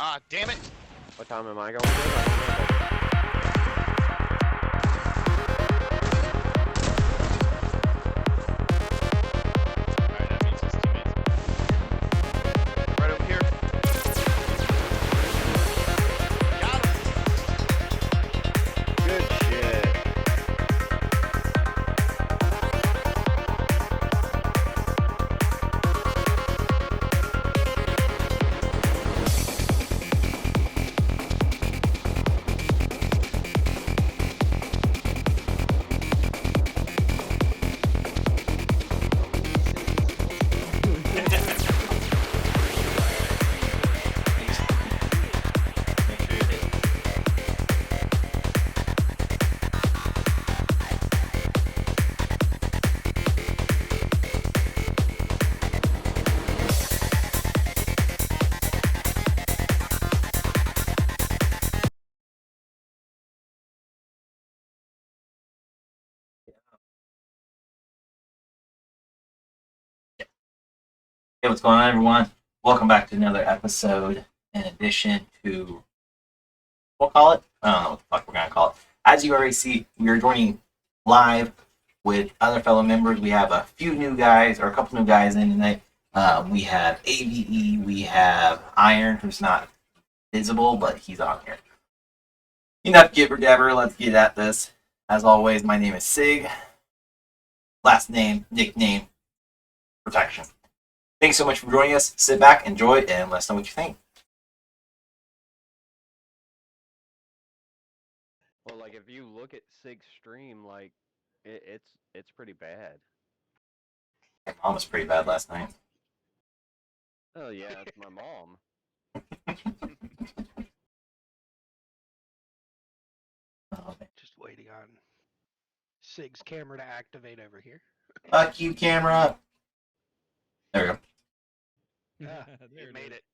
Ah, damn it! What time am I going to? Alright, that means his teammates. Right over here. Got him! Good shit. Make sure you hit. Hey, what's going on, everyone? Welcome back to another episode. In addition to, we'll call it. I don't know what the fuck we're gonna call it. As you already see, we are joining live with other fellow members. We have a few new guys, or a couple new guys in tonight. We have AVE. We have Iron, who's not visible, but he's on here. Enough gibber gabber. Let's get at this. As always, my name is Sig. Last name, nickname, protection. Thanks so much for joining us. Sit back, enjoy, and let us know what you think. Well, like if you look at Sig's stream, like it's pretty bad. My mom was pretty bad last night. Oh yeah, it's my mom. Oh, man. Just waiting on Sig's camera to activate over here. Fuck you, camera. There we go. Ah, There it made it.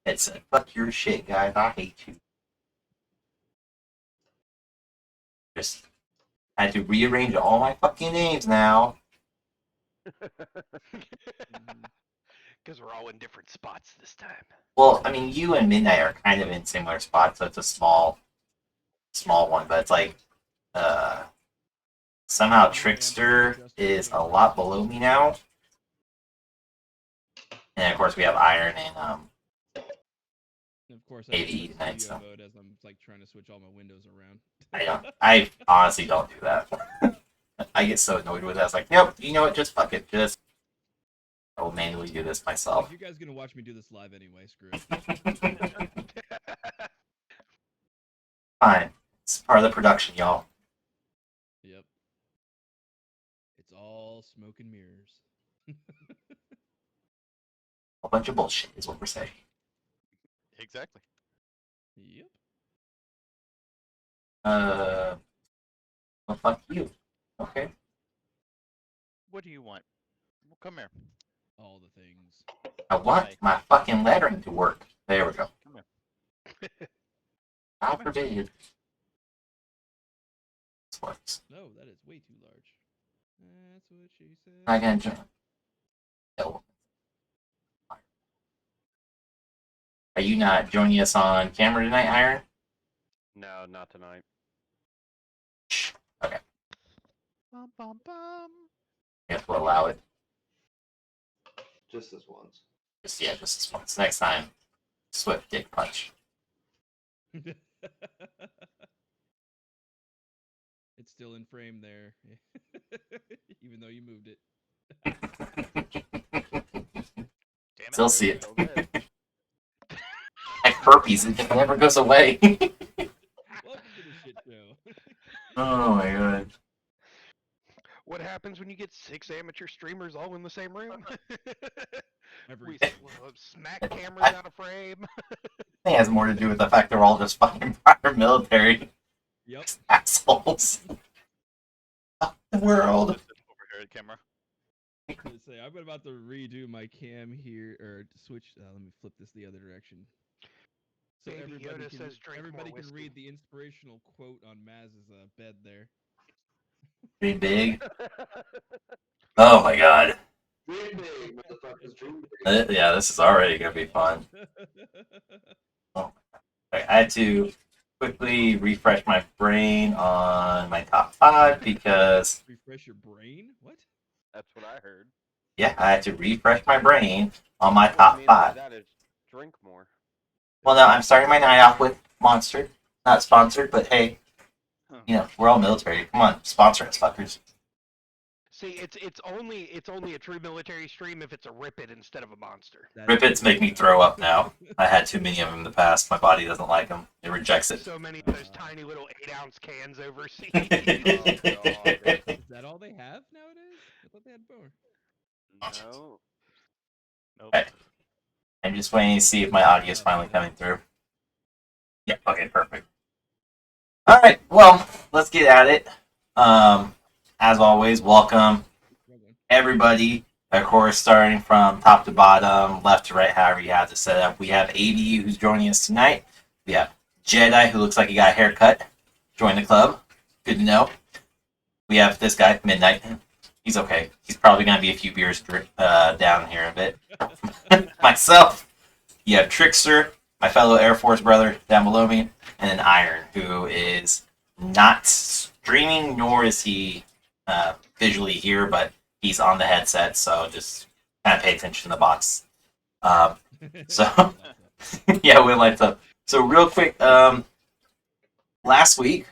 It said, fuck your shit, guys. I hate you. Just had to rearrange all my fucking names now. Because we're all in different spots this time. Well, I mean, you and Midnight are kind of in similar spots, so it's a small one, but it's like, somehow Trickster is a lot below me now. And of course, we have Iron and And of course, AVE I use tonight, studio so. mode as I'm like trying to switch all my windows around. I honestly don't do that. I get so annoyed with that. It's like, nope, you know what? Just fuck it. I'll manually do this myself. If you guys gonna watch me do this live anyway, screw it. Fine. It's part of the production, y'all. Yep. It's all smoke and mirrors. A bunch of bullshit is what we're saying. Exactly. Yep. Well, fuck you. Okay. What do you want? Well, come here. All the things. I want my fucking lettering to work. There we go. Come here. God forbid. This works. No, that is way too large. That's what she said. I can jump. No. Are you not joining us on camera tonight, Iron? No, not tonight. Okay. Bum, bum, bum. I guess we'll allow it. Just this once. Just this once. Next time, swift dick punch. It's still in frame there, even though you moved it. Damn it. Still see it. So good. Like herpes, it just never goes away. Welcome to the shit show. Oh my god. What happens when you get 6 amateur streamers all in the same room? Every We smack cameras out of frame. I think it has more to do with the fact they're all just fucking prior military Yep. assholes. Fuck the world. Over here, camera. Let's say I'm about to redo my cam here, or switch. Let me flip this the other direction. So Baby everybody Yoda can, says drink everybody more can whiskey. read the inspirational quote on Maz's bed there. Pretty big. Oh my god. Dream big, motherfuckers, dream big. Yeah, this is already gonna be fun. Oh right, I had to quickly refresh my brain on my top 5 because Refresh your brain? What? That's what I heard. yeah, I had to refresh my brain on my What I top mean by 5. that is drink more. Well, no, I'm starting my night off with Monster. Not sponsored, but hey, Huh. you know, we're all military. Come on, sponsor us, fuckers. See, it's only a true military stream if it's a Rip It instead of a Monster. That is Rippets true. make me throw up now. I had too many of them in the past. My body doesn't like them. It rejects it. So many of those tiny little 8-ounce cans overseas. Oh god. Is that all they have nowadays? I thought they had more. No. Nope. Okay. I'm just waiting to see if my audio is finally coming through. Yeah, okay, perfect. Alright, well, let's get at it. As always, welcome everybody. Of course, starting from top to bottom, left to right, however you have to set up. We have AD who's joining us tonight. We have Jedi who looks like he got a haircut. Join the club. Good to know. We have this guy, Midnight. He's okay. He's probably going to be a few beers down here a bit. Myself. You have Trickster, my fellow Air Force brother down below me, and then Iron, who is not streaming, nor is he visually here, but he's on the headset, so just kind of pay attention to the box. So, yeah, we lights up. So, real quick, last week,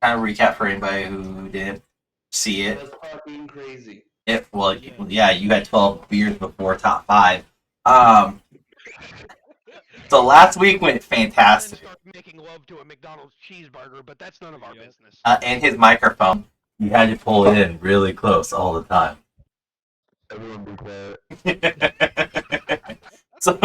kind of recap for anybody who didn't see I it. was fucking crazy. Well, yeah, you had 12 beers before top 5. So last week went Then fantastic. start making love to a McDonald's cheeseburger, but that's none of our Yep. business. And his microphone, you had to pull it in really close all the time. Everyone be quiet. so,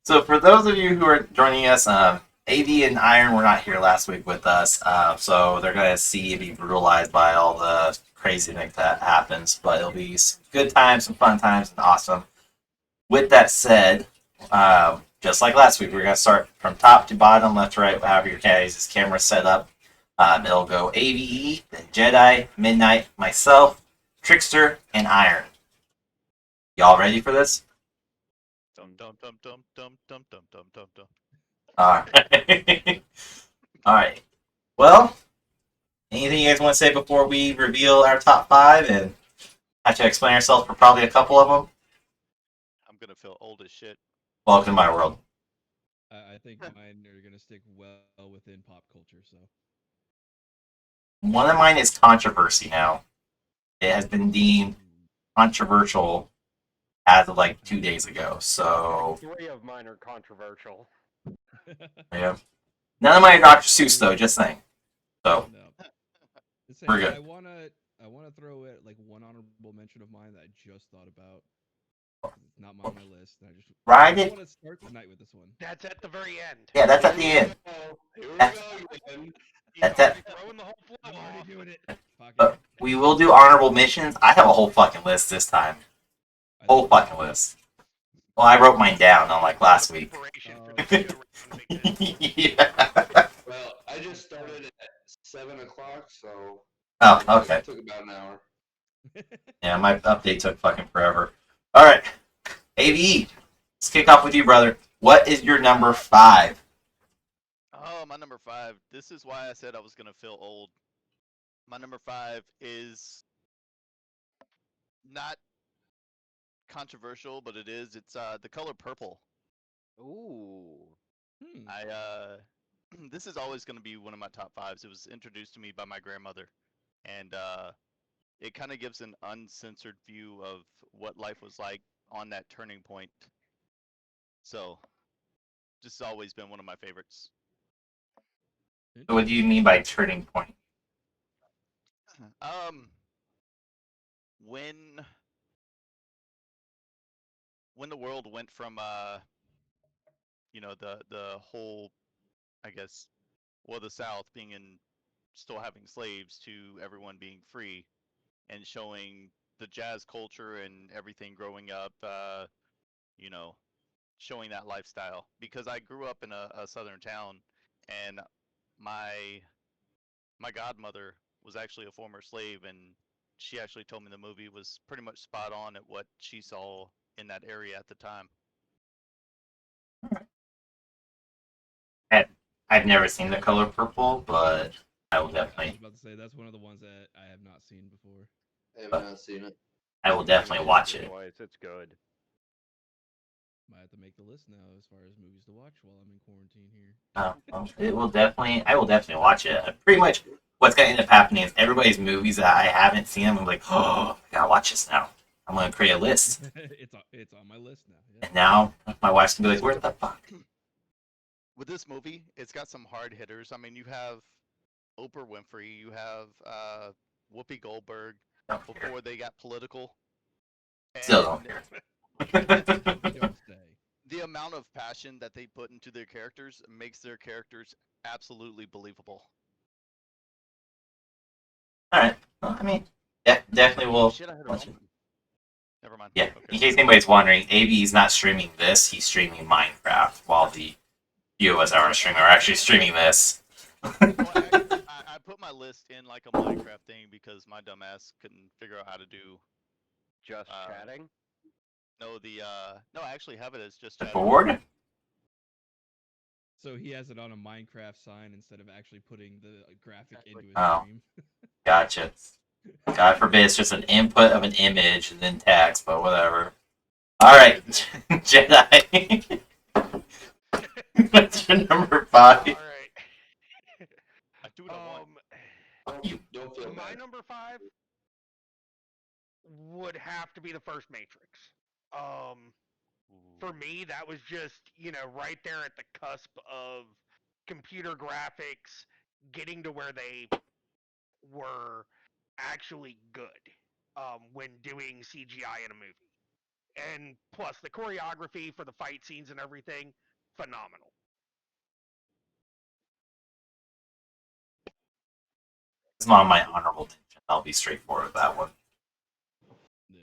so for those of you who are joining us, AD and Iron were not here last week with us, so they're gonna see and be brutalized by all the craziness that happens. But it'll be some good times, some fun times, and awesome. With that said, just like last week, we're gonna start from top to bottom, left to right, however your guys' camera set up. It'll go AVE, then Jedi, Midnight, myself, Trickster, and Iron. Y'all ready for this? Dum dum dum dum dum dum dum dum dum dum. Alright. Alright. Well, anything you guys want to say before we reveal our top 5 and have to explain ourselves for probably a couple of them? I'm gonna feel old as shit. Welcome to my world. I think mine are gonna stick well within pop culture. So One of mine is controversy now. It has been deemed controversial as of like 2 days ago. So, 3 of mine are controversial. yeah. None of mine are Dr. Seuss, though, just saying. So, no. Listen, We're good. I wanna throw it like one honorable mention of mine that I just thought about. It's not on my list. And Ride I it. want to start the night with this one. That's at the very end. Yeah, that's at the end. Here we That's- go again. He's That's already it. throwing the whole flow I'm already off. doing it. Fuck it. But we will do honorable mentions. I have a whole fucking list this time. I Whole think- fucking list. Well, I wrote mine down, unlike last week. Preparation for Oh, the show round weekend. Yeah. Well, I just started at 7 o'clock, so Oh, okay. it took about an hour. Yeah, my update took fucking forever. Alright. AVE, let's kick off with you, brother. What is your number 5? Oh, my number 5. This is why I said I was gonna feel old. My number 5 is not controversial, but it is. It's the color purple. Ooh. Hmm. This is always gonna be one of my top 5s. It was introduced to me by my grandmother, and it kind of gives an uncensored view of what life was like on that turning point. So, just always been one of my favorites. What do you mean by turning point? Um, when the world went from the whole, I guess, well, the South being in still having slaves to everyone being free, and showing the jazz culture and everything growing up, you know, showing that lifestyle. Because I grew up in a southern town, and my my godmother was actually a former slave, and she actually told me the movie was pretty much spot on at what she saw in that area at the time. I've never seen The Color Purple, but I will I was definitely, about to say that's one of the ones that I have not seen before. I have not seen it. I will I've seen definitely once watch or it. twice. It's good. Might have to make the list now as far as movies to watch while I'm in quarantine here. Well, it will definitely. I will definitely watch it. Pretty much, what's gonna end up happening is everybody's movies that I haven't seen. I'm like, oh, I gotta watch this now. I'm gonna create a list, It's on my list now. Yeah. and now my wife's gonna be like, where the fuck? With this movie, it's got some hard hitters. I mean, you have Oprah Winfrey, you have Whoopi Goldberg Don't care. before they got political, Still don't and care. You don't say. the amount of passion that they put into their characters makes their characters absolutely believable. All right. Well, I mean, definitely will. Shit, I heard watch a it. Never mind. Yeah. In Okay. case anybody's wondering, AB is not streaming this. He's streaming Minecraft, while the few of us are streaming are actually streaming this. Well, I put my list in like a Minecraft thing because my dumbass couldn't figure out how to do. Just chatting. No, no, I actually have it as just The chatting. board? So he has it on a Minecraft sign instead of actually putting the graphic into his Oh. stream. Gotcha. God forbid it's just an input of an image and then text, but whatever. Alright, Jedi. What's your number 5? All right. I do what I want. Don't feel My bad. number 5 would have to be the first Matrix. For me, that was just, right there at the cusp of computer graphics getting to where they were actually good when doing CGI in a movie. And plus, the choreography for the fight scenes and everything, phenomenal. It's on my honorable mention. I'll be straightforward with that one. Yeah.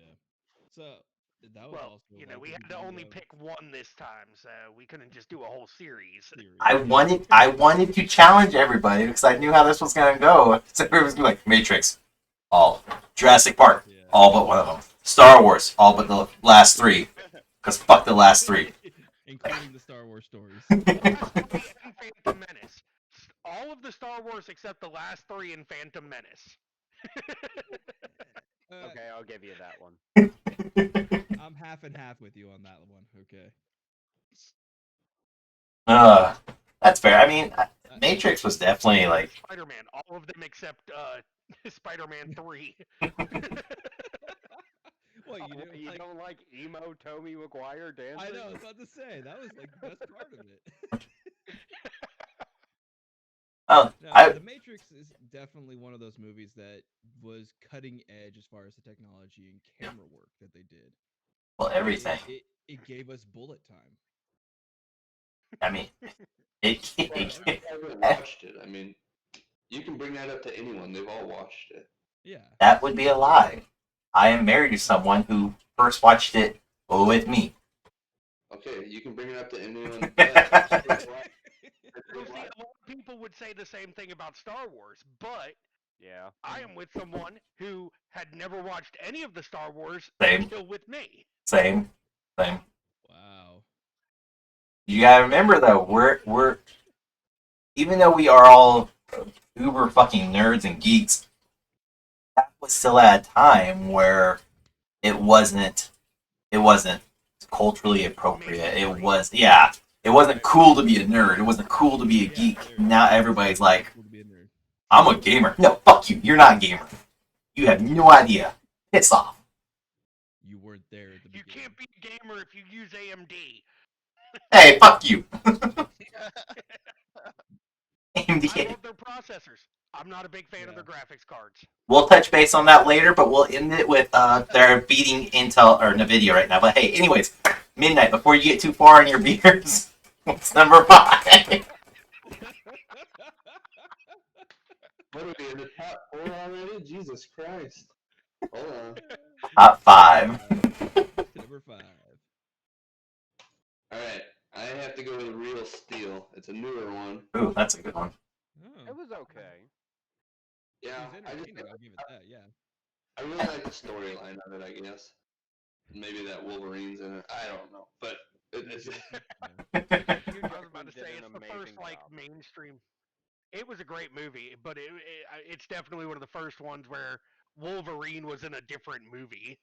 So that was Well, also like we the had to only beginning of pick one this time, so we couldn't just do a whole series. series. I wanted to challenge everybody because I knew how this was gonna go. So everybody was gonna be like Matrix, all. Jurassic Park, Yeah. all but one of them. Star Wars, all but the last 3. Because fuck the last 3. Including the Star Wars stories. Last 3 and Phantom Menace. All of the Star Wars except the last 3 and Phantom Menace. Okay, I'll give you that one. I'm half and half with you on that one. Okay. That's fair. I mean, Matrix was definitely like. Spider-Man. All of them except Spider-Man 3. What Oh, you do? you don't like emo Tommy McGuire dancing? I know. I was about to say that was like the best part of it. Oh, No, The Matrix is definitely one of those movies that was cutting edge as far as the technology and camera work that they did. well, everything. It gave us bullet time. I mean, it. I haven't watched it. I mean, you can bring that up to anyone. They've all watched it. Yeah. That would be a lie. I am married to someone who first watched it with me. Okay, you can bring it up to anyone. Well, see, a lot of people would say the same thing about Star Wars, but Yeah. I am with someone who had never watched any of the Star Wars Same. until with me. Same. Wow. You gotta remember though, we're even though we are all uber fucking nerds and geeks, that was still at a time where it wasn't culturally appropriate. It wasn't cool to be a nerd. It wasn't cool to be a geek. Now everybody's like, Cool to be a nerd. I'm a gamer. No, fuck you. You're not a gamer. You have no idea. Piss off. You weren't there at the You beginning. can't be a gamer if you use AMD. Hey, fuck you. I AMD. love their processors. I'm not a big fan of their graphics cards. We'll touch base on that later, but we'll end it with they're beating Intel or Nvidia right now. But hey, anyways, midnight. Before you get too far in your beers, what's number 5? What are we in the top 4 already? Jesus Christ. Hold on. Top 5. Number 5. Alright, I have to go with Real Steel. It's a newer one. Ooh, that's a good one. Oh. It was okay. Yeah, It was entertaining, I'll give it that, yeah. I really like the storyline of it, I guess. Maybe that Wolverine's in it. I don't know. But it's I was about to Did say an it's the amazing first like mainstream. It was a great movie, but it's definitely one of the first ones where Wolverine was in a different movie.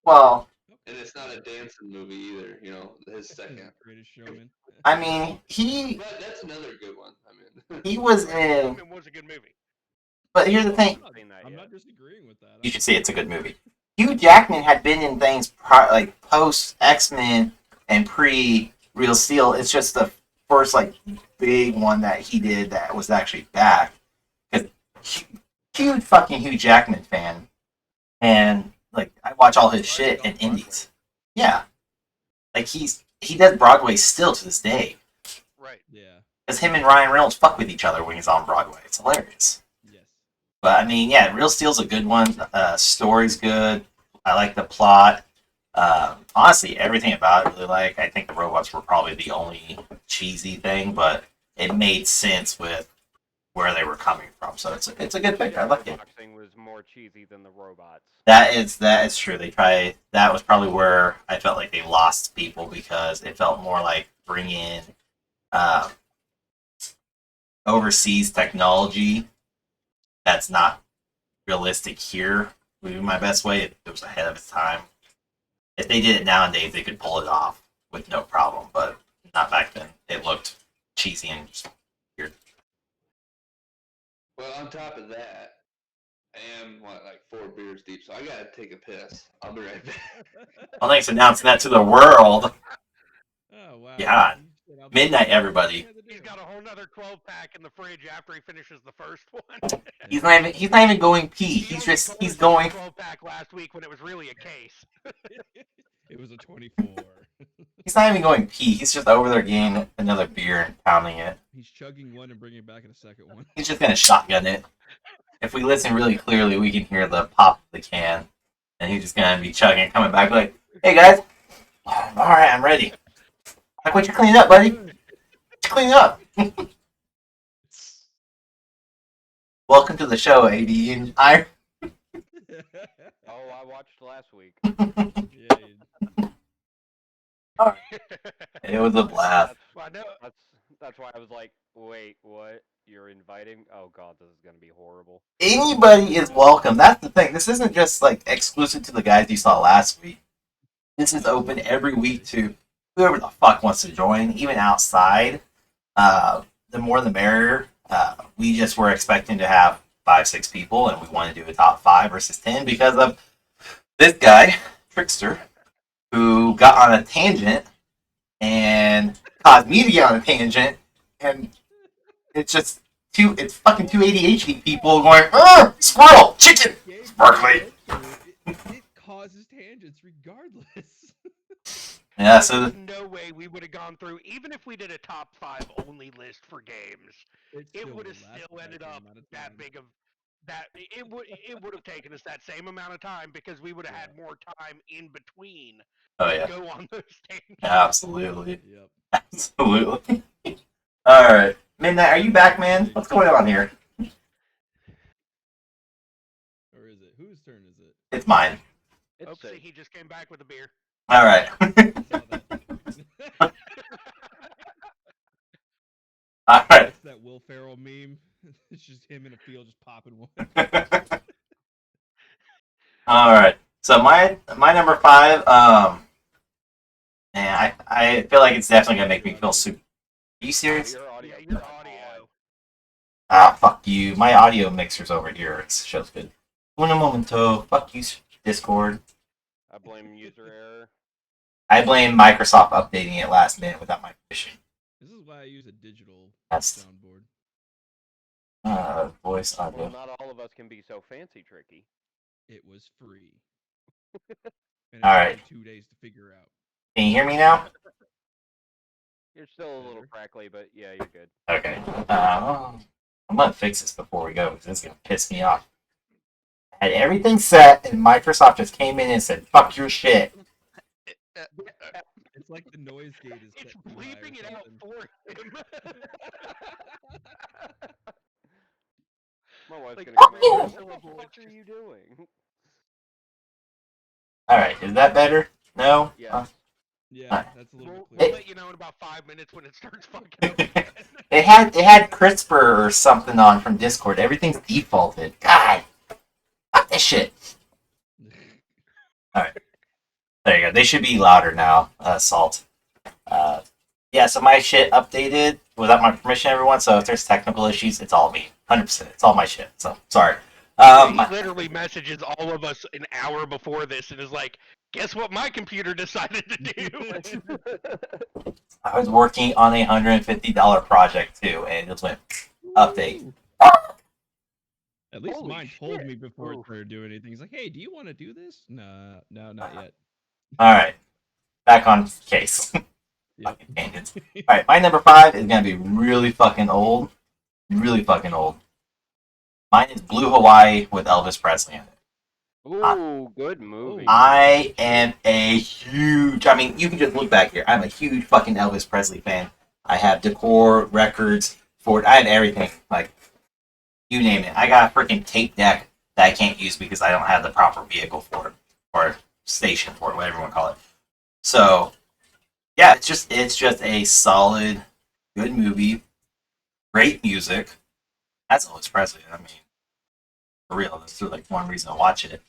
Well, And it's not a dancing movie either. You know, his second. Greatest Showman. I mean, But that's another good one. I mean, he was Greatest in. Showman was a good movie. But here's the thing: I'm not disagreeing with that. you should see it's a good movie. Hugh Jackman had been in things like post X-Men and pre Real Steel. It's just the first like big one that he did that was actually back. Huge fucking Hugh Jackman fan, and like I watch all his shit in indies. Yeah, like he does Broadway still to this day. Right. Yeah. Because him and Ryan Reynolds fuck with each other when he's on Broadway. It's hilarious. Yes. But I mean, yeah, Real Steel's a good one. Story's good. I like the plot. Honestly, everything about it, really like. I think the robots were probably the only cheesy thing, but it made sense with where they were coming from. So it's a good picture. I like it. Boxing was more cheesy than the robots. That is true. That was probably where I felt like they lost people because it felt more like bring in uh, overseas technology that's not realistic here would be my best way. It was ahead of its time. If they did it nowadays, they could pull it off with no problem, but not back then. It looked cheesy and just weird. well, on top of that, I am like 4 beers deep, so I gotta take a piss. I'll be right back. Well, thanks for announcing that to the world. Oh wow. Yeah. You said I'll be Midnight, right back. everybody. What do you He's gotta got a whole nother 12-pack in the fridge after he finishes the first one. He's not even going pee. He He's only just told he's us it was going. a 12-pack last week when it was really a case. do? It was a 24. He's not even going pee. He's just over there getting another beer and pounding it. He's chugging one and bringing it back in a second one. He's just gonna shotgun it. If we listen really clearly, we can hear the pop of the can, and he's just gonna be chugging, coming back like, "Hey guys, all right, I'm ready." Like, what you clean up, buddy? What you clean up? Welcome to the show, AD. And Oh, I watched last week. Yeah. it was a blast. Well, I know. That's why I was like, wait, what? You're inviting? Oh god, this is gonna be horrible. Anybody is welcome. That's the thing. This isn't just like exclusive to the guys you saw last week. This is open every week to whoever the fuck wants to join, even outside. The more the merrier. We just were expecting to have 5-6 people, and we want to do a top 5 versus 10 because of this guy, Trickster, who got on a tangent and caused me to get on a tangent, and it's just it's fucking two ADHD people going, squirrel, chicken, sparkly. It causes tangents regardless. Yeah, so There's no way we would have gone through, even if we did a top 5 only list for games. It would have still ended up that big of that. It would have taken us that same amount of time because we would have had more time in between oh to yeah, go on those tangents. absolutely, Yep. absolutely. All right, Midnight, are you back, man? What's going on here? Or is it? Whose turn is it? It's mine. It's Oopsie, safe. he just came back with a beer. All right. I saw that. All right. That's that Will Ferrell meme. It's just him in a field just popping one. All right. So my number 5. Man, I feel like it's definitely gonna make me feel super. Are you serious? Your audio. Yeah, your audio. Ah, fuck you. My audio mixer's over here. It shows good. Un momento. Fuck you, Discord. I blame user error. I blame Microsoft updating it last minute without my permission. This is why I use a digital That's- soundboard. Voice Well, audio. not all of us can be so fancy tricky. It was free. And it All took right. me 2 days to figure out. Can you hear me now? You're still a little Better. crackly, but yeah, you're good. Okay. I'm gonna fix this before we go because it's gonna piss me off. I had everything set, and Microsoft just came in and said, "Fuck your shit." It's like the noise gate is It's set too high or bleeping it out something. for him. My wife's Like, gonna come out. you! What the Syllable, fuck it's are just- you doing? All right, is that better? No. Yes. Yeah, that's a little We'll, bit we'll clearer. let you know in about 5 minutes when it starts fucking up again. It had CRISPR or something on from Discord. Everything's defaulted. God, fuck this shit. All right, there you go. They should be louder now. Salt. Yeah. So my shit updated without my permission, everyone. So if there's technical issues, it's all me. 100%. It's all my shit. So sorry. He literally messages all of us an hour before this and is like, "Guess what my computer decided to do?" I was working on a $150 project too, and it just went update. Woo! At least Holy mine told shit. me before it Oof. started doing anything. He's like, "Hey, do you want to do this?" No, not yet. All right, back on case. Yep. Fucking tangents. All right, my number 5 is gonna be really fucking old. Really fucking old. Mine is Blue Hawaii with Elvis Presley in it. Ooh, good movie. I am a huge. I mean, you can just look back here. I'm a huge fucking Elvis Presley fan. I have decor, records, Ford. I have everything. Like, you name it. I got a freaking tape deck that I can't use because I don't have the proper vehicle for it or station for it, whatever you want to call it. So, yeah, it's just a solid, good movie, great music. That's Elvis Presley. I mean, for real. That's like one reason to watch it.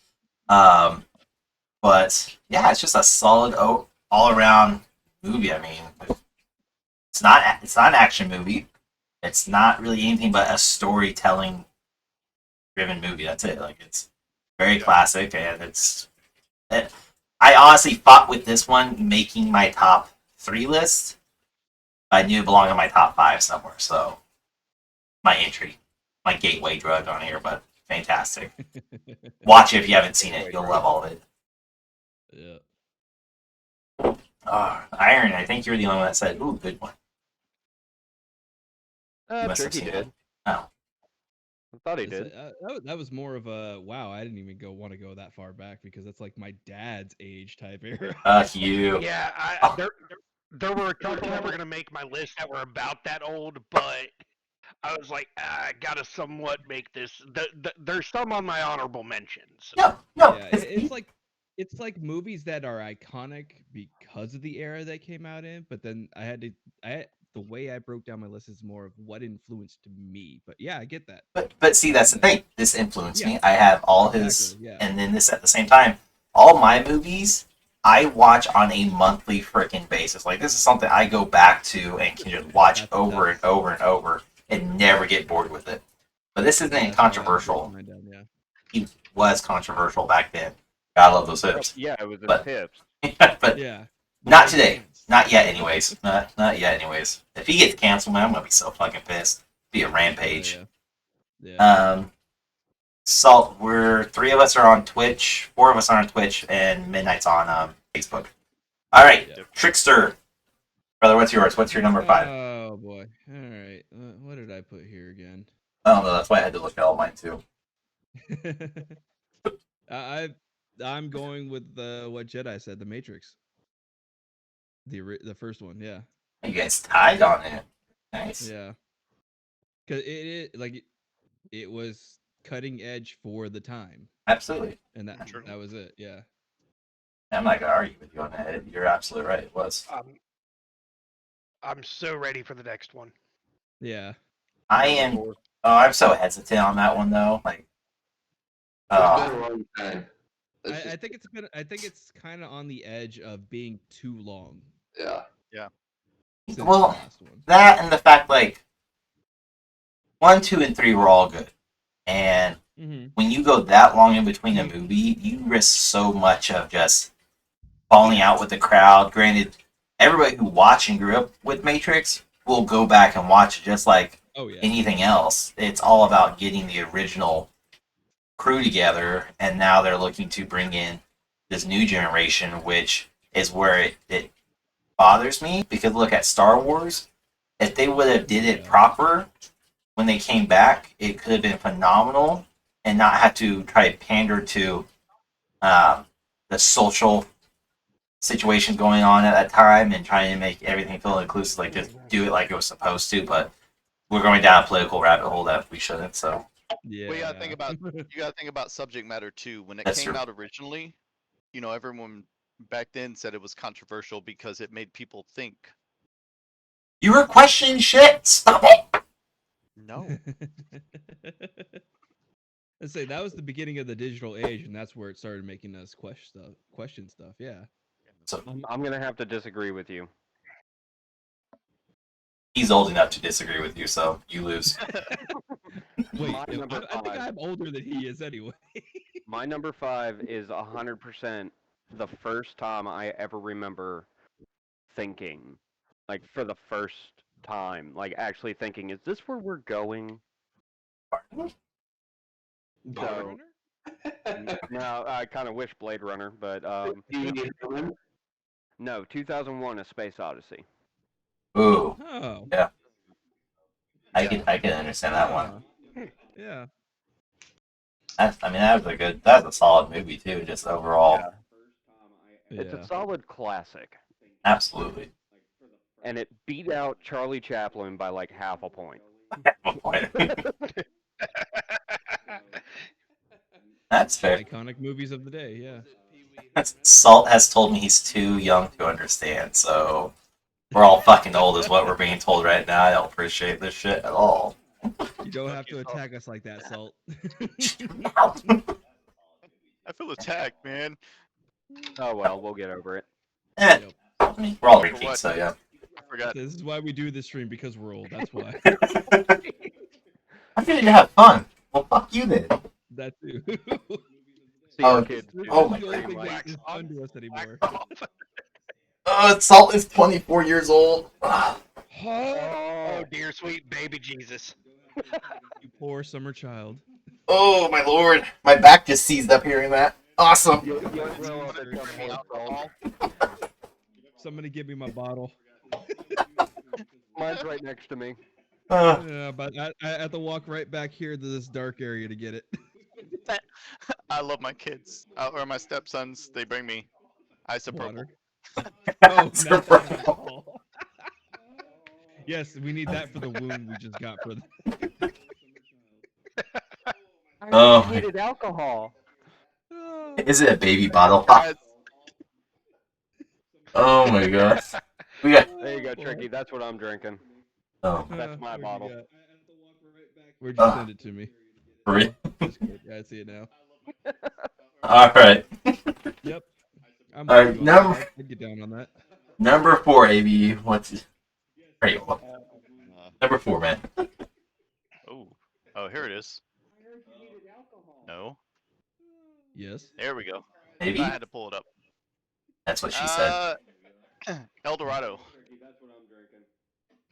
But yeah, it's just a solid all around movie. I mean, it's not an action movie. It's not really anything but a storytelling driven movie. That's it. Like it's very classic, and it, I honestly fought with this one making my top 3 list. I knew it belonged in my top 5 somewhere. So my entry, my gateway drug on here, but fantastic. Watch it if you haven't seen it. You'll love all of it. Yeah. Iron, I think you were the only one that said, ooh, good one. You must have Tricky seen it. did. Oh. I thought he It's, did. that was more of a wow. I didn't even want to go that far back because that's like my dad's age type era. You. Yeah, there were a couple that were gonna make my list that were about that old, but I was like, I gotta somewhat make this. There's some on my honorable mentions. No. Yeah, it's like movies that are iconic because of the era they came out in. But then the way I broke down my list is more of what influenced me. But yeah, I get that. But see, that's the thing. This influenced Yeah. me. I have all his, Exactly, yeah. and then this at the same time. All my movies, I watch on a monthly freaking basis. Like this is something I go back to and can just watch over and over and over and never get bored with it. But this isn't That's how I broke controversial. mine down, yeah. He was controversial back then. God love those hips. Yeah, it was his But- hips. but Yeah. not Makes today. sense. Not yet, anyways. Not yet, anyways. If he gets canceled, man, I'm gonna be so fucking pissed. Be a rampage. Yeah. Salt. We're 3 of us are on Twitch, 4 of us are on Twitch, and Midnight's on Facebook. All right, Yep. Trickster, brother. What's yours? What's your number 5? Oh boy. All right. What did I put here again? I don't know. That's why I had to look at all mine too. I'm going with what Jedi said, The Matrix. The first one, yeah. You guys tied on it. Nice. Yeah. Cuz it was cutting edge for the time, Absolutely. and that True. that was it. Yeah. I'm not gonna argue with you on that. You're absolutely right. It was. I'm so ready for the next one. Yeah. I am. Oh, I'm so hesitant on that one though. Like, It's been a long time. I think it's kind of on the edge of being too long. Yeah. Since well, the last one. that and the fact like 1, 2, and 3 were all good, and Mm-hmm. when you go that long in between a movie, you risk so much of just falling out with the crowd. Granted, everybody who watched and grew up with Matrix will go back and watch it just like Oh yeah. anything else. It's all about getting the original crew together, and now they're looking to bring in this new generation, which is where it bothers me. Because look at Star Wars, if they would have did it proper when they came back, it could have been phenomenal, and not have to try to pander to the social situation going on at that time and trying to make everything feel inclusive. Like just do it like it was supposed to, but we're going down a political rabbit hole that we shouldn't. So Yeah. Well, you gotta think about subject matter too. When it That's came true. out originally, everyone back then said it was controversial because it made people think. You were questioning shit. Stop it. No. I say that was the beginning of the digital age, and that's where it started making us question stuff. Yeah. So I'm gonna have to disagree with you. he's old enough to disagree with you, so you lose. Wait, My number I think five. I'm older than he is anyway. My number 5 is 100% the first time I ever remember thinking, like for the first time, like actually thinking, is this where we're going? So no, I kind of wish Blade Runner, but no, 2001: A Space Odyssey. Ooh, Oh. yeah. I Yeah. can understand that one. Yeah. That's a solid movie too, just overall. It's a Yeah. solid classic, Absolutely. and it beat out Charlie Chaplin by like half a point. That's fair. Iconic movies of the day. Yeah. Salt has told me he's too young to understand, so we're all fucking old is what we're being told right now. I don't appreciate this shit at all. You don't have Okay, to Salt. attack us like that, Salt. I feel attacked, man. Oh well, we'll get over it. Yep. I mean, we're all For drinking, what? so yeah. I forgot. This is why we do this stream, because we're old. That's why. I'm here to have fun. Well, fuck you then. That too. See Oh, our kids This do oh the my is the only stream thing like, that is fun to us anymore. Salt is 24 years old. Oh, dear sweet baby Jesus. You poor summer child. Oh my lord. My back just seized up hearing that. Awesome. you'll grow up at some Bring me point, Salt. alcohol. Somebody give me my bottle. Mine's right next to me. Yeah, but I have to walk right back here to this dark area to get it. I love my kids. Or my stepsons. They bring me isopropyl. Water. Oh, not that alcohol. Yes, we need that for the wound we just got for the. Oh my. Hated alcohol. Is it a baby bottle? Guys, Oh my god. We got. There you go, Tricky. That's what I'm drinking. Oh. That's my Where'd you bottle. get? Where'd you send it to me? For real? Discord. Yeah, I see it now. All right. Yep. I'm All with right. you on that. I'd get down on that. Number 4, ABU. What's? Great. uh, Number 4, man. oh, here it is. No, Yes. there we go. Maybe. I had to pull it up. That's what she said. El Dorado.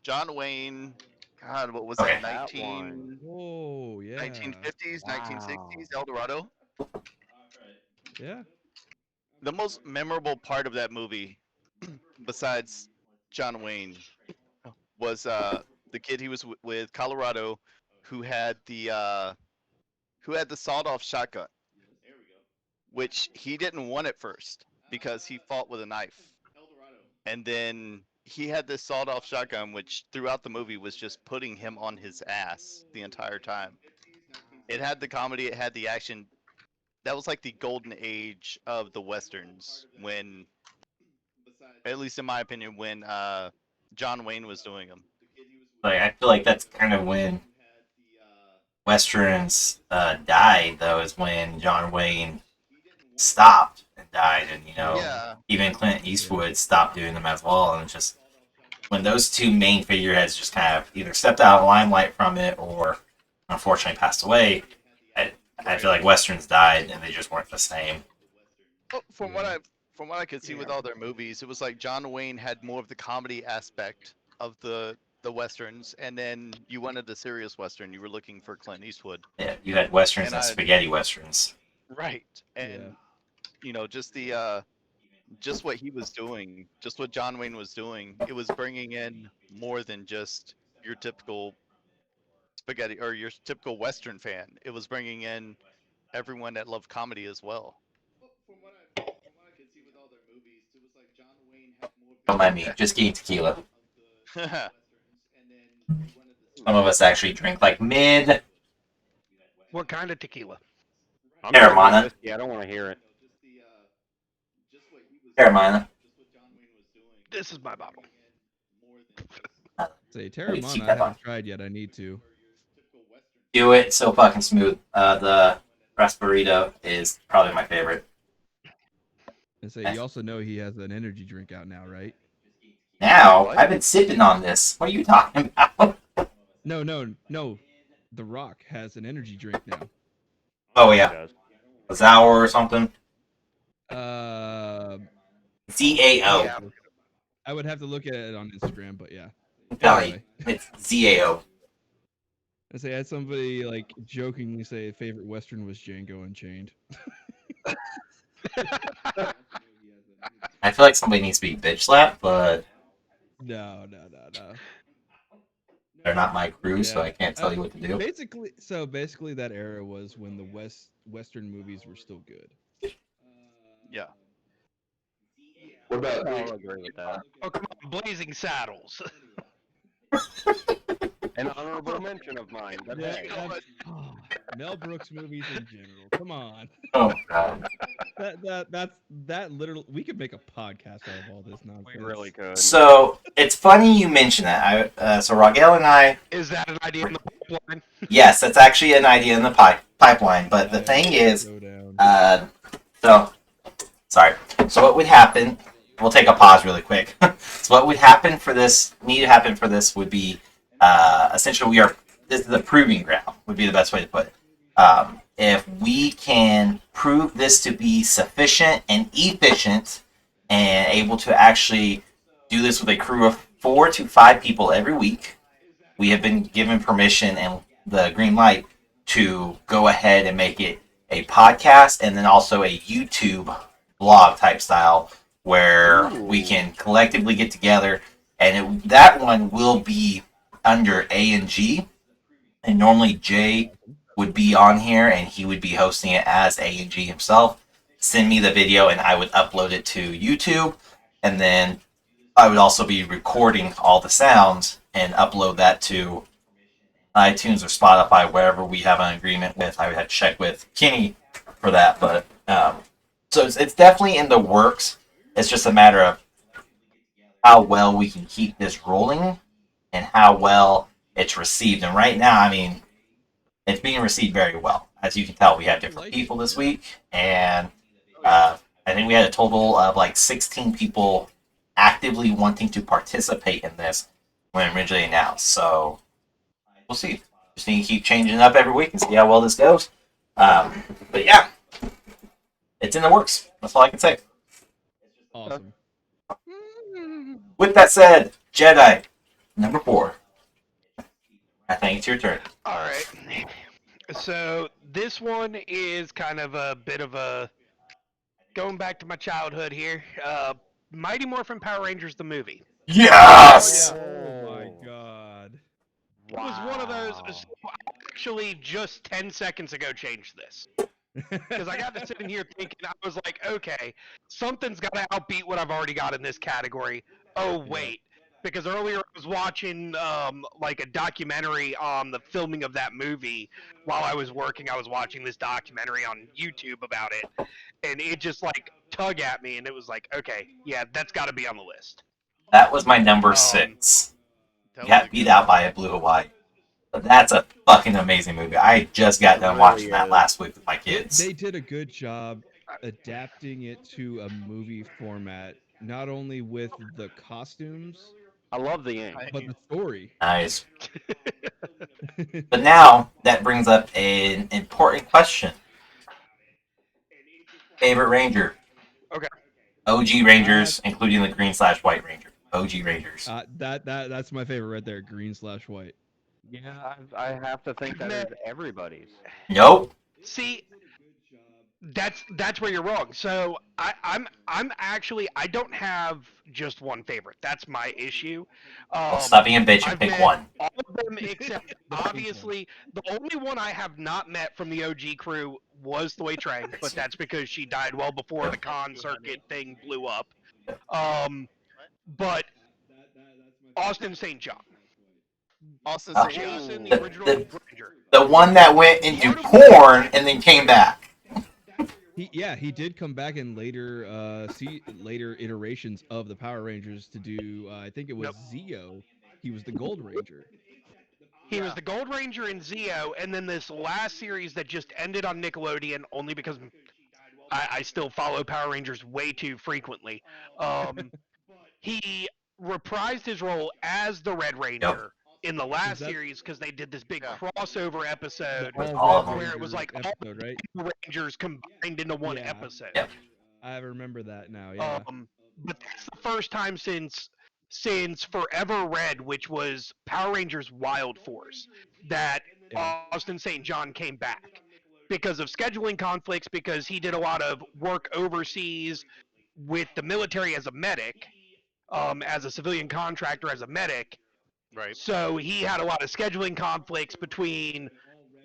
John Wayne. God, what was Okay. that? That one. Oh yeah. 1950s, Wow. 1960s, El Dorado. Yeah. The most memorable part of that movie, besides John Wayne, was the kid he was with, Colorado, who had the sawed-off shotgun, which he didn't want at first because he fought with a knife, and then he had this sawed-off shotgun, which throughout the movie was just putting him on his ass the entire time. It had the comedy, it had the action. That was like the golden age of the westerns when, at least in my opinion, when John Wayne was doing them. Like I feel like that's kind of when westerns died, though, is when John Wayne stopped and died, and Yeah, even Clint Eastwood stopped doing them as well, and it's just when those two main figureheads just kind of either stepped out of limelight from it or unfortunately passed away. I feel like westerns died and they just weren't the same. well, Yeah. from what I could see with all their movies, it was like John Wayne had more of the comedy aspect of the westerns, and then you wanted the serious western, you were looking for Clint Eastwood. Yeah, you had westerns And and I spaghetti westerns. right, and just the just what he was doing, just what John Wayne was doing, it was bringing in more than just your typical spaghetti or your typical western fan. It was bringing in everyone that loved comedy as well. Don't mind me, just getting tequila. Yeah, Some of us actually drink like mid What kind of tequila? I'm drinking Terramana. whiskey. I don't want to hear it. Carolina. This is my bottle. Say Let me see Terramana, I that on. haven't tried yet. I need to. Do it so fucking smooth. The Rasparito is probably my favorite. And say you also know he has an energy drink out now, right? Now, What? I've been sipping on this. What are you talking about? No. The Rock has an energy drink now. Oh, He yeah. does. A Sour or something. Uh, ZAO. Yeah. I would have to look at it on Instagram, but yeah. No, Anyway, it's ZAO. I say I had somebody like jokingly say favorite Western was Django Unchained. I feel like somebody needs to be bitch slapped, but No. they're not my crew, so Yeah. I can't tell you what to do. Basically, that era was when the Western movies were still good. Yeah. What about I'll agree with that. Oh, come on, Blazing Saddles. An honorable mention of mine, but Yeah, hey, Mel Brooks movies in general. Come on. Oh, God. That literally we could make a podcast out of all this nonsense. we really could. So, it's funny you mention that. So, Rogel and I, Is that an idea in the pipeline? yes, that's actually an idea in the pipeline, but the thing is, Go down. so, sorry. So, what would happen, we'll take a pause really quick. So, what would happen for this, need to happen for this would be, essentially, this is the proving ground, would be the best way to put it. If we can prove this to be sufficient and efficient and able to actually do this with a crew of 4 to 5 people every week, we have been given permission and the green light to go ahead and make it a podcast and then also a YouTube blog type style where we can collectively get together, and that one will be under A&G, and normally Jay would be on here and he would be hosting it as A&G himself. Send me the video and I would upload it to YouTube, and then I would also be recording all the sounds and upload that to iTunes or Spotify, wherever we have an agreement with. I would have to check with Kenny for that, but so it's definitely in the works. It's just a matter of how well we can keep this rolling and how well it's received. And right now, I mean, it's being received very well. As you can tell, we had different people this week, and I think we had a total of like 16 people actively wanting to participate in this when originally announced. So we'll see. Just need to keep changing it up every week and see how well this goes. But yeah, it's in the works. That's all I can say. Awesome. With that said, Jedi number 4. I think it's your turn. All right. So this one is kind of a bit of a going back to my childhood here. Mighty Morphin Power Rangers the movie. Yes. Oh my god. It was one of those. So I actually just 10 seconds ago changed this. Because I got to sitting here thinking, I was like, okay, something's got to outbeat what I've already got in this category. Oh, wait. Because earlier I was watching like a documentary on the filming of that movie while I was working. I was watching this documentary on YouTube about it, and it just like tug at me, and it was like, okay, yeah, that's got to be on the list. That was my number Um, 6. That You was a got beat good out one. by a Blue Hawaii. But that's a fucking amazing movie. I just got done watching that last week with my kids. They did a good job adapting it to a movie format, not only with the costumes, I love the ink. but the story. Nice. But now that brings up an important question. Favorite Ranger? Okay. OG Rangers, including the green/white Ranger. OG Rangers. That's my favorite right there, green/white. Yeah, I have to think that is everybody's. Nope. See, that's where you're wrong. So I'm actually I don't have just one favorite. That's my issue. Well, stop being a bitch and I've pick met one. all of them except obviously the only one I have not met from the OG crew was the Way Train, but that's because she died well before the con circuit thing blew up. But Austin St. John, Austin Oh. St. John. Jason, the The, original the, Ranger. the one that went into Part of porn and then came back. he did come back in later iterations of the Power Rangers to do I think it was Nope. Zeo. He was the Gold Ranger. He was the Gold Ranger in Zeo, and then this last series that just ended on Nickelodeon, only because I still follow Power Rangers way too frequently. He reprised his role as the Red Yep. Ranger in the Is last that series because they did this big Yeah. crossover the episode With All all Red of them. where it was Ranger like all episode, right? the Rangers combined into one Yeah. episode. Yep. I remember that now. Yeah. But that's the first time since Forever Red, which was Power Rangers Wild Force, that Yeah. Austin St. John came back because of scheduling conflicts, because he did a lot of work overseas with the military as a medic, as a civilian contractor as a medic. Right. So he had a lot of scheduling conflicts between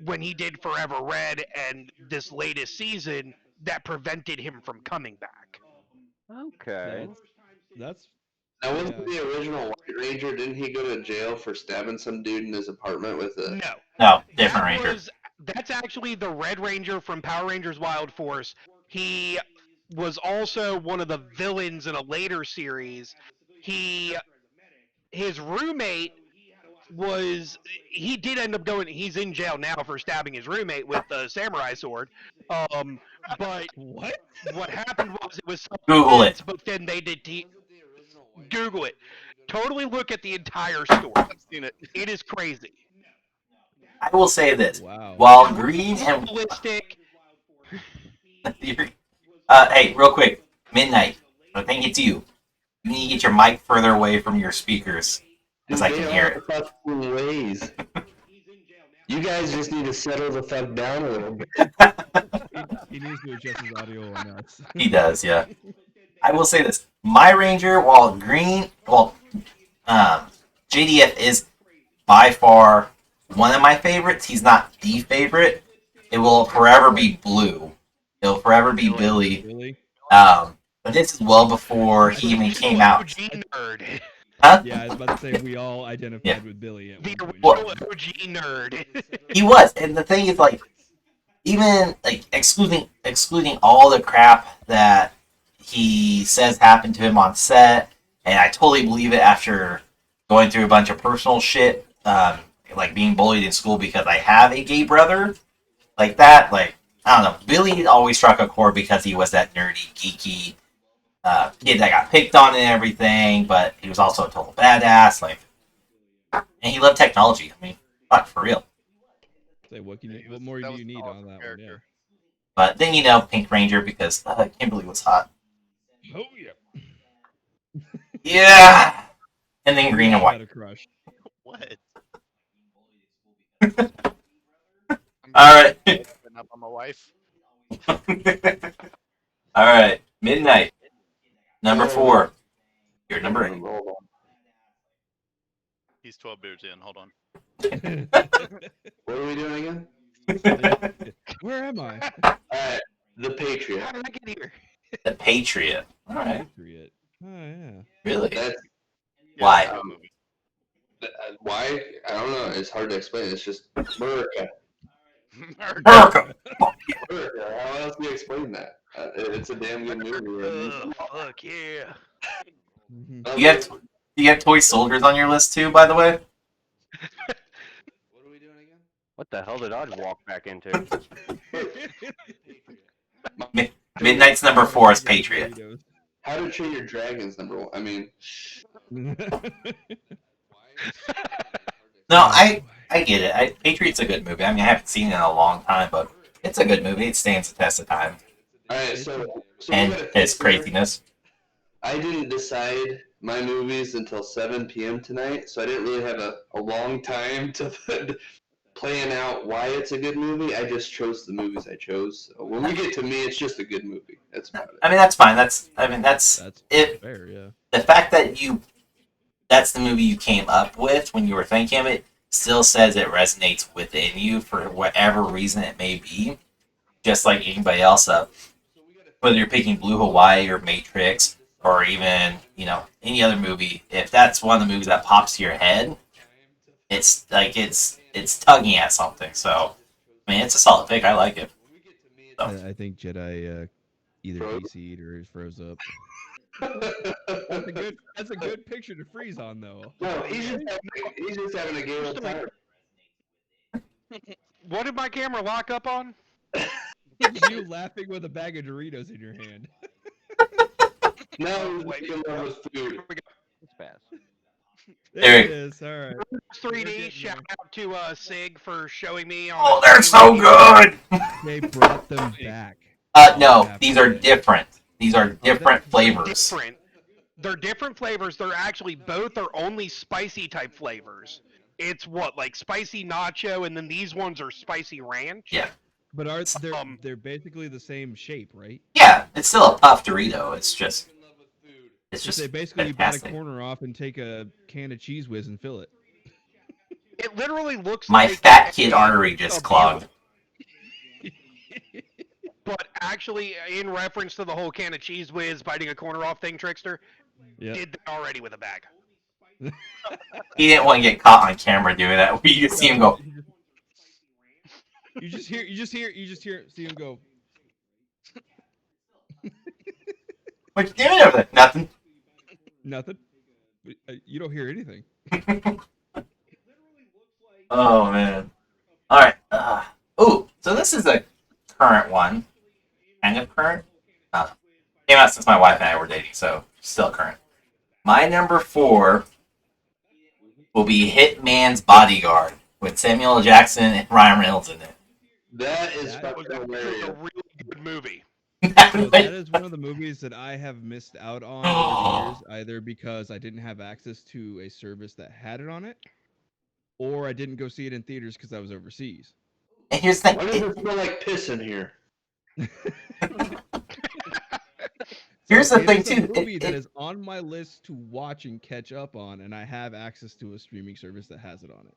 when he did Forever Red and this latest season that prevented him from coming back. Okay. That's Now, wasn't yeah. the original White Ranger? Didn't he go to jail for stabbing some dude in his apartment with a? No, No, different that Ranger. was that's actually the Red Ranger from Power Rangers Wild Force. He was also one of the villains in a later series. He his roommate was he did end up going he's in jail now for stabbing his roommate with the samurai sword. But What? what happened was it was Google self-defense, it. but then they did Google it. Totally look at the entire story. I've seen it. It is crazy. I will say this: Wow. while It's Green and realistic. hey, real quick, Midnight. I think it's you. You need to get your mic further away from your speakers because I can hear it. Fucking ways. You guys just need to settle the fuck down a little bit. He needs to adjust his audio on us. He does, yeah. I will say this: my Ranger, while Green, JDF is by far one of my favorites. He's not the favorite. It will forever be Blue. It'll forever be Billy. Really? But this is well before he even came out. OG nerd. Huh? Yeah, I was about to say we all identified Yeah. with Billy at The one point. Well- original OG nerd. He was, and the thing is, like, even like excluding all the crap that he says happened to him on set, and I totally believe it after going through a bunch of personal shit, like being bullied in school because I have a gay brother, like that. Like, I don't know, Billy always struck a chord because he was that nerdy, geeky kid that got picked on and everything, but he was also a total badass. Like, and he loved technology. I mean, fuck, for real. Say what Yeah, he what was- more that do was you an need awesome on that character. one? But then Pink Ranger because Kimberly was hot. Yeah. Oh yeah. Yeah. And then Green and Had White. a crush. What? All right. Up on my wife. All right. Midnight. Number 4. You're number 8. Hold on. He's 12 beers in. Hold on. What are we doing again? Where am I? Alright, The Patriot. How did I get here? The Patriot. All right. Patriot. Oh yeah. Really? That's Yeah, Why? it's a good movie. why? I don't know. It's hard to explain. It's just America. America. America. How else do you explain that? It's a damn good movie. Fuck yeah. Mhm. You have toy soldiers on your list too, by the way. What are we doing again? What the hell did I walk back into? Midnight's number 4 is Patriot. How to Train Your Dragons #1. I mean, No, I get it. Patriot's a good movie. I mean, I haven't seen it in a long time, but it's a good movie. It stands the test of time. alright, so And we gotta his fix here. craziness. I didn't decide my movies until 7 p.m. tonight, so I didn't really have a long time to plan out why it's a good movie. I just chose the movies I chose. So when we get to me, it's just a good movie. That's about it. I mean, that's fine. That's That's it. fair, yeah. The fact that that's the movie you came up with when you were thinking of it still says it resonates within you for whatever reason it may be. Just like anybody else, whether you're picking Blue Hawaii or Matrix or even any other movie, if that's one of the movies that pops to your head, it's like it's tugging at something. So I mean, it's a solid pick. I like it. So. I think Jedi either Froze? DC'd or froze up. no, That's a good picture to freeze on, though. he's just having a game of time. What did my camera lock up on? It's you laughing with a bag of Doritos in your hand. Now wait. he's in love with food. It's fast. There Eric. it is. All right. 3D. Shout out to Sig for showing me on. Oh, the they're stream. so good. They brought them back. No, these are different. These are different flavors. Different. They're different flavors. They're actually both are only spicy type flavors. It's what like spicy nacho, and then these ones are spicy ranch. Yeah. But they're basically the same shape, right? Yeah, it's still a puff Dorito. It's just They basically you bite a fantastic. corner off and take a can of Cheese Whiz and fill it. It literally looks My like fat kid artery just clogged. But actually, in reference to the whole can of Cheese Whiz biting a corner off thing, Trickster Yeah. did that already with a bag. He didn't want to get caught on camera doing that. We just see him go. You just hear see him go. What you doing over there? Nothing. Nothing. You don't hear anything. Oh man. All right. Ooh. So this is a current one. Kind of current. Came out since my wife and I were dating, so still current. My number 4 will be Hitman's Bodyguard with Samuel L. Jackson and Ryan Reynolds in it. That is That fucking It was a hilarious. really good movie. So that is one of the movies that I have missed out on over the years, either because I didn't have access to a service that had it on it, or I didn't go see it in theaters because I was overseas. And here's the Why does thing. it smell like piss in here? Here's the It thing is a too. movie that is on my list to watch and catch up on, and I have access to a streaming service that has it on it.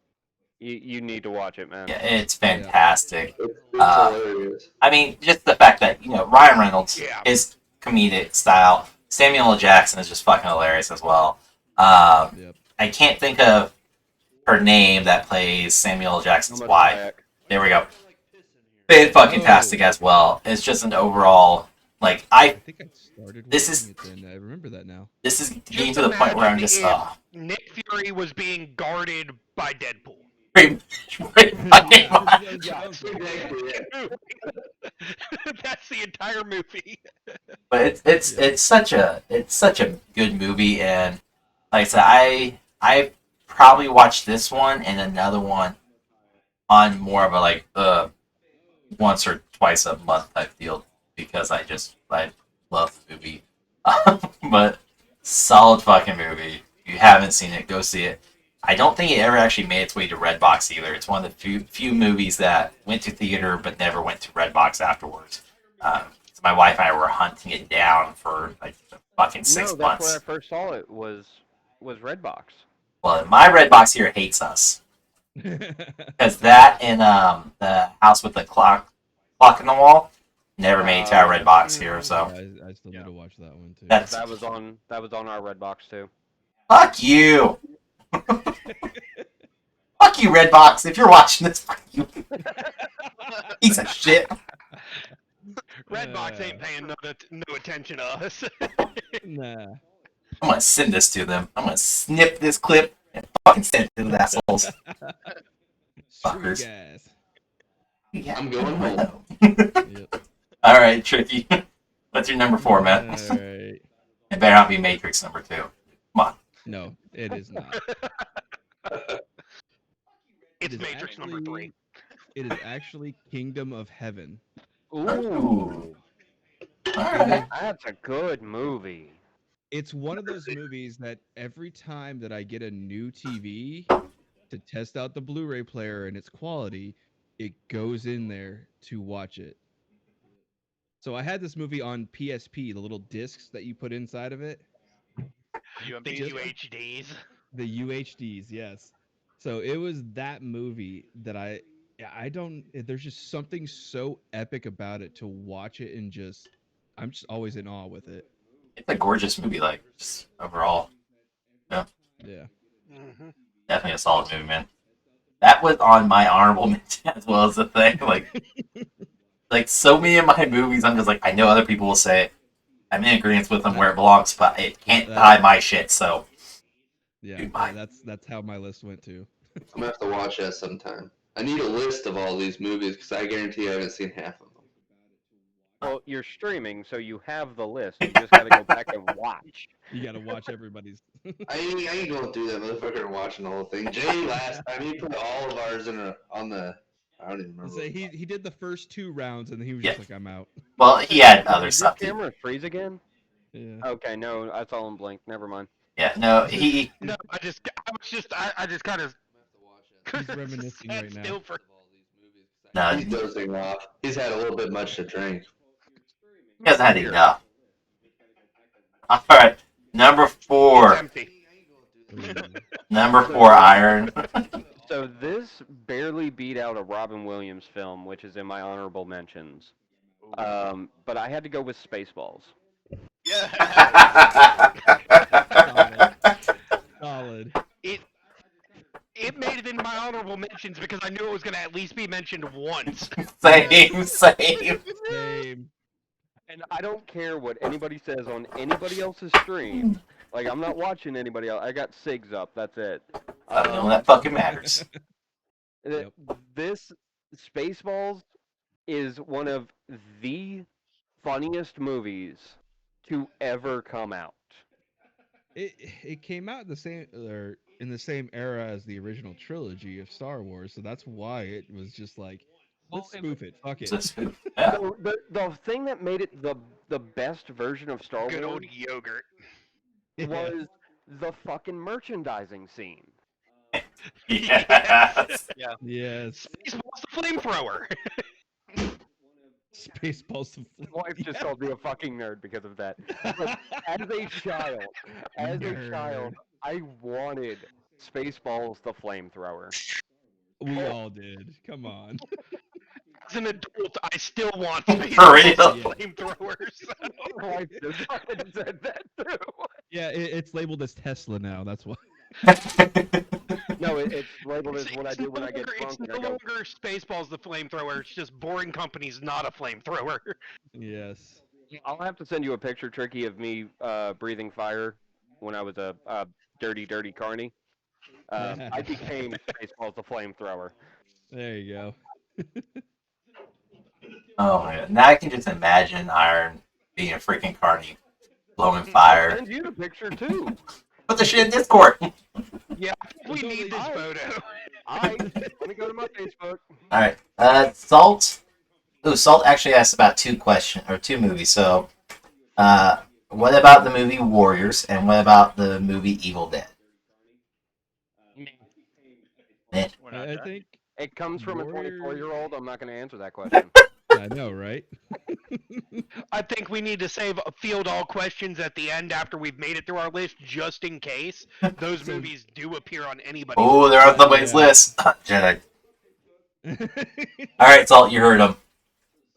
You need to watch it, man. Yeah, it's fantastic. It's hilarious. I mean, just the fact that Ryan Reynolds, Yeah. his comedic style, Samuel L. Jackson is just fucking hilarious as well. Yep. I can't think of her name that plays Samuel L. Jackson's Almost wife. kayak. There we go. Fantastic as well. It's just an overall I I think I started This watching is- it then. I remember that now. this is getting Just to the point where I'm imagine just if Nick Fury was being guarded by Deadpool. pretty fucking much. Exactly, yeah. That's the entire movie. But it's such a good movie, and like I said, I probably watched this one and another one on more of a once or twice a month type deal because I love the movie. But solid fucking movie. If you haven't seen it, go see it. I don't think it ever actually made its way to Redbox either. It's one of the few movies that went to theater but never went to Redbox afterwards. So my wife and I were hunting it down for like fucking 6 No, that's months. where I first saw it was Redbox. Well, my Redbox here hates us because that and the house with the clock in the wall never made it to our Redbox here. So I still need to watch that one too. that's That was on our Redbox too. fuck you. Fuck you, Redbox. If you're watching this, fuck you. Piece of shit. Redbox ain't paying no attention to us. Nah. I'm gonna send this to them. I'm gonna snip this clip and fucking send it to the assholes. Fuckers. Sweet guys. Yeah. I'm going home. Yep. All right, Tricky. What's your number 4, man? All right. It better not be Matrix number 2. Come on. No, it is not. It's is Matrix number 3. It is actually Kingdom of Heaven. Ooh, All right. that's a good movie. It's one of those movies that every time that I get a new TV to test out the Blu-ray player and its quality, it goes in there to watch it. So I had this movie on PSP, the little discs that you put inside of it. The UMDs. UHDs. The UHDs, yes. So it was that movie that I don't there's just something so epic about it to watch it and I'm just always in awe with it. It's a gorgeous movie, like, just overall. Yeah. Mm-hmm. Definitely a solid movie, man. That was on my honorable mention as well as the thing. Like, like so many of my movies, I'm just like, I know other people will say it. I'm in agreement with them where it belongs, but it can't hide my shit. So, Yeah, dude, mine. that's how my list went too. I'm gonna have to watch that sometime. I need a list of all these movies because I guarantee I haven't seen half of them. Well, you're streaming, so you have the list. You just got to go back and watch. You got to watch everybody's. I ain't going through that motherfucker and watching the whole thing. Jay last time he put all of ours on the. I don't even remember. Say he did the first 2 rounds and then he was Yeah. just like, I'm out. Well, he had other Did your stuff too. camera freeze again? Yeah. Okay, no, I saw him blink. Never mind. Yeah, no, he. No, I just kind of He's reminiscing sat right now. still for. No, He's dozing off. He's had a little bit much to drink. he hasn't had enough. All right, number It's 4. empty. Ooh. Number 4, Iron. So this barely beat out a Robin Williams film, which is in my honorable mentions. But I had to go with Spaceballs. Yeah. Solid. It made it into my honorable mentions because I knew it was going to at least be mentioned once. Same. Same. And I don't care what anybody says on anybody else's stream. Like, I'm not watching anybody else. I got SIGs up. That's it. The only one that fucking matters. Yep. This Spaceballs is one of the funniest movies to ever come out. It came out in the same era as the original trilogy of Star Wars, so that's why it was just like, let's spoof it. Fuck it. Yeah. So the thing that made it the best version of Star Good Wars old yogurt. was the fucking merchandising scene. Yes. Yes. Spaceballs the flamethrower. Spaceballs to My wife just called me a fucking nerd because of that. But as a child, I wanted Spaceballs the flamethrower. We all did. Come on. As an adult, I still want For Spaceballs real? the flamethrowers. My wife just fucking said that too. Yeah, it's labeled as Tesla now. That's why. No, it's labeled as what I It's do when I get it's drunk and no I go, longer Spaceballs the flamethrower. It's just Boring Company's not a flamethrower. Yes. I'll have to send you a picture, Tricky, of me breathing fire when I was a dirty carny. I became Spaceballs the flamethrower. There you go. Oh my god. Now I can just imagine Iron being a freaking carny, blowing I'll fire. send you the picture too. Put the shit in Discord. Yeah, I think we need this photo. Alright, let me go to my Facebook. Alright. Salt. Ooh, Salt actually asked about 2 movies. So, what about the movie Warriors and what about the movie Evil Dead? Eh. I think It comes from a Warriors- 24-year-old. I'm not going to answer that question. I know, right? I think we need to save field all questions at the end after we've made it through our list, just in case those movies do appear on anybody's. Oh, they're on somebody's Yeah. list. Jedi. Alright, Salt, you heard him.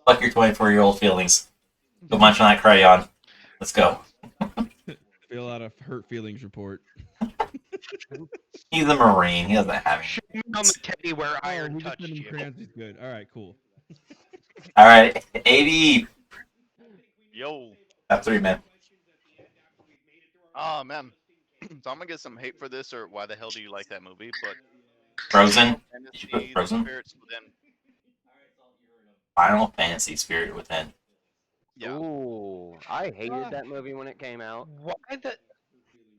Fuck your 24-year-old feelings. Go munch on that crayon. Let's go. Fill out a hurt feelings report. He's a Marine. He doesn't have Show any. me on the teddy where Iron he just touched sent him you. crayons. He's good. All right, cool. Alright, AB. Yo. Top 3, man. Oh man. So I'm gonna get some hate for this, or why the hell do you like that movie? But Frozen. Did you put Fantasy, Frozen? Spirits Within. Final Fantasy Spirit Within. Yeah. Ooh, I hated that movie when it came out. Why the?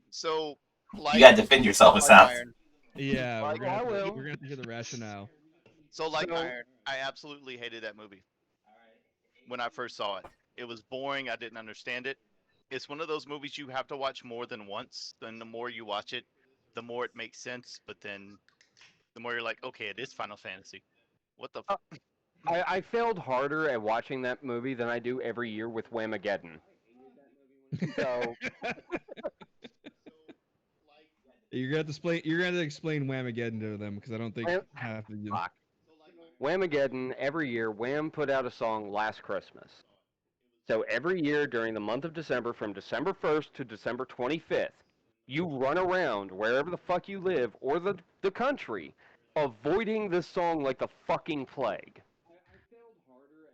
So like You gotta defend yourself, it like sounds. Iron. Yeah, Like, I will. we're gonna have to hear the rationale. So like So- Iron, I absolutely hated that movie when I first saw it. It was boring. I didn't understand it. It's one of those movies you have to watch more than once. Then the more you watch it, the more it makes sense. But then the more you're like, okay, it is Final Fantasy. What the? I failed harder at watching that movie than I do every year with Whamageddon. So You're gonna have to explain. You're gonna have to explain Whamageddon to them because I don't think Wham- half of you. fuck. Whamageddon, every year, Wham put out a song last Christmas. So every year during the month of December, from December 1st to December 25th, you run around wherever the fuck you live or the country, avoiding this song like the fucking plague.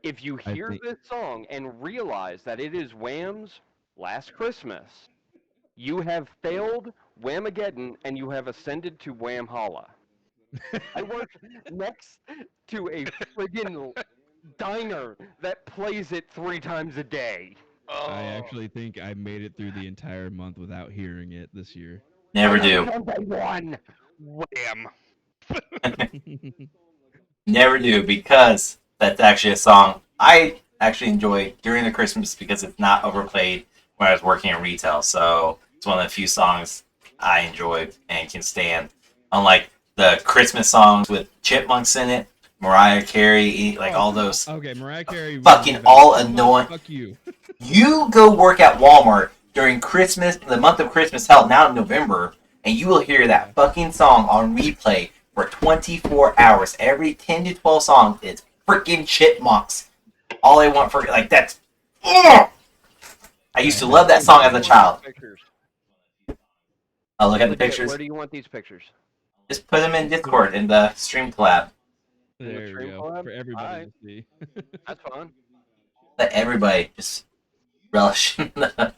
if you I hear think this song and realize that it is Wham's Last Christmas, you have failed Whamageddon and you have ascended to Wham Holla. I work next to a friggin' diner that plays it 3 times a day. I Oh, actually think I made it through the entire month without hearing it this year. Never And I'm do. number one. Wham! Never do, because that's actually a song I actually enjoy during the Christmas because it's not overplayed when I was working in retail. So it's one of the few songs I enjoy and can stand. Unlike the Christmas songs with chipmunks in it, Mariah Carey, like all those Okay, Mariah Carey. fucking all Chipmunks, annoying. Fuck you. You go work at Walmart during Christmas, the month of Christmas, hell, now in November, and you will hear that fucking song on replay for 24 hours. Every 10 to 12 songs is freaking chipmunks. All I want for, like, that's. Ugh! I used to love that song as a child. Pictures. I'll look at the Legit, pictures. where do you want these pictures? Just put them in Discord in the stream collab. In the There we stream go. collab? For everybody Alright. to see. That's fine. Let everybody just relish in the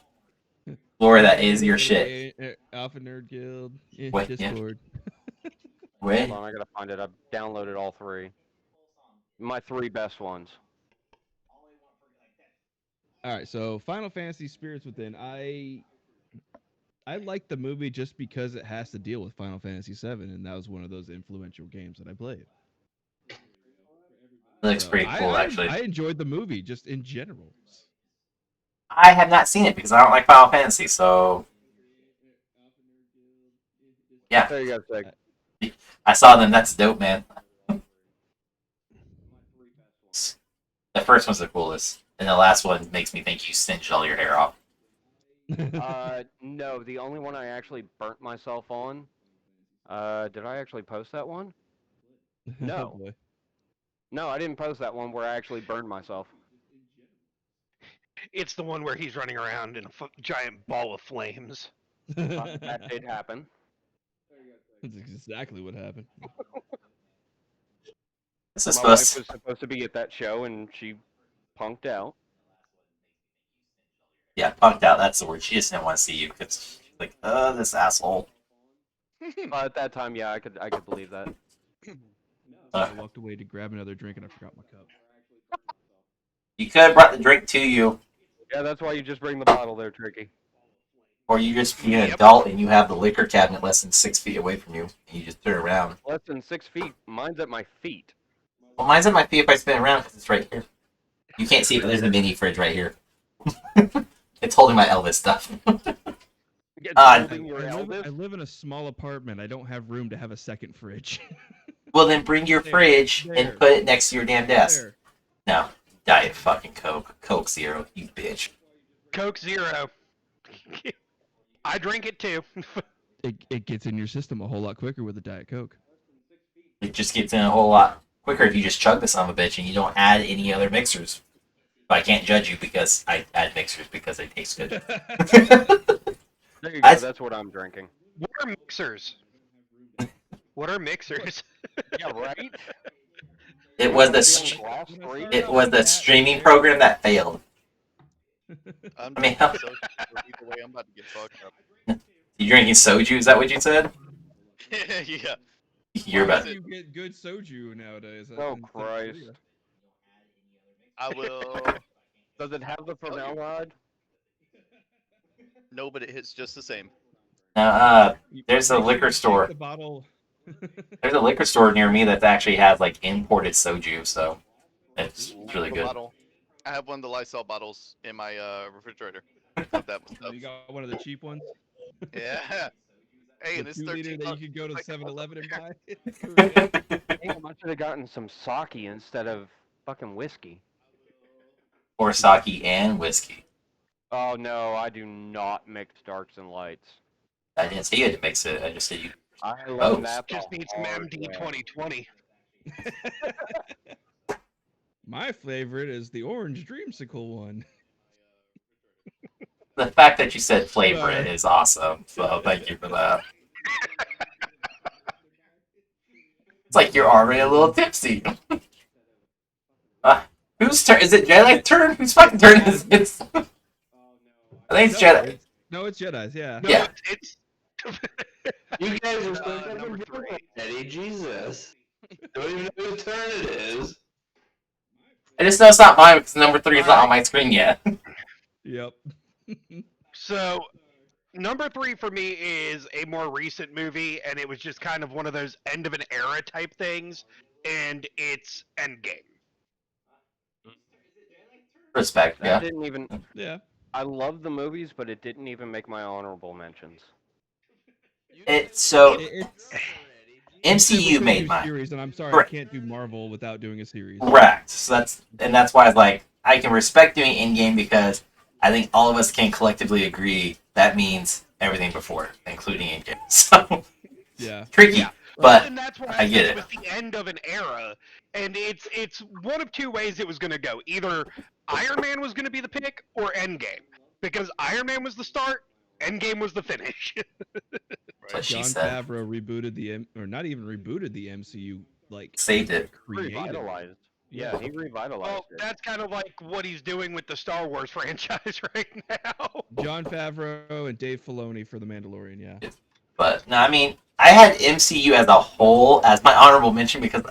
glory that is your shit. Alpha Nerd Guild. Wait, yeah. Discord. Wait. Hold on, I gotta find it. I've downloaded all 3. My 3 best ones. All right, so Final Fantasy Spirits Within. I like the movie just because it has to deal with Final Fantasy VII, and that was one of those influential games that I played. It looks So pretty cool, actually. I enjoyed the movie just in general. I have not seen it because I don't like Final Fantasy, so yeah. There you go, Sig. I saw them. That's dope, man. The first one's the coolest, and the last one makes me think you singed all your hair off. No, the only one I actually burnt myself on. Did I actually post that one? No. Oh, boy. No, I didn't post that one where I actually burned myself. It's the one where he's running around in a giant ball of flames. That did happen. That's exactly what happened. This is My wife supposed. was supposed to be at that show and she punked out. Yeah, punked out. That's the word. She just didn't want to see you because she's like, this asshole. At that time, yeah, I could believe that. I walked away to grab another drink and I forgot my cup. You could have brought the drink to you, Yeah, that's why you just bring the bottle there, Tricky. or you just be an adult and you have the liquor cabinet less than 6 feet away from you, and you just turn around. Less than 6 feet. Mine's at my feet. Well, mine's at my feet if I spin around because it's right here. You can't see it, but there's a mini fridge right here. It's holding my Elvis stuff. Holding your I Elvis? live in a small apartment. I don't have room to have a second fridge. Well, then bring your fridge there. and put it next to your damn desk. There. No, Diet fucking Coke. Coke Zero, you bitch. Coke Zero. I drink it too. It gets in your system a whole lot quicker with a Diet Coke. It just gets in a whole lot quicker if you just chug the son of a bitch and you don't add any other mixers. But I can't judge you because I add mixers because they taste good. There you go, that's what I'm drinking. What are mixers? What are mixers? Yeah, right? It was the it was the streaming program that failed. I'm I mean, drinking soju, so either way, I'm about to get fucked up. You drinking soju? Is that what you said? Yeah. You're Why about. do you get good soju nowadays? Oh, In South Christ. Korea? I will. Does it have the formaldehyde? No, but it hits just the same. There's a Make sure liquor you take store. The bottle. There's a liquor store near me that actually has like imported soju, so it's really The good. bottle. I have one of the Lysol bottles in my refrigerator. Of that stuff. You got one of the cheap ones. Yeah. Hey, The and it's 2-liter 13 that you bucks. could go to Like, 7-Eleven and buy. Damn, I should have gotten some sake instead of fucking whiskey. Or sake and whiskey. Oh no, I do not mix darks and lights. I didn't say you had to mix it. I just said you. I Oh. learned that the Just need some hard MD way. 2020. My favorite is the orange dreamsicle one. The fact that you said flavor it is awesome. So thank you for that. It's like you're already a little tipsy. Who Whose turn? Is it Jedi's turn? Whose fucking turn is it? I think it's Jedi. No, it's Jedi's. Yeah. No, Yeah. it's You guys are so number fucking three. drunk already. Jesus. Don't even know whose turn it is. I just know it's not mine because number 3 is not on Alright. my screen yet. Yep. So number three for me is a more recent movie, and it was just kind of one of those end of an era type things, and it's Endgame. Respect, That yeah. didn't even. Yeah. I love the movies, but it didn't even make my honorable mentions. So It's MCU we made do mine. series, and I'm sorry, Correct. I can't do Marvel without doing a series. Correct. So that's why I was like, I can respect doing Endgame because I think all of us can collectively agree that means everything before, including Endgame. So Yeah. tricky, Yeah. but And that's why I I get said it. it was the end of an era, and it's one of two ways it was going to go. Either Iron Man was going to be the pick, or Endgame, because Iron Man was the start, Endgame was the finish. That's what she John said. Favreau rebooted or not even rebooted the MCU, like Saved it. created. Revitalized. Yeah, he revitalized Well, it. that's kind of like what he's doing with the Star Wars franchise right now. John Favreau and Dave Filoni for The Mandalorian. Yeah. But no, I mean, I had MCU as a whole as my honorable mention because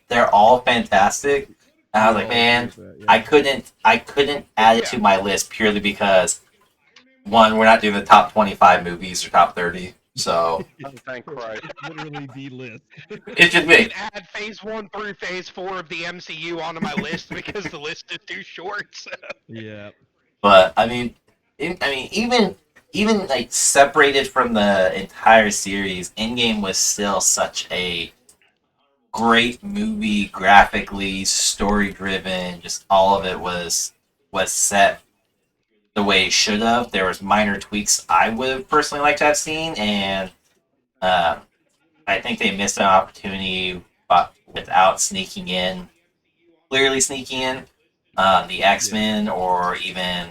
they're all fantastic. And I was like, All man, agree with that, I yeah. couldn't add it to my list purely because one, we're not doing the top 25 movies or top 30, so Oh, thank Christ. It's literally the list. it's just I me. can add Phase 1 through Phase 4 of the MCU onto my list because the list is too short. So. Yeah. But I mean, even like separated from the entire series, Endgame was still such a great movie, graphically, story driven. Just all of it was set the way it should have. There was minor tweaks I would have personally liked to have seen, and uh, I think they missed an opportunity without sneaking in, clearly sneaking in the X Men or even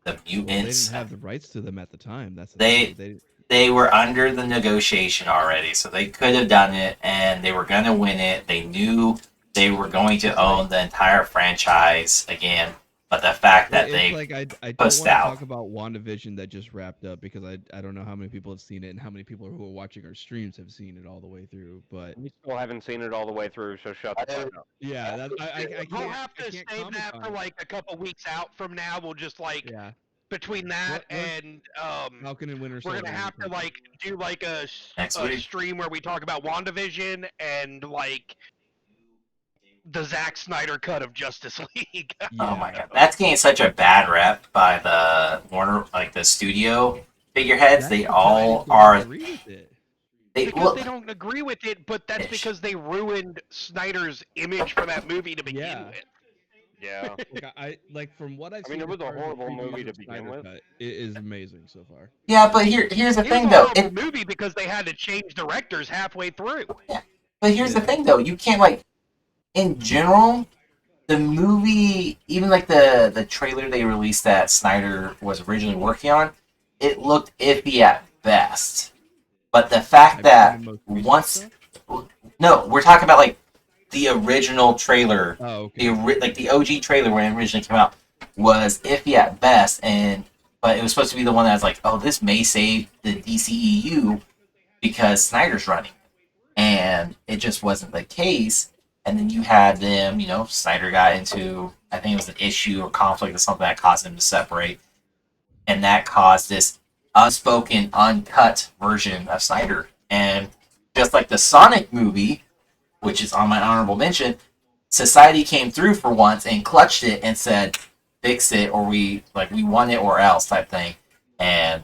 the Well, they mutants. didn't have the rights to them at the time. That's the They thing. they were under the negotiation already, so they could have done it, and they were going to win it. They knew they were going to own the entire franchise again, but the fact that It's they like I don't pussed want to out. talk about WandaVision that just wrapped up because I don't know how many people have seen it and how many people who are watching our streams have seen it all the way through. But We still haven't seen it all the way through, so shut the fuck up. yeah, that I can't. We'll have to I can't save comment that on for it. like a couple weeks out from now. We'll just like Yeah, between that We're- and Falcon and Winter we're Soldier. gonna have to like do like Next a week. stream where we talk about WandaVision and like the Zack Snyder cut of Justice League. Oh my god, that's getting such a bad rep by the Warner, like the studio figureheads. They all are. Agree with it. Because they don't agree with it, but that's because they ruined Snyder's image for that movie to begin Yeah. with. Yeah. Like I like from what I've I mean, seen. it was as a far as the horrible previews movie to of begin Snyder with. Cut, it is amazing so far. Yeah, but here's the It was thing a though. horrible movie because they had to change directors halfway through. But here's the Yeah. thing though. You can't like in general. The movie, even like the trailer they released that Snyder was originally working on, it looked iffy at best. But the fact Have that you seen the most recent once, stuff? no, we're talking about like the original trailer, Oh, okay. like the OG trailer when it originally came out was iffy at best, and but it was supposed to be the one that's like, oh, this may save the DCEU because Snyder's running, and it just wasn't the case. And then you had them, Snyder got into, I think it was an issue or conflict or something that caused them to separate. And that caused this unspoken, uncut version of Snyder. And just like the Sonic movie, which is on my honorable mention, society came through for once and clutched it and said, fix it or we want it or else type thing. And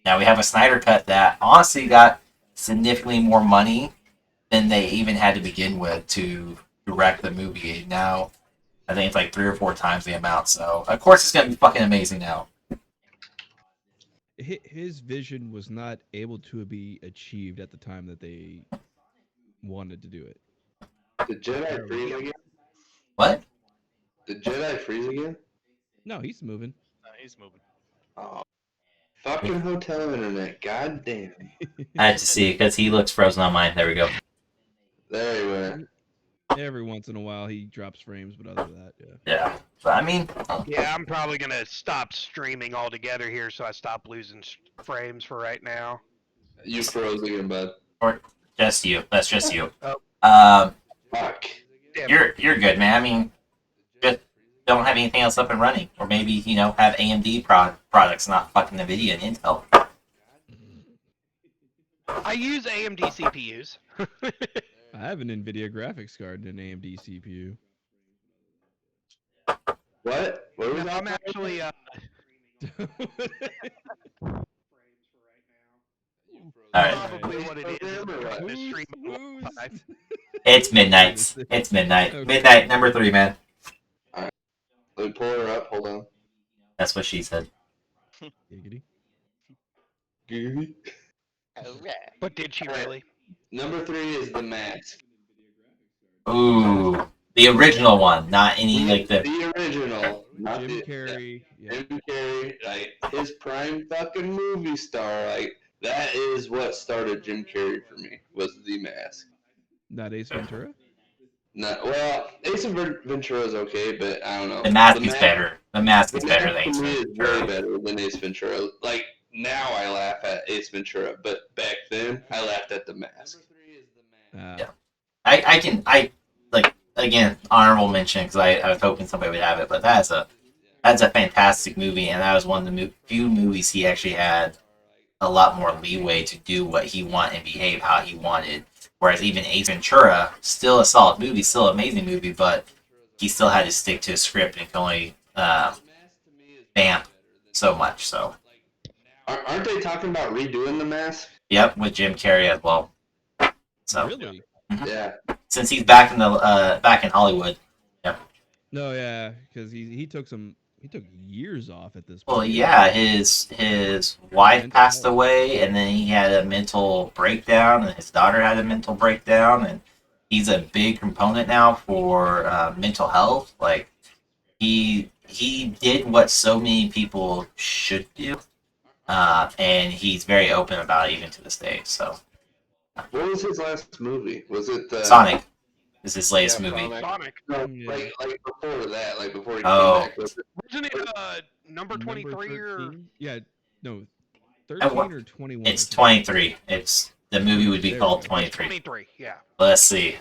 now we have a Snyder cut that honestly got significantly more money than they even had to begin with to direct the movie. Now, I think it's like 3 or 4 times the amount. So, of course, it's gonna be fucking amazing now. His vision was not able to be achieved at the time that they wanted to do it. Did Jedi freeze again? What? Did Jedi freeze again? No, he's moving. He's moving. Oh, fucking hotel internet. God damn. I had to see because he looks frozen on mine. There we go. There he went. Every once in a while, he drops frames, but other than that, yeah. Yeah. But I mean, Yeah, I'm probably gonna stop streaming altogether here, so I stop losing frames for right now. You froze again, bud. or just you. That's just you. Oh, Um, Fuck. damn. you're good, man. I mean, just don't have anything else up and running, or maybe have AMD products, not fucking Nvidia and Intel. I use AMD CPUs. I have an NVIDIA graphics card and an AMD CPU. What? What was No, that? I'm actually All right. probably what it is. I'm trying to stream Who's- on Wi-Fi. It's midnight. It's midnight. Okay. Midnight number 3, man. Let me pull her up. Hold on. That's what she said. Giggity. Gooey. But did she really? Number 3 is The Mask. Ooh, the original one, not any like the. The original, not Jim the Carrey. Yeah. Jim Carrey, like his prime fucking movie star. Like that is what started Jim Carrey for me. Was The Mask. Not Ace Ventura. Not well. Ace Ventura is okay, but I don't know. The mask is better. The mask is The better Mask than to me Ace is way Ventura. better than Ace Ventura. Like now, I laugh at Ace Ventura, but back then, I laughed at The Mask. Yeah. I like again honorable mention because I was hoping somebody would have it, but that's a fantastic movie, and that was one of the few movies he actually had a lot more leeway to do what he wanted and behave how he wanted. Whereas even Ace Ventura, still a solid movie, still an amazing movie, but he still had to stick to a script and can only vamp so much. So, Aren't they talking about redoing The Mask? yep, with Jim Carrey as well. So, Really? Yeah. since he's back in the back in Hollywood, No, yeah, because he took years off at this point. well, yeah, his wife Mental passed health. away, and then he had a mental breakdown, and his daughter had a mental breakdown, and he's a big component now for mental health. Like he did what so many people should do, and he's very open about it even to this day. So What was his last movie? Was it Sonic is his latest Yeah, movie. Sonic. No, Yeah. like before that, like before he Oh. came back. Was it, Wasn't it number 23 or 13? Yeah, no, what- 13 or 21. It's I forget. 23. It's the movie would be There we called go. 23. 23? Yeah. Let's see.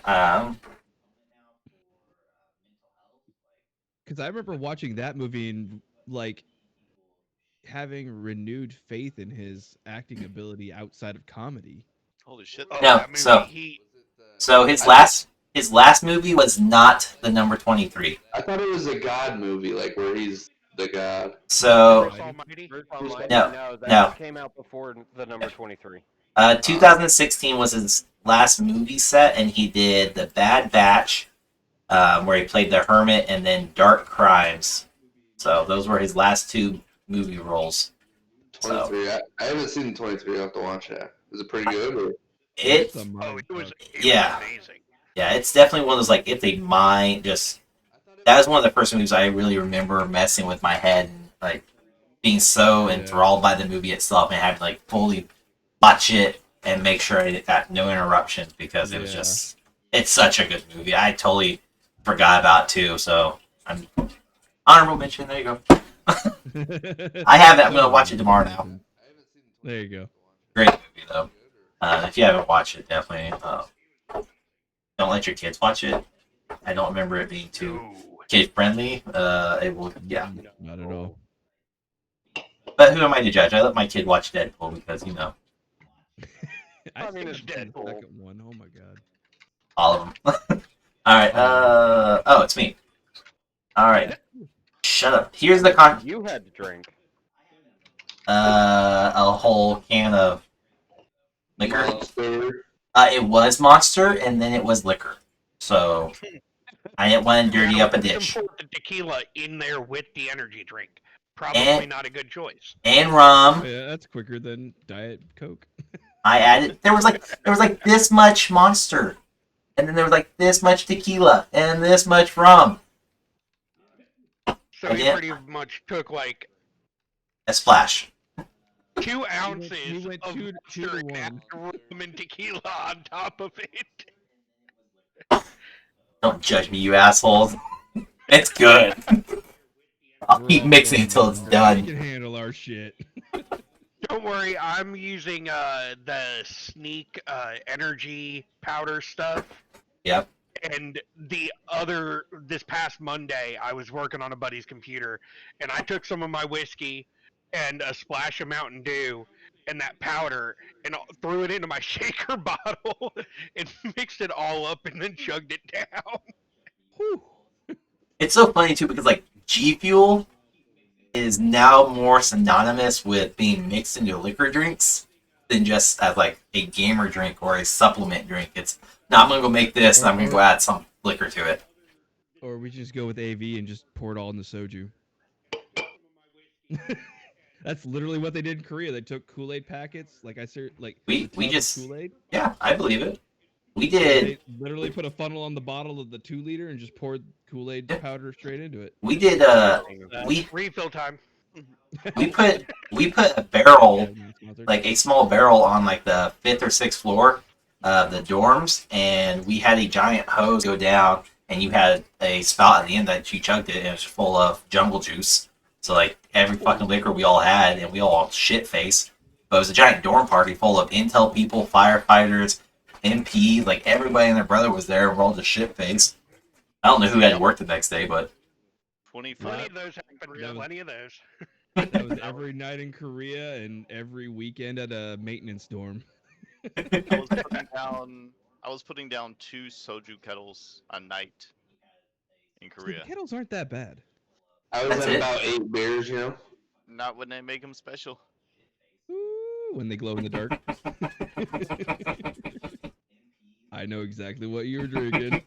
Because I remember watching that movie and like having renewed faith in his acting ability outside of comedy. Holy shit! Oh, No, that movie. so- He So his last movie was not the number 23. I thought it was a God movie, like where he's the God. So First Almighty. First Oh, Almighty, No, that no. came out before the number 23. 2016 was his last movie set, and he did The Bad Batch, where he played the hermit, and then Dark Crimes. So those were his last 2 movie roles. 23. I haven't seen 23. I have to watch that. Is it pretty good? Or? It It's a Oh, mind it was fuck. Yeah. amazing. Yeah, it's definitely one of those, like, if they mind, just that was one of the first movies I really remember messing with my head and like being so Yeah. enthralled by the movie itself and having to like fully watch it and make sure I got no interruptions because it was Yeah. just it's such a good movie. I totally forgot about it too, so I'm honorable mention. There you go. I have it. I'm gonna watch it tomorrow now. There you go. Great movie though. If you haven't watched it, definitely don't let your kids watch it. I don't remember it being too Ooh. kid friendly. It will, yeah. Not at all. But who am I to judge? I let my kid watch Deadpool because I mean, think it's I've seen the Deadpool. second one. Oh my god. all of them. All right. Oh, it's me. All right. Shut up. Here's the You had to drink. a whole can of liquor. Monster. It was Monster, and then it was liquor. So I didn't want to dirty up a Let's dish. import the tequila in there with the energy drink. Probably And- not a good choice. And Oh, rum. yeah, that's quicker than Diet Coke. I added. There was like this much Monster, and then there was like this much tequila and this much rum. So he Yeah. pretty much took like A splash. 2 ounces he went of 2 to Monster 1. and rum and tequila on top of it. Don't judge me, you assholes. It's good. I'll We're keep all mixing grown until it's men. We done. can handle our shit. Don't worry, I'm using the sneak energy powder stuff. Yep. And this past Monday, I was working on a buddy's computer, and I took some of my whiskey and a splash of Mountain Dew and that powder and threw it into my shaker bottle and mixed it all up and then chugged it down. Whew. It's so funny too because like G Fuel is now more synonymous with being mixed into liquor drinks than just as like a gamer drink or a supplement drink. It's now I'm gonna go make this and I'm gonna go add some liquor to it. Or we just go with AV and just pour it all in the soju. That's literally what they did in Korea. They took Kool-Aid packets, like We the tub just of Kool-Aid. yeah, I believe it. We And did they literally put a funnel on the bottle of the 2 liter and just poured Kool-Aid powder straight into it. we did we Refill time. we put a Yeah, barrel not sponsored. like a small barrel on like the 5th or 6th floor of the dorms, and we had a giant hose go down, and you had a spout at the end that you chugged it, and it was full of jungle juice. So like every fucking liquor we all had, and we all shit face. But it was a giant dorm party full of intel people, firefighters, MPs, like everybody and their brother was there. And we're all just shit faced. I don't know who had to work the next day, but 25. Plenty of those happened. That was- Plenty of those. That was every night in Korea and every weekend at a maintenance dorm. I was putting down 2 soju kettles a night in The Korea. kettles aren't that bad. I was That's at it? about 8 beers, Not when they make them special. Ooh, when they glow in the dark. I know exactly what you were drinking.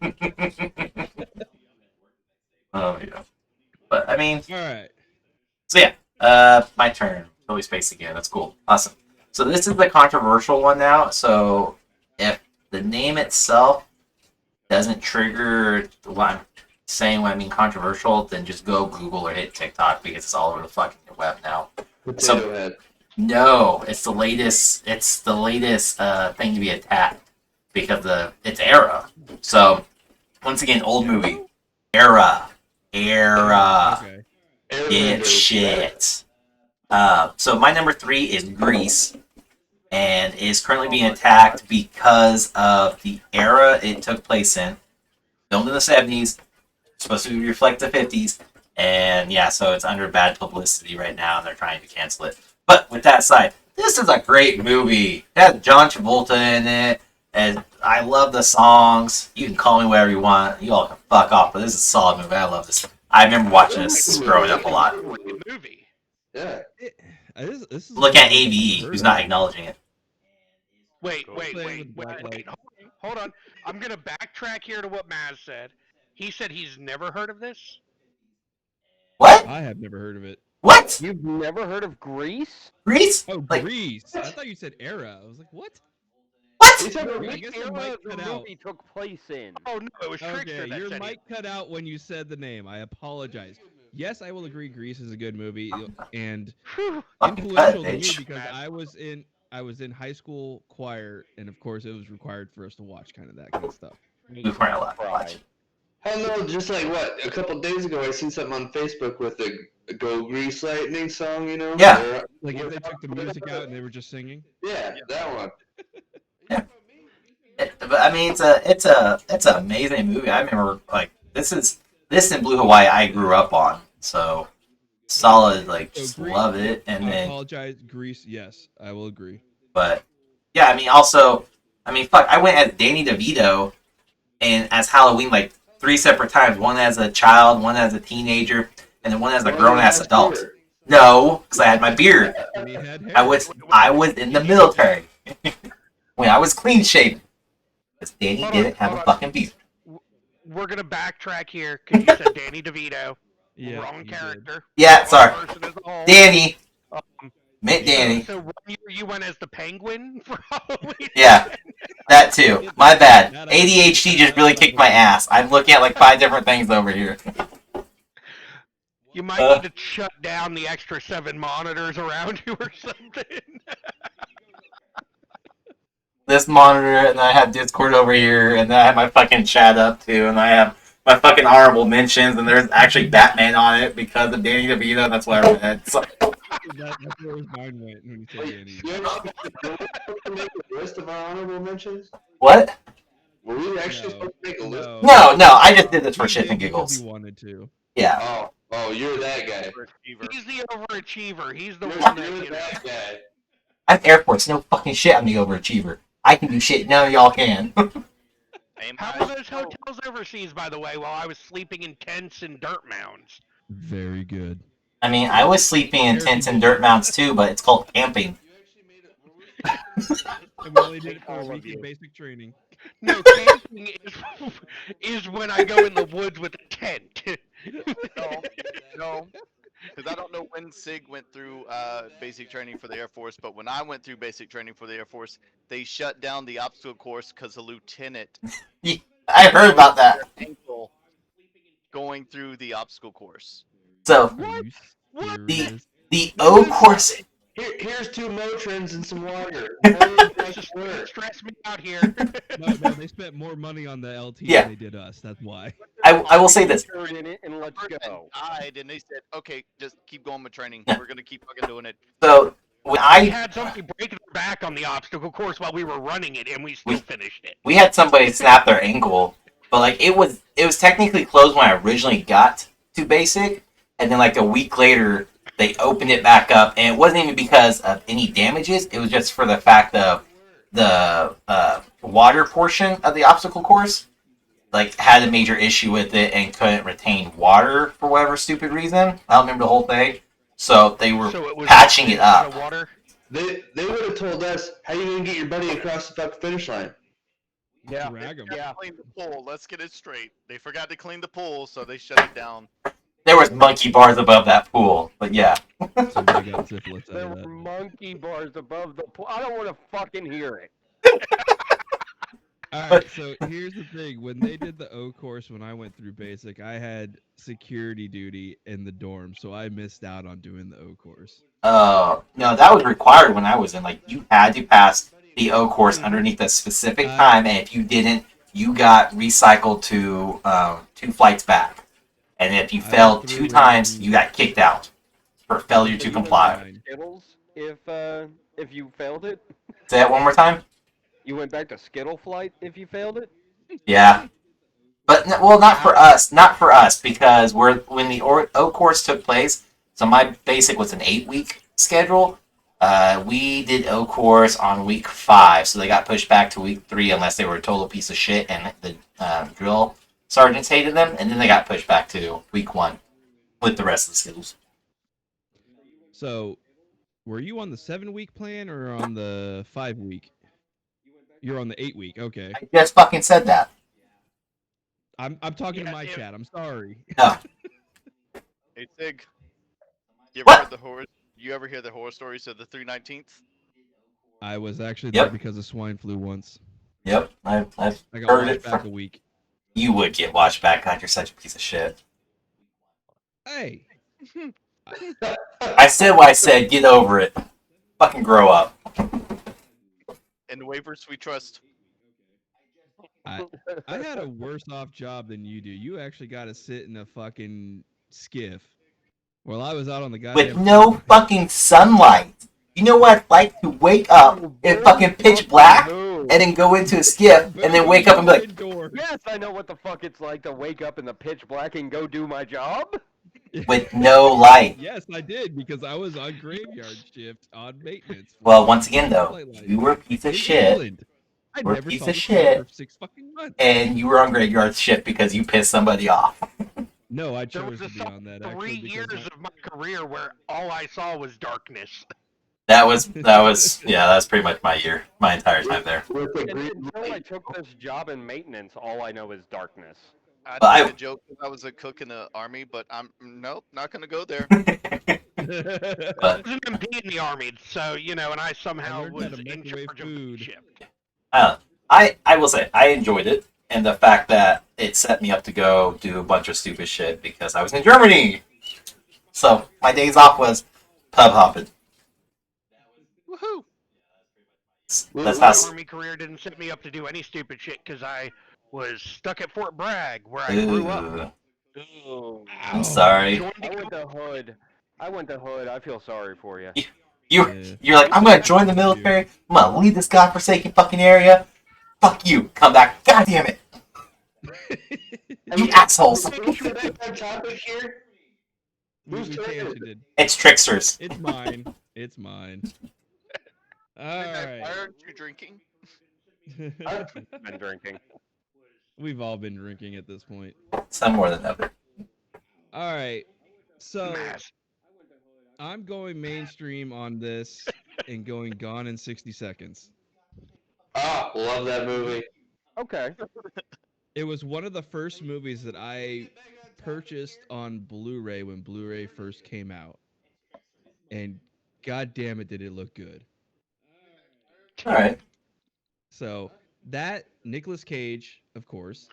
oh yeah. But I mean, All right. so yeah, my turn. Totally space again. That's cool. Awesome. So this is the controversial one now. So if the name itself doesn't trigger what I'm saying when I mean controversial, then just go Google or hit TikTok because it's all over the fucking web now. Potato Head. No, it's the latest. It's the latest thing to be attacked because of its era. So once again, old movie era. Okay. Get shit. So my number 3 is Greece, and is currently being attacked because of the era it took place in. Filmed in the 70s, supposed to reflect the 50s, and yeah, so it's under bad publicity right now, and they're trying to cancel it. But with that aside, this is a great movie. It has John Travolta in it, and I love the songs. You can call me whatever you want. You all can fuck off, but this is a solid movie. I love this. I remember watching this growing up a lot. Movie. Yeah. This is Look one at I've AVE, heard who's of. not acknowowledging it. Wait, Playing with Blacklight. hold on. I'm gonna backtrack here to what Maz said. He said he's never heard of this. What? I have never heard of it. What? You've never heard of Grease? Greece? Oh, Like, Grease. I thought you said era. I was like, what? what? He's talking I about guess Era the mic the cut out. movie took place in. Oh no, it was Trickster Okay, that your said mic cut out when you said the name. I apologize. Yes, I will agree. Grease is a good movie and Whew. Fucking cut, influential to me bitch. because I was in high school choir, and of course, it was required for us to watch kind of that kind of stuff. We weren't allowed to watch. Hell no, just like what? A couple days ago, I seen something on Facebook with the Go Grease Lightning song, Yeah. They're- Like if they took the music out and they were just singing. Yeah, that one. But I mean, it's an amazing movie. I remember like this in Blue Hawaii. I grew up on, so solid. Like So just Grease- love it. And I then, apologize, Grease. Yes, I will agree. but yeah, I mean, also, I mean, fuck, I went as Danny DeVito, and as Halloween like 3 separate times. One as a child, one as a teenager, and then one as a grown ass adult. No, because I had my beard. And he had hair. I was in the military when I was clean shaven. Because Danny Hold didn't on, have hold a on. fucking beard. We're gonna backtrack here because you said Danny DeVito. Yeah, Wrong you did. character. Yeah, Wrong sorry. person as a whole. Danny. Um, Meant Danny. So 1 year you went as the Penguin for Halloween. Yeah, that too. My bad. ADHD just really kicked my ass. I'm looking at like 5 different things over here. You might need to shut down the extra 7 monitors around you or something. this monitor, and I have Discord over here, and then I have my fucking chat up too, and I have my fucking honorable mentions, and there's actually Batman on it because of Danny DeVito. That's why I read. So, That's where his mind went when you said Danny. You actually make a list of our honorable mentions? what? Were we actually supposed to make a list? No, I just did this for He shits did and because giggles. he wanted to. Yeah. Oh, you're that guy. Overachiever. He's the overachiever. He's the You're, one that, you're you know. that guy. I'm Air Force. No fucking shit. I'm the overachiever. I can do shit none of y'all can. Aim How high, were those shoot low. hotels overseas, by the way, while I was sleeping in tents and dirt mounds? Very good. I mean, I was sleeping in tents and dirt mounts too, but it's called camping. And we only did it for All a of week you. in basic training. No, camping is when I go in the woods with a tent. No, because I don't know when SIG went through basic training for the Air Force, but when I went through basic training for the Air Force, they shut down the obstacle course because a lieutenant I heard about that. their ankle going through the obstacle course. So Are you What? serious? the O course. Here's 2 Motrins and some water. Just stress me out here. No, they spent more money on the LT Yeah. than they did us. That's why. I will say this. Turn in it and let's Person go. died, and they said, "Okay, just keep going with training. Yeah. We're gonna keep fucking doing it." So when We I had somebody break their back on the obstacle course while we were running it, and we still finished it. we had somebody snap their ankle, but like it was technically closed when I originally got to basic, and then like a week later they opened it back up, and it wasn't even because of any damages. It was just for the fact of the water portion of the obstacle course like had a major issue with it and couldn't retain water for whatever stupid reason. I don't remember the whole thing. So they were So it was patching it out of up. water. They would have told us, how you gonna get your buddy across the fucking finish line? Yeah. Drag 'em. Yeah. Clean the pool. Let's get it straight. They forgot to clean the pool, so they shut it down. There was monkey bars above that pool, but yeah. Somebody got syphilis out There of were that. monkey bars above the pool. I don't want to fucking hear it. All right, so here's the thing. When they did the O course, when I went through basic, I had security duty in the dorm, so I missed out on doing the O course. No, that was required when I was in. Like, you had to pass the O course underneath a specific time, and if you didn't, you got recycled to 2 flights back. And if you I failed threw 2 times, in- you got kicked out for failure to threw in comply. 9. Skittles, if you failed it, Say that one more time. you went back to Skittle flight. If you failed it, Yeah. But well, not for us, because when the O course took place. So my basic was an 8-week schedule. We did O course on week 5, so they got pushed back to week 3 unless they were a total piece of shit and the drill sergeants hated them, and then they got pushed back to week 1 with the rest of the schedules. So, were you on the 7-week plan or on the 5-week? You're on the 8-week. Okay. I just fucking said that. I'm talking to Yeah, my if- chat. I'm sorry. No. Hey Sig, you ever What? heard the horror? You ever hear the horror stories of the 319th? I was actually Yep. there because of swine flu once. Yep, I've I got heard watched it. back a week. You would get watched back. God, you're such a piece of shit. Hey, I said what I said. Get over it. Fucking grow up. In the waivers we trust. I had a worse off job than you do. You actually got to sit in a fucking skiff while I was out on the goddamn. With no freeway. fucking sunlight. You know what it's like to wake up in fucking pitch black and then go into a skiff and then wake up and be like, Indoor. yes, I know what the fuck it's like to wake up in the pitch black and go do my job. with no light. Yes, I did because I was on graveyard shift on maintenance. Well, once again, though, Flight line. you were a piece of In shit, England. I We're a never piece saw of the sun shit. for 6 fucking months. and you were on graveyard shift because you pissed somebody off. No, I There chose was to a be on that actually 3 because years of my career where all I saw was darkness. That was yeah, that's pretty much my year, my entire time there. With the And green until I light. took this job in maintenance, all I know is darkness. I But made I- a joke because I was a cook in the army, but I'm nope, not gonna go there. I But was an MP in the army, so you know, and I somehow learned how was to in microwave charge of food. the shift. I will say I enjoyed it, and the fact that it set me up to go do a bunch of stupid shit because I was in Germany. So my days off was pub hopping. Woohoo! That's My not. army career didn't set me up to do any stupid shit because I was stuck at Fort Bragg where I grew up. Ooh, Oh, I'm sorry. Joined I the went to Hood. I feel sorry for you. You Yeah. you're like, I'm gonna join the military. I'm gonna leave this godforsaken fucking area. Fuck you. Come back. God damn it. You assholes. Make sure that's on topic here. we Whose turn is tangented. It's tricksters. It's mine. It's mine. All Midnight, why right. aren't you drinking? I've been drinking. We've all been drinking at this point. Some more than ever. All right. So mass. I'm going mainstream on this and going Gone in 60 Seconds. Ah, love that movie. Okay. It was one of the first movies that I purchased on Blu-ray when Blu-ray first came out. And god damn it did it look good. All right. So, that Nicolas Cage, of course.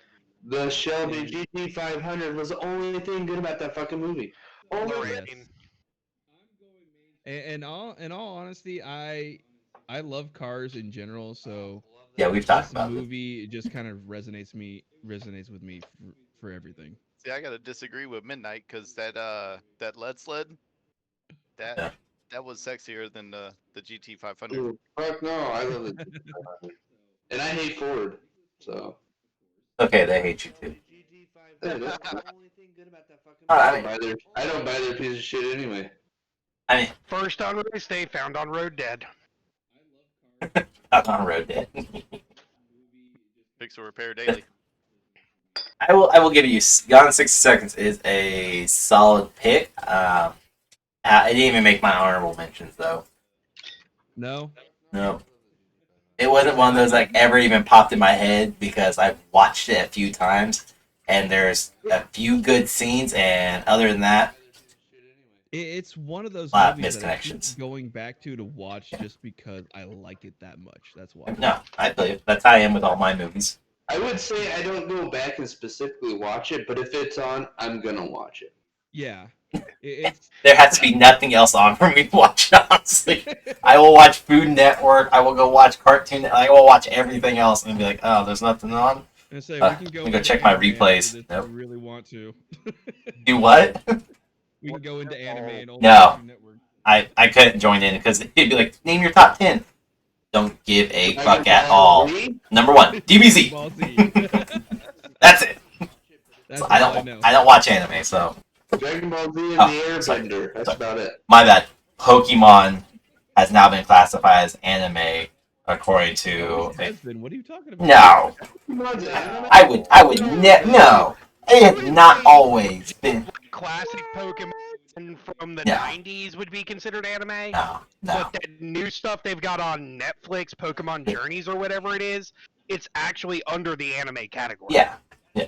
The Shelby And- GT 500 was the only thing good about that fucking movie. Only Lorraine. Yes. And in all honesty, I love cars in general, so Yeah, we've talked this about this. movie just kind of resonates with me for everything. See, I gotta disagree with Midnight because that lead sled that Yeah. that was sexier than the GT 500. Ooh, fuck no, I love the GT 500. And I hate Ford, so. Okay, they hate you too. Hey, that's cool. I I mean, don't buy their piece of shit anyway. I mean, First on race day, found on road dead. not on road dead. Fix or repair daily. I will give you Gone in 60 Seconds is a solid pick. It didn't even make my honorable mentions though. No? No. It wasn't one of those like ever even popped in my head because I've watched it a few times and there's a few good scenes and other than that, It's one of those lot of movies that I keep misconnections. going back to watch just because I like it that much. That's why. No, I feel you. That's how I am with all my movies. I would say I don't go back and specifically watch it, but if it's on, I'm gonna watch it. Yeah. It's There has to be nothing else on for me to watch, honestly. I will watch Food Network, I will go watch Cartoon, I will watch everything else and be like, oh, there's nothing on? I say Uh, we can go let me go into check my anime after replays. this if Nope. we really want to. Do what? We can go into anime and old No. Cartoon Network. I couldn't join in because it'd be like, name your top 10. Don't give a fuck Dragon at Ball all. Z? Number 1, DBZ. Ball Z. That's it. That's So all I know. I don't watch anime, so Dragon Ball Z and Oh, the sorry. Airbender. That's Sorry. about it. my bad. Pokemon has now been classified as anime according to. It has been. What are you talking about? No, Pokemon's anime? I would no. It has not always been. Classic Pokemon from the No. 90s would be considered anime. No, no. But that new stuff they've got on Netflix, Pokemon Journeys or whatever it is, it's actually under the anime category. Yeah, yeah.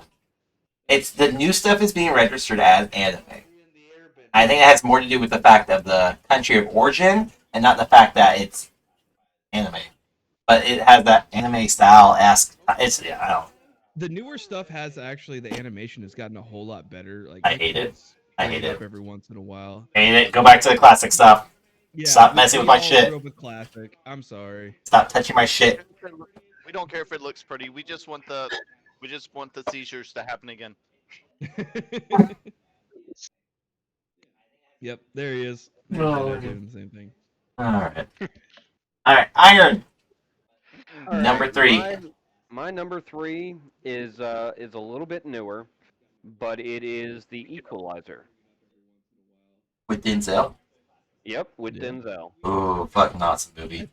It's the new stuff is being registered as anime. I think it has more to do with the fact of the country of origin and not the fact that it's anime. But it has that anime style esque. It's I don't. The newer stuff has actually the animation has gotten a whole lot better. Like I my hate it. kids I bring hate it up it. every once in a while. Hate it. Go back to the classic stuff. Yeah, Stop messing with my all shit. grew up with classic. I'm sorry. Stop touching my shit. We don't care if it looks pretty. We just want the seizures to happen again. Yep, there he is. No. Doing the same thing. Alright. Alright, Iron. All right, Number 3. My number 3 is a little bit newer, but it is The Equalizer. With Denzel. Yep, with Yeah. Denzel. Ooh, fucking awesome movie.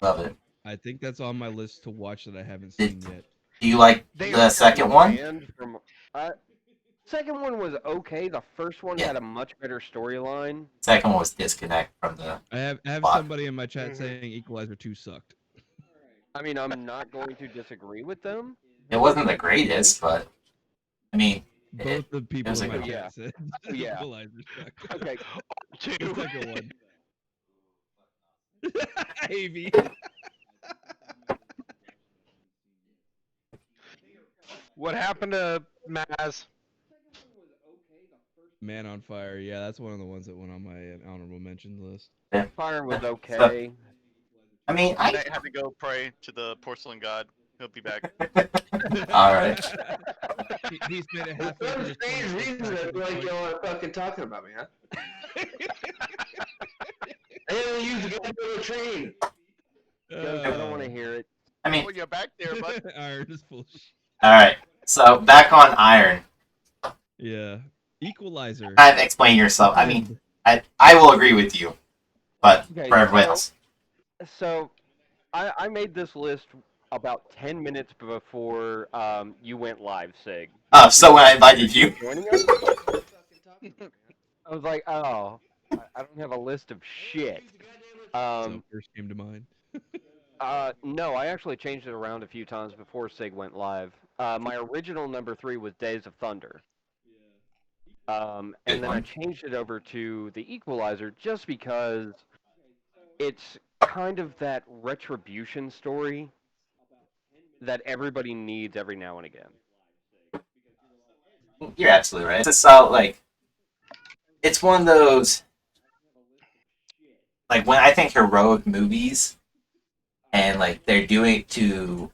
Love it. I think that's on my list to watch that I haven't seen yet. Do you like They the are second one? Banned from, second one was okay. The first one Yeah. had a much better storyline. Second one was disconnect from the. I have Plot. somebody in my chat Mhm. saying Equalizer 2 sucked. I mean, I'm not going to disagree with them. It wasn't the greatest, but I mean, Both the people was in a my good chat one. said Yeah. Equalizer sucked. Okay, The Two. second one. Avy. What happened to Maz? Man on Fire. Yeah, that's one of the ones that went on my honorable mentions list. Fire was So, okay. I mean, Good night. Had to go pray to the porcelain god. He'll be back. All right. He's made it For halfway some through his strange 24 reason, pack I at feel this like point. y'all are fucking talking about me, huh? I didn't use the goddamn train. Ghost, I don't want to hear it. I mean, Oh, you're back there, bud. Iron is full of shit. all right. So back on Iron. Yeah. Equalizer. Kind of explain yourself. I mean, Defend. I will agree with you, but Okay, for everyone else. So I made this list about 10 minutes before you went live, Sig. Oh, so when I invited you. Joining us? I was like, oh, I don't have a list of shit. So first came to mind. No, I actually changed it around a few times before Sig went live. My original number 3 was Days of Thunder. And Good then I one. changed it over to The Equalizer just because it's kind of that retribution story that everybody needs every now and again. You're absolutely right. It's a solid, like, it's one of those, like, when I think heroic movies, and, like, they're doing it to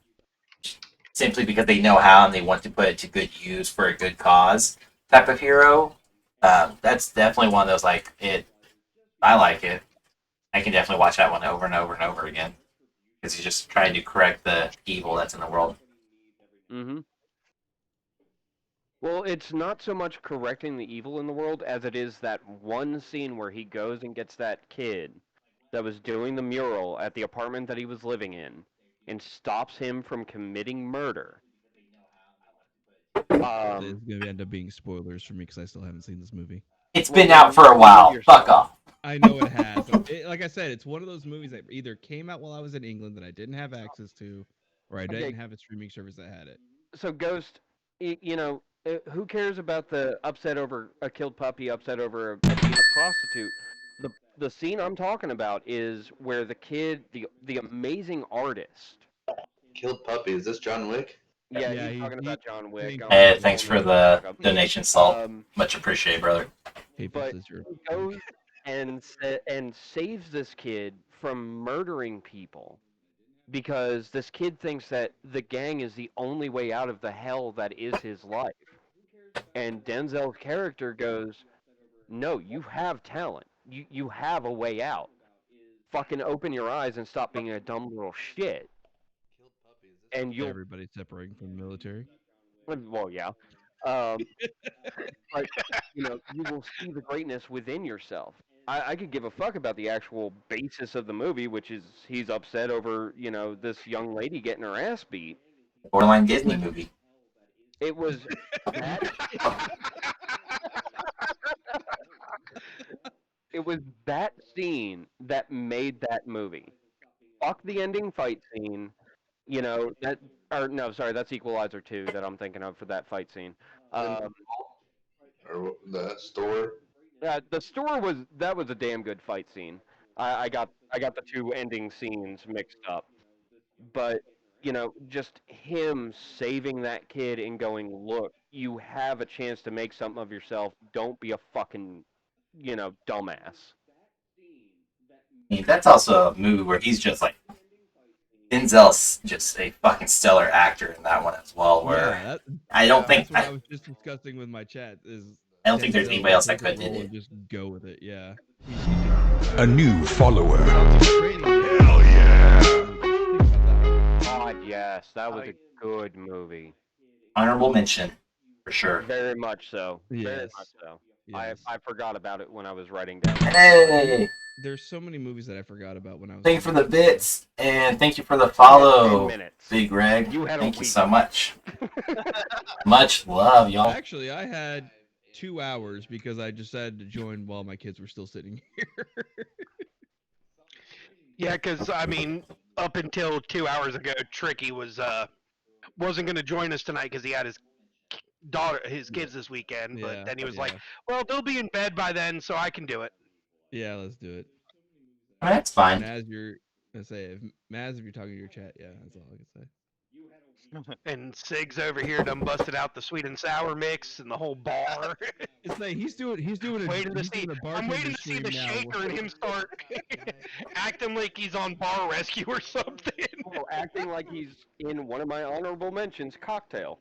simply because they know how and they want to put it to good use for a good cause type of hero. That's definitely one of those, like, I like it. I can definitely watch that one over and over and over again because he's just trying to correct the evil that's in the world. Mm-hmm. Well, it's not so much correcting the evil in the world as it is that one scene where he goes and gets that kid that was doing the mural at the apartment that he was living in and stops him from committing murder. It's gonna end up being spoilers for me because I still haven't seen this movie. It's Well, been then out for a you while. yourself. Fuck off. I know it has. Like I said, it's one of those movies that either came out while I was in England that I didn't have access to, or I Okay. didn't have a streaming service that had it. So, Ghost, who cares about the upset over a killed puppy, upset over a beat up prostitute? The scene I'm talking about is where the kid, the amazing artist. Killed puppy. Is this John Wick? Yeah, Yeah, he's he- talking he- about John Wick. he I'm Hey, included thanks pulling for the the fuck up. donation, Salt. Um, Much appreciated, brother. PayPal but says you're. he goes and saves this kid from murdering people because this kid thinks that the gang is the only way out of the hell that is his life. And Denzel's character goes, "No, you have talent. You have a way out. Fucking open your eyes and stop being a dumb little shit." And you'll, Everybody separating from the military. well, yeah. Um, but you will see the greatness within yourself. I could give a fuck about the actual basis of the movie, which is he's upset over this young lady getting her ass beat. Borderline Disney movie. It was that. It was that scene that made that movie. Fuck the ending fight scene. That, or no, sorry, that's Equalizer 2 that I'm thinking of for that fight scene. Um, Or the store? the store was a damn good fight scene. I got the two ending scenes mixed up, but just him saving that kid and going, look, you have a chance to make something of yourself. Don't be a fucking dumbass. I mean, that's also a movie where he's just like Denzel's just a fucking stellar actor in that one as well. Where Yeah, I don't think that's what I was just discussing with my chat. I don't think there's Denzel anybody else that take a could did role it. and just go with it. Yeah. A new follower. Hell yeah! God, yes, that was a good movie. Honorable mention for sure. Very much so. Very Yes. much so. Yes. I forgot about it when I was writing down. Hey, There's so many movies that I forgot about when I was. thank you for the thinking about bits and thank you for the 10 follow, minutes. Big Greg. You had a Thank you week. so much. Much love, y'all. Actually, I had 2 hours because I decided to join while my kids were still sitting here. Yeah, because I mean, up until 2 hours ago, Tricky wasn't going to join us tonight because he had his kids this weekend. But Yeah, then he was yeah. like, "Well, they'll be in bed by then, so I can do it." Yeah, let's do it. I mean, that's fine. Maz, if you're talking to your chat, yeah, that's all I can say. And Sig's over here done busted out the sweet and sour mix and the whole bar. It's like he's doing waiting to he's see. doing a I'm bartender waiting to see stream the now. shaker and him start acting like he's on bar rescue or something. Oh, acting like he's in one of my honorable mentions, cocktail.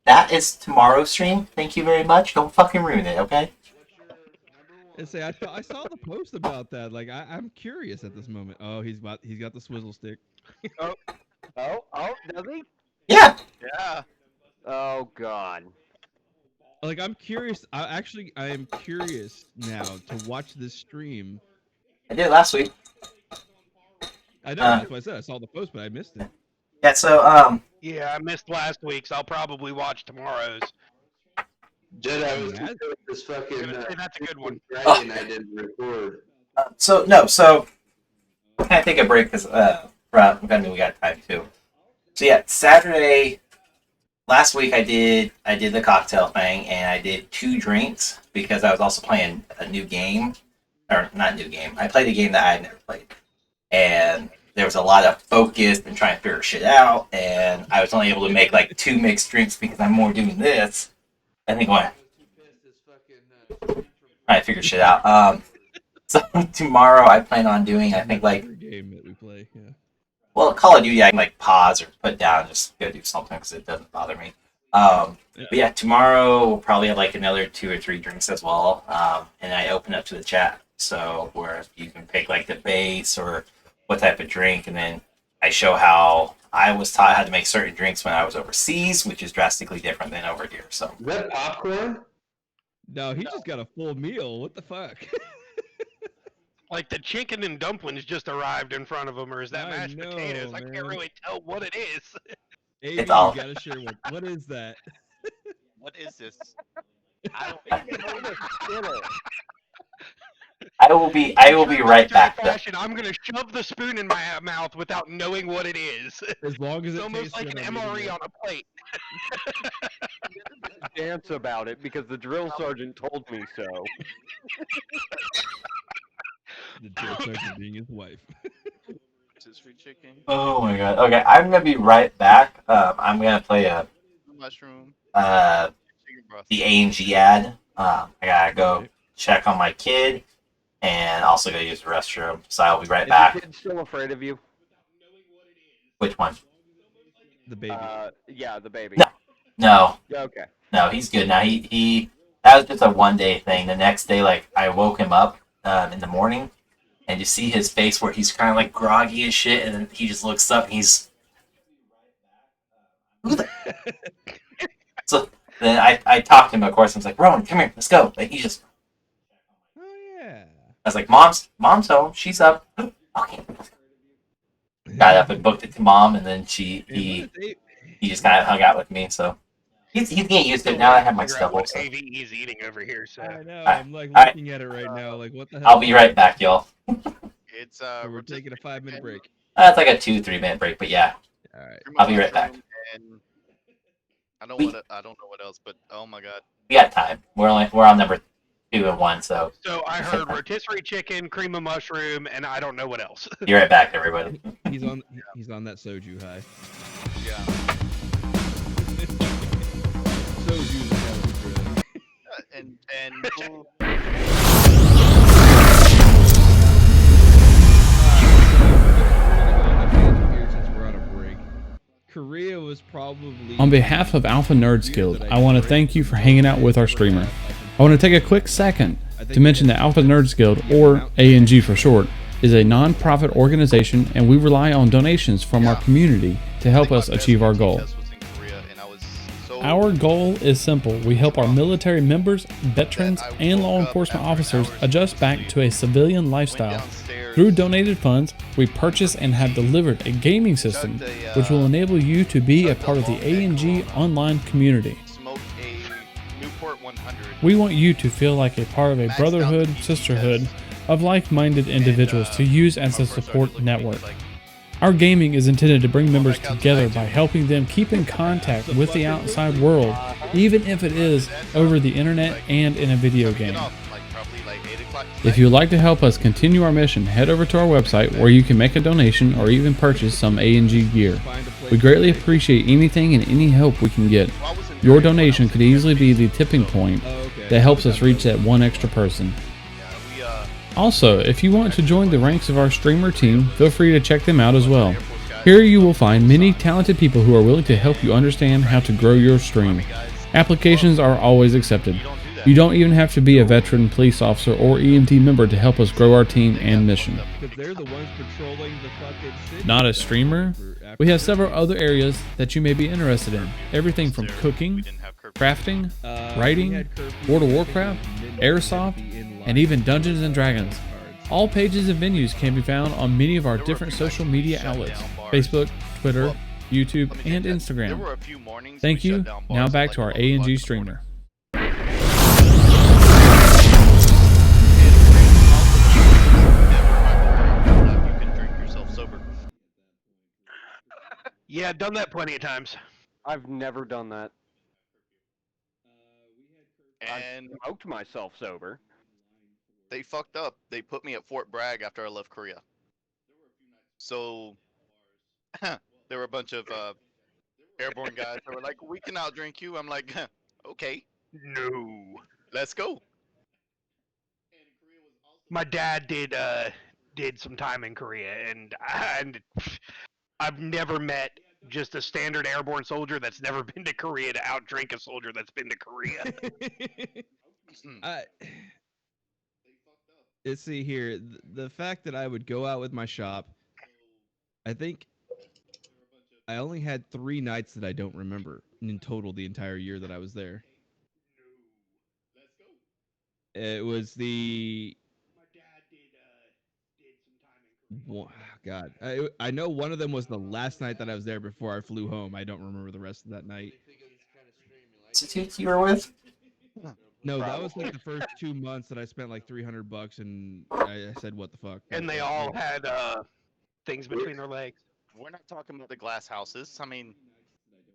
That is tomorrow's stream. Thank you very much. Don't fucking ruin it, okay? And say I saw the post about that. Like I'm curious at this moment. Oh, he's got the swizzle stick. Oh, does he? Yeah. Yeah. Oh God. Like I'm curious. I am curious now to watch this stream. I did it last week. I know that's what I said. I saw the post, but I missed it. Yeah, so Yeah, I missed last week's. I'll probably watch tomorrow's. Jed, I was Yeah. gonna say this fucking That's a good one. Friday night didn't record. so can I take a break because we got time too. So yeah, Saturday last week I did the cocktail thing and I did 2 drinks because I was also playing a new game, or not new game. I played a game that I had never played, and there was a lot of focus and trying to figure shit out, and I was only able to make like 2 mixed drinks because I'm more doing this. I think what trying to figure shit out. So tomorrow I plan on doing I think like game that we play. Yeah. well, Call of Duty I can like pause or put down, just go do something because it doesn't bother me. But yeah, tomorrow we'll probably have like another 2 or 3 drinks as well. And I open up to the chat, so where you can pick like the base or what type of drink, and then I show how I was taught how to make certain drinks when I was overseas, which is drastically different than over here. So Is that popcorn? No, he just got a full meal. What the fuck? Like the chicken and dumplings just arrived in front of him, or is that I mashed know, potatoes? I man. can't really tell what it is. AB, It's you all- gotta share what is that? What is this? I will be right back. Though. Fashion, I'm gonna shove the spoon in my mouth without knowing what it is. As long as It's it almost tastes like good, an I'm eating MRE it. on a plate. Dance about it because the drill sergeant told me so. The drill sergeant being his wife. Rotisserie chicken, Oh my god. Okay, I'm gonna be right back. I'm gonna play mushroom, chicken broth. the A&G ad. I gotta go check on my kid and also go use the restroom. So I'll be right Is back. your kid still afraid of you? Which one? The baby. Yeah, the baby. No. No, Okay. no, he's good now. He that was just a 1-day thing. The next day, like I woke him up in the morning, and you see his face where he's kind of like groggy as shit, and then he just looks up and he's. Who the? So then I talked to him, of course. I was like, Rowan, come here, let's go. Like he just. Oh yeah. I was like, mom's home. She's up. Okay. Got up and booked it to mom, and then he just kind of hung out with me. So he's getting used to it now. I have my Figure out stubble. what So AVE's eating over here. So I know. Alright, I'm like alright. looking at it right now. Like what the hell? I'll be right back, y'all. It's So we're rotisserie taking a 5-minute chicken, break. It's like a 2-3 minute break, but yeah, All right. cream I'll of be right back. mushroom, And I don't know what else, but oh my god. we got time. We're on number 2 and 1, so So I heard rotisserie chicken, cream of mushroom, and I don't know what else. be right back, everybody. He's on that soju high. Yeah. Soju is a hell of a drug. And who- Korea was probably On behalf of Alpha Nerds Guild, I want to thank you for hanging out with our streamer. I want to take a quick second to mention that Alpha Nerds Guild, or A&G for short, is a non-profit organization, and we rely on donations from our community to help us achieve our goal. test was in Korea, and I was so Our goal is simple. We help our military members, veterans, and law enforcement officers adjust back to a civilian lifestyle. downstairs. Through donated funds, we purchase and have delivered a gaming system which will enable you to be a part of the A&G online community. Smoked a Newport 100. We want you to feel like a part of a brotherhood, sisterhood of like-minded individuals to use as a support network. Our gaming is intended to bring members together by helping them keep in contact with the outside world, even if it is over the internet and in a video game. If you would like to help us continue our mission, head over to our website where you can make a donation or even purchase some A&G gear. We greatly appreciate anything and any help we can get. Your donation could easily be the tipping point that helps us reach that one extra person. Also, if you want to join the ranks of our streamer team, feel free to check them out as well. Here you will find many talented people who are willing to help you understand how to grow your stream. Applications are always accepted. You don't even have to be a veteran, police officer, or EMT member to help us grow our team and mission. Because they're the ones patrolling the fucking city. Not a streamer? We have several other areas that you may be interested in. Everything from cooking, crafting, writing, World of Warcraft, airsoft, and even Dungeons and Dragons. All pages and venues can be found on many of our different social media outlets: Facebook, Twitter, YouTube, and Instagram. Thank you. Now back to our A&G streamer. Yeah, done that plenty of times. I've never done that. And I've smoked myself sober. they fucked up. They put me at Fort Bragg after I left Korea. So there were a bunch of airborne guys that were like, "We can outdrink you." I'm like, "Okay, No. let's go." My dad did some time in Korea, and I've never met just a standard airborne soldier that's never been to Korea to outdrink a soldier that's been to Korea. Let's see here. The fact that I would go out with my shop, I think I only had 3 nights that I don't remember in total the entire year that I was there. It was the God. I know one of them was the last night that I was there before I flew home. I don't remember the rest of that night. Institutes you were with? No, that was like the first 2 months that I spent like $300, and I said, "What the fuck?" And they all had things between their legs. We're not talking about the glass houses. I mean,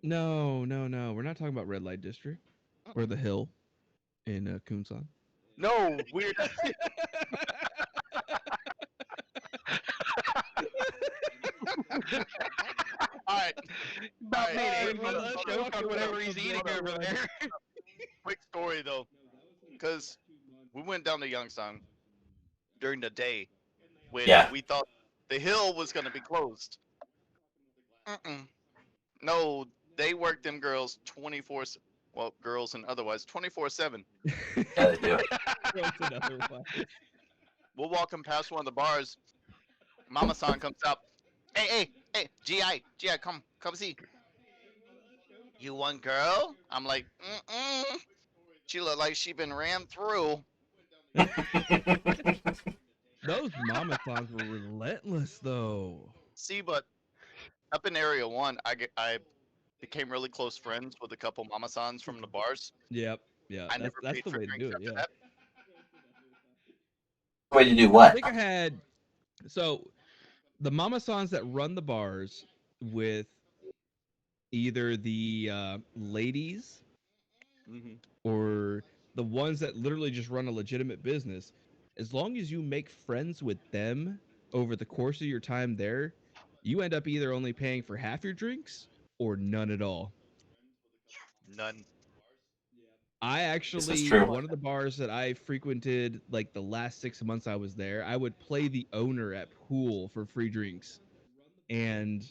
No. We're not talking about Red Light District or the Hill in Kunsan. no, we're not. All right. About made Alright, Aiden well, let's choke talk on whatever about he's the eating brother over one. there. Quick story though, because we went down to Youngstown during the day when Yeah. we thought the hill was gonna be closed. Mm-mm. No, they work them girls 24. Well, girls and otherwise 24/7. Yeah, they do. That's another one. We're walking past one of the bars. Mama-san comes out. Hey, GI, come see. You one girl? I'm like, mm-mm. She looked like she been rammed through. Those mama songs were relentless, though. See, but up in Area 1, I became really close friends with a couple mama-sans from the bars. Yep. Yeah. I That's never paid the for way to drinks do it. after Yeah. that. Way to do I what? think I had. So, the mama songs that run the bars with either the ladies or the ones that literally just run a legitimate business, as long as you make friends with them over the course of your time there, you end up either only paying for half your drinks or none at all. None. I This is actually, true. one of the bars that I frequented like the last 6 months I was there, I would play the owner at pool for free drinks. And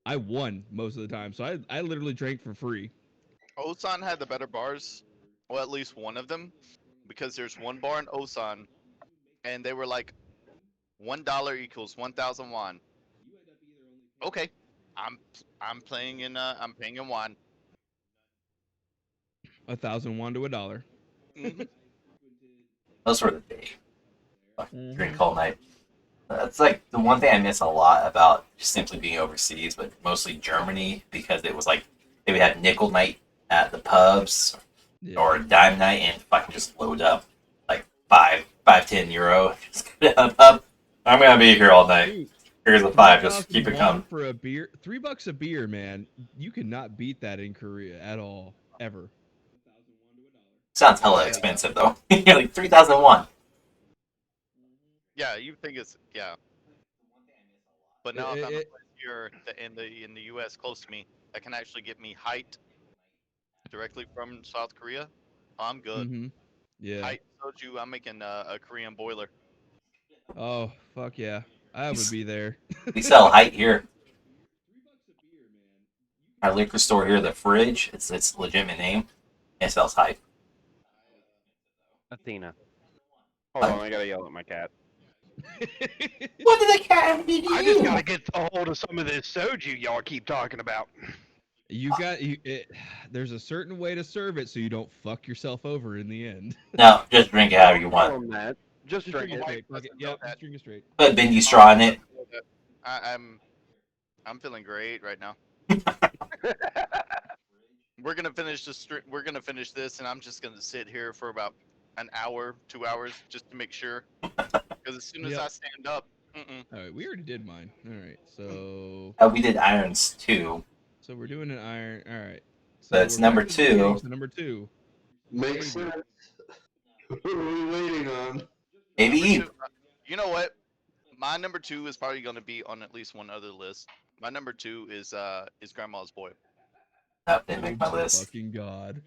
I won most of the time. So I literally drank for free. Osan had the better bars, well, at least one of them, because there's one bar in Osan, and they were like, $1 equals 1,000 won. Okay, I'm paying in won. 1,000 won to $1. Hmm. Those were the days. Drink all night. That's like the one thing I miss a lot about just simply being overseas, but mostly Germany, because it was like they would have nickel night at the pubs or dime night and fucking just load up like 10 euro. Just go to the pub. I'm gonna be here all night. Dude, Here's the 5, just keep it 3,000 coming. for a beer. $3 a beer, man. You cannot beat that in Korea at all, ever. Sounds hella expensive though. You're like 3,001. Yeah, you think it's yeah. But now if I'm in a place here in the U.S. close to me that can actually get me height directly from South Korea, I'm good. Mm-hmm. Yeah. Height soju, I'm making a Korean boiler. Oh, fuck yeah. I would be there. We sell height here. Our liquor store here, the Fridge, it's a legitimate name. It sells height. Athena. Hold on, I gotta yell at my cat. What did the cat have to do to I just you? gotta get a hold of some of this soju y'all keep talking about. You got you. There's a certain way to serve it so you don't fuck yourself over in the end. No, just drink it however you Tell want. him that. Just Just drink drink it it. straight. Fuck it. doesn't know Yep, that. just drink it straight. Put a bendy straw in it. I'm feeling great right now. We're gonna finish this. We're gonna finish this, and I'm just gonna sit here for about an hour, 2 hours, just to make sure. Because as soon as Yep. I stand up, mm-mm. All right, we already did mine. All right, so We did irons too. we're doing an iron. All right, so That's we're back number to the beginning, 2. So number 2. Makes sense. What are we waiting on? Maybe Number Eve. 2. You know what? My number 2 is probably gonna be on at least one other list. My number 2 is Grandma's Boy. That didn't make my Oh list. fucking god!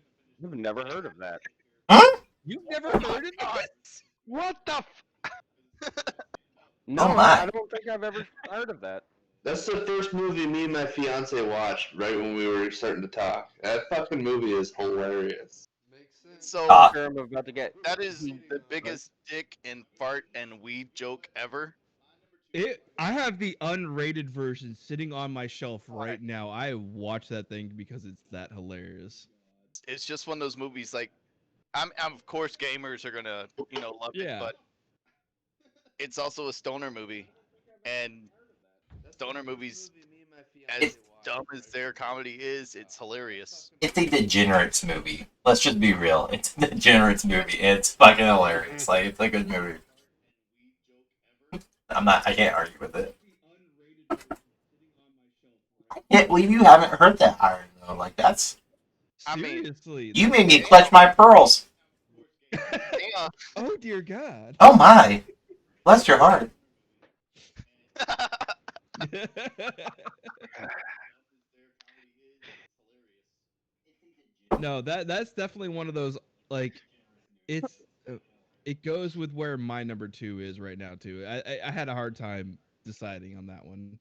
I've never heard of that. Huh? You've never Oh my heard of God. this? What the? No, Oh my. I don't think I've ever heard of that. That's the first movie me and my fiance watched right when we were starting to talk. That fucking movie is hilarious. So Ah. Sure, I'm about to get. that is the biggest dick and fart and weed joke ever. I have the unrated version sitting on my shelf right now. I watch that thing because it's that hilarious. It's just one of those movies. Like, of course gamers are gonna love it, Yeah. but it's also a stoner movie, and stoner movies, as dumb as their comedy is, it's hilarious. It's a degenerates movie. Let's just be real. It's a degenerates movie. It's fucking hilarious. Like, it's a good movie. I can't argue with it. I can't believe you haven't heard that iron though. Like, that's. I mean, Seriously. You that's made me damn. clutch my pearls. Damn. Oh dear God. Oh my. Bless your heart. No, that's definitely one of those like it's it goes with where my number 2 is right now too. I had a hard time deciding on that one.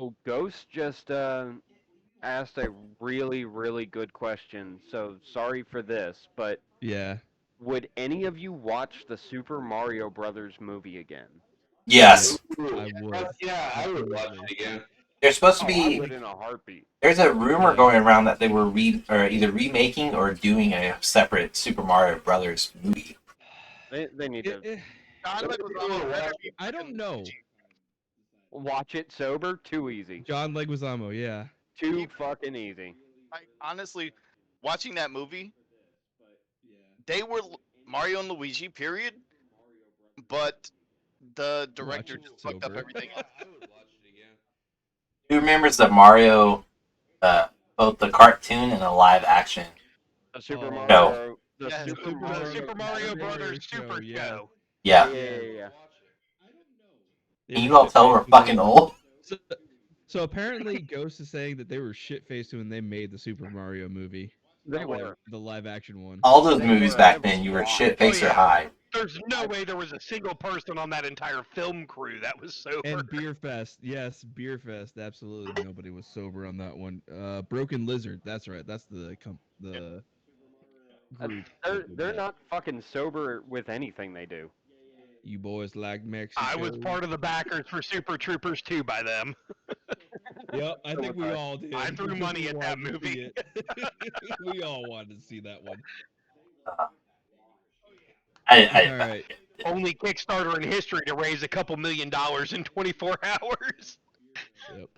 Oh, Ghost just asked a really, really good question. So sorry for this, but Yeah. would any of you watch the Super Mario Brothers movie again? Yes. Ooh, I would. fuck yeah, I would watch Absolutely. it again. There's supposed to Oh, I be. would in a heartbeat. There's a rumor Yeah. going around that they were either remaking or doing a separate Super Mario Brothers movie. They need to John Leguizamo better be I don't fucking know. Luigi. watch it sober. Too easy. John Leguizamo, yeah. Too fucking easy. Like, honestly, watching that movie, they were Mario and Luigi, period. But the director Watch it just fucked up sober. everything else. Who remembers the Mario, both the cartoon and the live action? The Super Oh. Mario. The Yes. Super The Mario. Super Mario Brothers Show, Super yeah. Show. Yeah. Yeah. They Can were you all tell we're shit-faced when fucking they- old? So apparently Ghost is saying that they were shit-faced when they made the Super Mario movie. They were. The live action one. All those They movies were, back I then, you were was shit face Oh, or yeah. high. There's no way there was a single person on that entire film crew that was sober. And Beer Fest. Yes, Beer Fest. Absolutely nobody was sober on that one. Broken Lizard. That's right. That's the group. that did They're that. not fucking sober with anything they do. You boys like Mexico. I was part of the backers for Super Troopers 2 by them. Yep, I So think was we I. all did. I threw because money we at that wanted to see movie. it. We all wanted to see that one. I All right. Only Kickstarter in history to raise a couple $1,000,000 in 24 hours. Yep.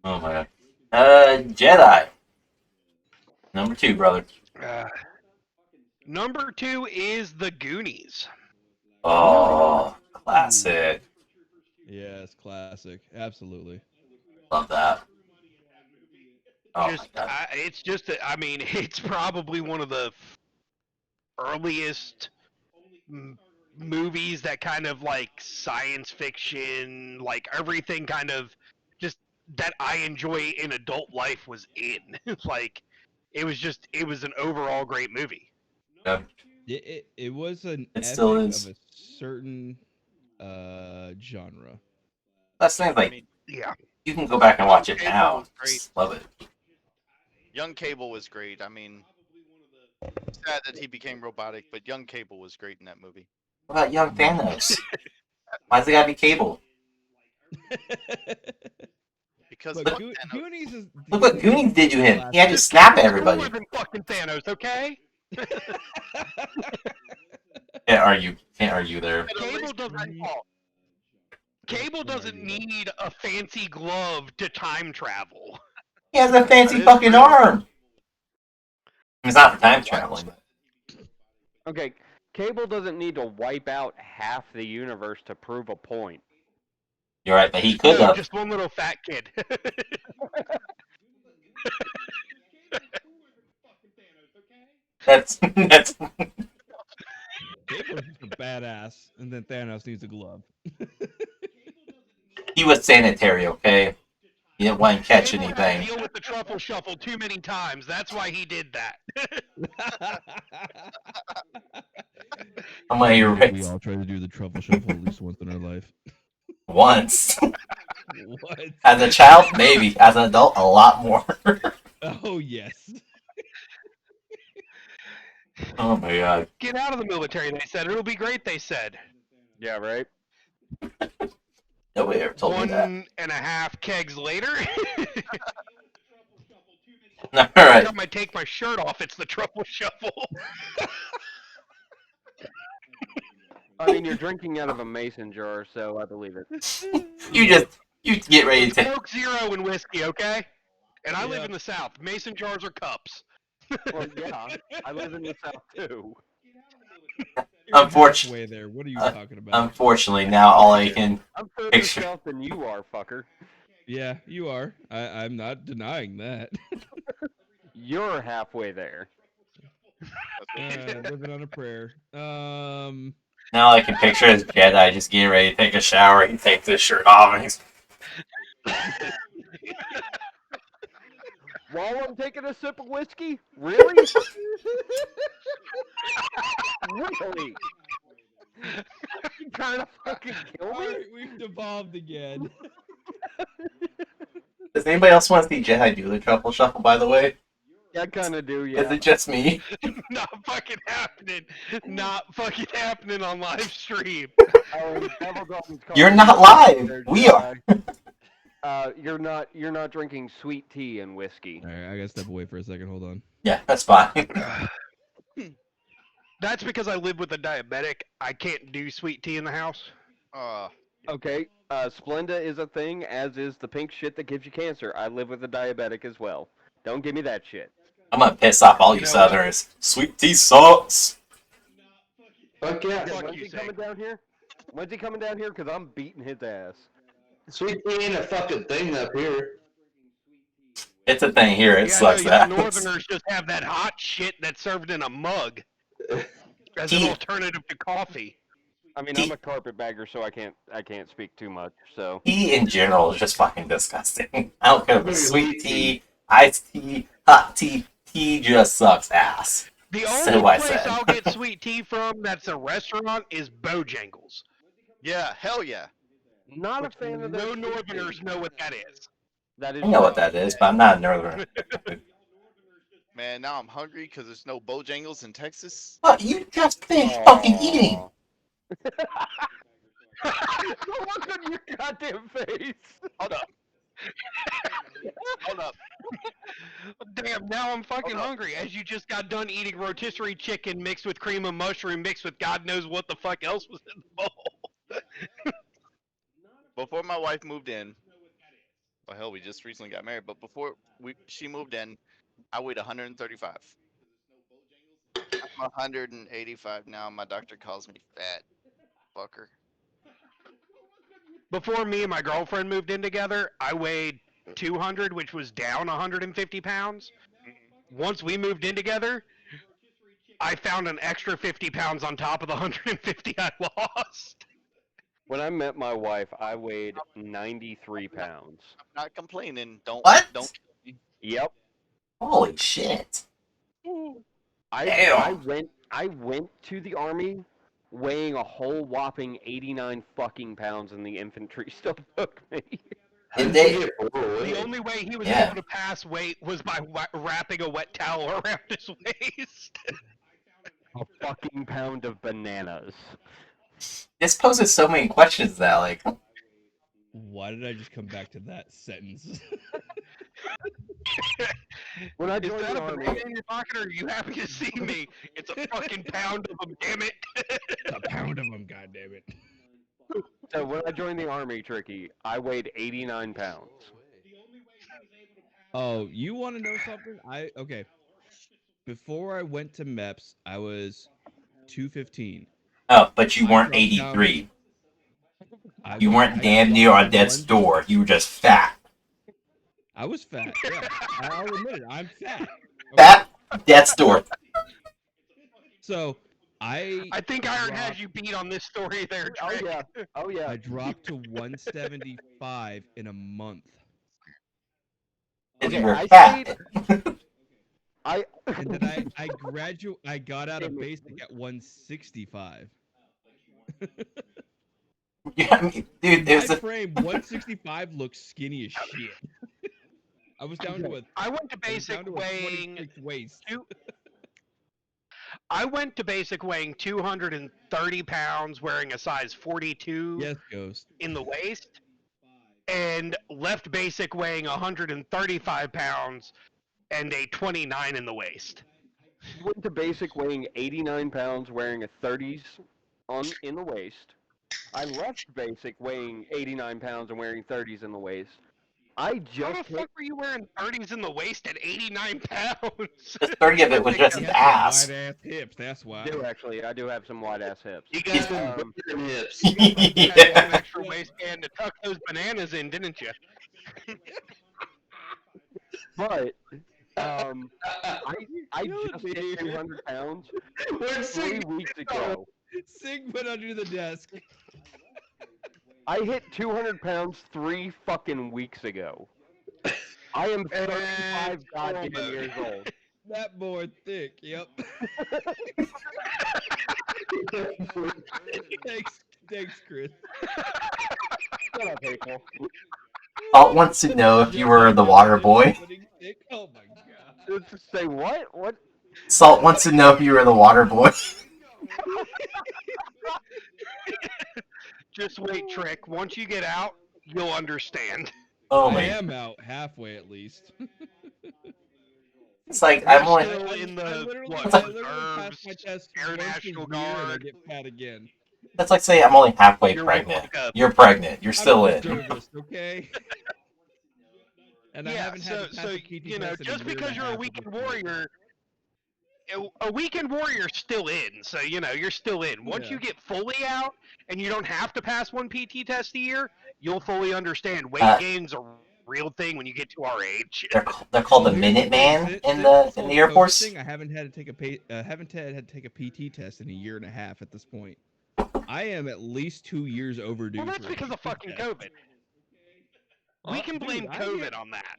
Oh my god. Jedi. Number 2, brother. Number 2 is The Goonies. Oh, classic. Yes, classic. Absolutely. Love that. Oh my Just, god. it's just, I mean, it's probably one of the earliest movies that kind of like science fiction, like everything kind of just that I enjoy in adult life was in. Like it was an overall great movie. Yeah, It was an it still epic is. of a certain genre. That's the thing. I Like mean, Yeah. you can go back and watch it Cable now. was great. Just love it. Young Cable was great. I mean, sad that he became robotic, but Young Cable was great in that movie. What about young Thanos? Why's it gotta be Cable? Because But fuck Thanos. Goonies is Look what Goonies Goonies is did to him. He had to classic. snap at Cable's everybody. cooler than fucking Thanos, okay? Can't argue there. Cable doesn't. Cable doesn't need a fancy glove to time travel. He has a fancy That is fucking true. arm. It's not for time Watch. traveling. Okay, Cable doesn't need to wipe out half the universe to prove a point. You're right, but he could No, have. just one little fat kid. That's Cable's just a badass, and then Thanos needs a glove. he was sanitary, okay? He didn't want to catch Cable had to anything. deal with the truffle shuffle too many times. That's why he did that. I'm gonna hear We all try to do the truffle shuffle at least once in our life. once. What? As a child, maybe. As an adult, a lot more. Oh yes. Oh my god. Get out of the military, they said. It'll be great, they said. Yeah, right? Nobody ever told me that. 1.5 kegs later. All Every right. time I take my shirt off, it's the truffle shuffle. I mean, you're drinking out of a mason jar, so I believe it. You get ready to take. Coke Zero and whiskey, okay? And I live Yeah. in the South. Mason jars are cups. Well, yeah, I live in the South too. You're Unfortunately, halfway there. What are you talking about? unfortunately, now all I can I'm further picture. south than you are, fucker. Yeah, you are. I'm not denying that. You're halfway there. Living on a prayer. Now all I can picture is Jedi just getting ready to take a shower. He takes his shirt off and he's. While I'm taking a sip of whiskey? Really? Really? You trying to fucking kill me? Alright, we've devolved again. Does anybody else want to see Jedi do the truffle shuffle? By the way, I kind of do, is yeah. it just me? Not fucking happening. Not fucking happening on live stream. Oh, Devil Dog's You're calling not me live. there, We Jedi. You're not drinking sweet tea and whiskey. Alright, I gotta step away for a second. Hold on. Yeah, that's fine. That's because I live with a diabetic. I can't do sweet tea in the house. Okay, Splenda is a thing, as is the pink shit that gives you cancer. I live with a diabetic as well. Don't give me that shit. I'm gonna piss off all you You know what? Southerners. Sweet tea sucks. Fuck yeah. Fuck When's you, he coming Zach. down here? When's he coming down here? Because I'm beating his ass. Sweet tea ain't a fucking thing up here. It's a thing here. It Yeah, sucks no, ass. you Northerners just have that hot shit that's served in a mug as an Tea. alternative to coffee. I mean, I'm a carpetbagger, so I can't speak too much. So Tea in general is just fucking disgusting. I don't care if it's sweet tea, iced tea, hot tea. Tea just sucks ass. The So only I place said. I'll get sweet tea from that's a restaurant is Bojangles. Yeah, hell yeah. not a Which fan of their no sweet Northerners tea. know what that is. That is I know what right. that is, but I'm not a northerner. Man, now I'm hungry because there's no Bojangles in Texas. What? You just finished fucking eating. Look on your goddamn face. Hold up. Hold up. Damn, now I'm fucking hungry. As you just got done eating rotisserie chicken mixed with cream of mushroom mixed with God knows what the fuck else was in the bowl. Before my wife moved in, well, hell, we just recently got married, but before she moved in, I weighed 135. I'm 185 now. My doctor calls me fat fucker. Before me and my girlfriend moved in together, I weighed 200, which was down 150 pounds. Once we moved in together, I found an extra 50 pounds on top of the 150 I lost. When I met my wife, I weighed 93 pounds. I'm not complaining. Don't What? kill me. Yep. Holy shit! I Damn. went to the army weighing a whole whopping 89 fucking pounds, and the infantry still took me. How Did did they? you get overweight? The only way he was Yeah. able to pass weight was by wrapping a wet towel around his waist. A fucking pound of bananas. This poses so many questions that, like, Why did I just come back to that sentence? When I Is joined that the a army, banana in your pocket, or are you happy to see me? It's a fucking pound of them, damn it. A pound of them, goddammit. so when I joined the army, Tricky, I weighed 89 pounds. Oh, you want to know something? Okay. Before I went to MEPS, I was 215. oh, but you I weren't dropped down. 83. I You was. weren't I damn dropped near on to death's one- door. You were just fat. I was fat. Yeah, I'll admit it. I'm fat. Okay? Fat? Death's door. So I think Iron has you beat on this story there, Oh Trick. yeah, oh yeah. I dropped to 175 in a month, Because Okay, you were I fat. and then I got out of basic at 165. Yeah, I mean, dude, In it my was a, frame, 165 looks skinny as shit. I was down to a I went to I was basic down to a weighing 26 waist. I went to basic weighing 230 pounds, wearing a size 42 Yes, Ghost. in the waist, and left basic weighing 135 pounds and a 29 in the waist. Went to basic weighing 89 pounds, wearing a 30s in the waist. I left basic weighing 89 pounds and wearing 30s in the waist. I How just the fuck were you wearing 30s in the waist at 89 pounds? just 30 of it was just He his has some ass. wide-ass hips, that's why. do actually. I do have some wide ass hips. You got some Um, bigger hips. You had Yeah. one extra waistband to tuck those bananas in, didn't you? but I killing just me hit here. 200 pounds Where'd 3 Sig weeks go? ago. Sig went under the desk. I hit 200 pounds 3 fucking weeks ago. I am 35 goddamn mode. years old. That boy thick. Yep. Thanks, Chris. Shut up, April. Salt wants to know if you were the water boy. Oh my god. Just say what? What? Salt wants to know if you were the water boy. Just wait, Trick. Once you get out, you'll understand. Oh I my! am out halfway at least. It's like You're I'm only. still in I the literally, what, I literally pass reserves, my test Air once National a year and I Guard. get fat again. That's like saying I'm only halfway You're pregnant. like a- You're pregnant. You're I'm still a in. reservist, okay? And I Yeah, haven't had to pass a PT you know, test in just a year because and a you're a half at weekend this point. warrior, a weekend warrior's still in. So you know, you're still in. Once Yeah. you get fully out and you don't have to pass one PT test a year, you'll fully understand weight gain's a real thing when you get to our age. They're called the Well, here's the thing, Minuteman in the Air the Force. thing, I haven't had to take had to take a PT test in a year and a half at this point. I am at least 2 years overdue. Well, that's for a because of PT fucking test. COVID. We can Dude, blame I COVID get- on that.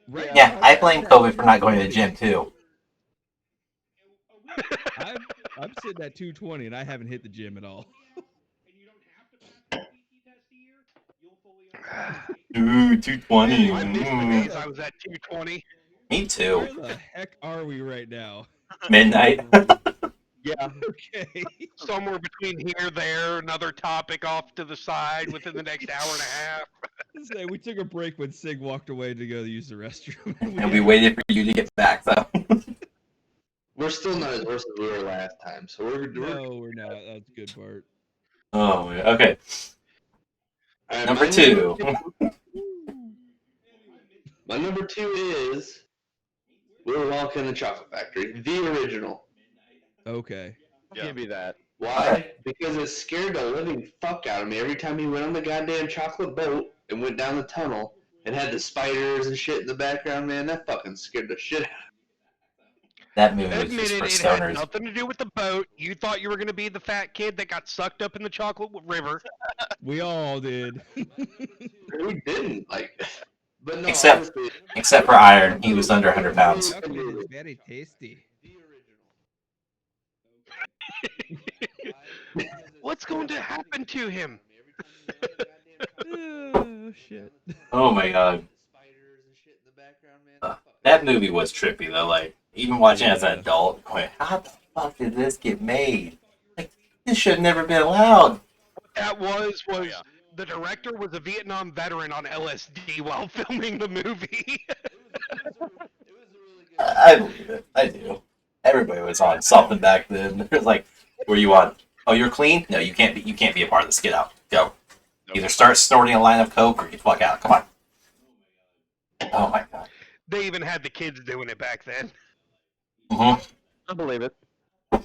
Right Yeah, now, I blame I'm COVID for not going to the 220. gym too. I'm sitting at 220 and I haven't hit the gym at all. Ooh, 220. I miss the Where days the- I was at 220. Me too. Where the heck are we right now? Midnight. Yeah. Okay. Somewhere between here, there, another topic off to the side within the next hour and a half. Say we took a break when Sig walked away to go use the restroom, And we waited for you to get back, though. We're still not as worse as we were last time, so we're No, we're not. That's a good part. Oh, yeah. Okay. All right, Number my 2. My number 2 is Willy Wonka and the Chocolate Factory, the original. Okay. Give me that. Why? Because it scared the living fuck out of me every time he went on the goddamn chocolate boat and went down the tunnel and had the spiders and shit in the background, man. That fucking scared the shit out of me. That movie was Admit just it, for it had stoners. nothing to do with the boat. You thought you were going to be the fat kid that got sucked up in the chocolate river. We all did. Who didn't? Like, but no, Except- honestly, Except for Iron, he was under 100 pounds. Chocolate is very tasty. What's going to happen to him? Oh shit. Oh my god. That movie was trippy though. Like, even watching it as an Yeah. adult, going, how the fuck did this get made? Like, this should have never been allowed. What that was the director was a Vietnam veteran on LSD while filming the movie. I believe it. I do. Everybody was on something back then. It was like, were you on? Oh, you're clean? No, you can't be. You can't be a part of this. Get out. Go. Either start snorting a line of coke or get the fuck out. Come on. Oh my god. They even had the kids doing it back then. Mm-hmm. I believe it.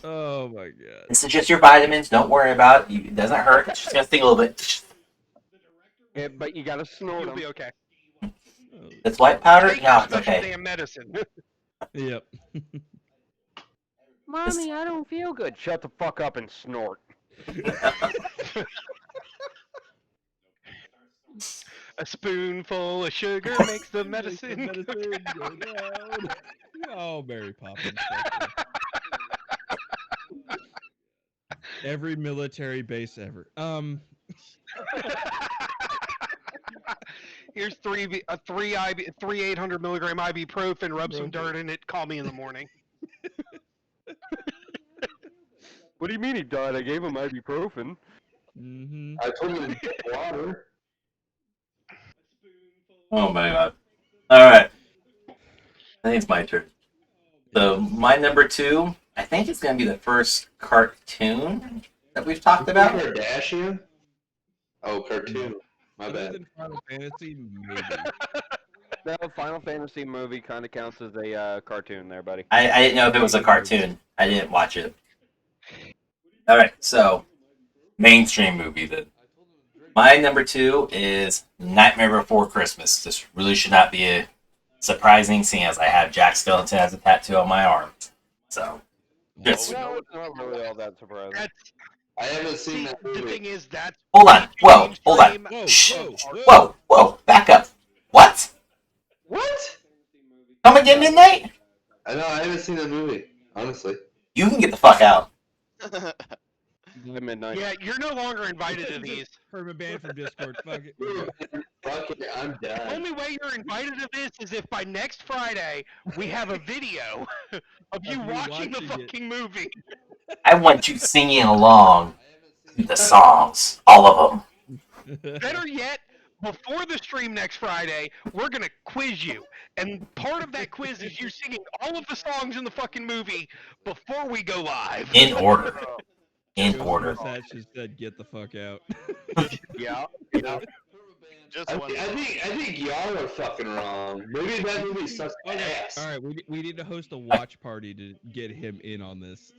Oh my god. This is just your vitamins. Don't worry about it. It doesn't hurt. It's just gonna sting a little bit. Yeah, but you gotta snort You'll them. be okay. It's white powder. Take No, your it's special okay. damn medicine. Yep. Mommy, I don't feel good. Shut the fuck up and snort. A spoonful of sugar makes the medicine. Medicine go down. Oh, Mary Poppins. Every military base ever. Here's three 800 milligram ibuprofen. Rub some dirt in it. Call me in the morning. What do you mean he died? I gave him ibuprofen. Mm-hmm. I told him to drink water. Oh my god. Alright. I think it's my turn. So, my number 2, I think it's going to be the first cartoon that we've talked about. Kardashian? Oh, cartoon. My Other bad. than Final Fantasy, maybe. No, Final Fantasy movie kind of counts as a cartoon there, buddy. I didn't know if it was a cartoon. I didn't watch it. Alright, so, mainstream movie then. My number 2 is Nightmare Before Christmas. This really should not be a surprising, seeing as I have Jack Skellington as a tattoo on my arm. So, just No, it's not really all that surprising. That's I haven't seen see, that the movie. thing is that's hold on. Whoa, hold on. Whoa, Shh. whoa. Whoa, back up. What? What? Come again, Midnight? I know, I haven't seen that movie, honestly. You can get the fuck out. Midnight. Yeah, you're no longer invited to these. Perma ban from Discord. Fuck it. Fuck it, I'm The done. only way you're invited to this is if by next Friday we have a video of you watching the watching it. fucking movie. I want you singing along to the songs. All of them. Better yet, before the stream next Friday, we're gonna quiz you. And part of that quiz is you singing all of the songs in the fucking movie before we go live. In order. In order. That just said, "Get the fuck out." Yeah. Just I one. think y'all are fucking wrong. Maybe that movie sucks ass. All right, we need to host a watch party to get him in on this.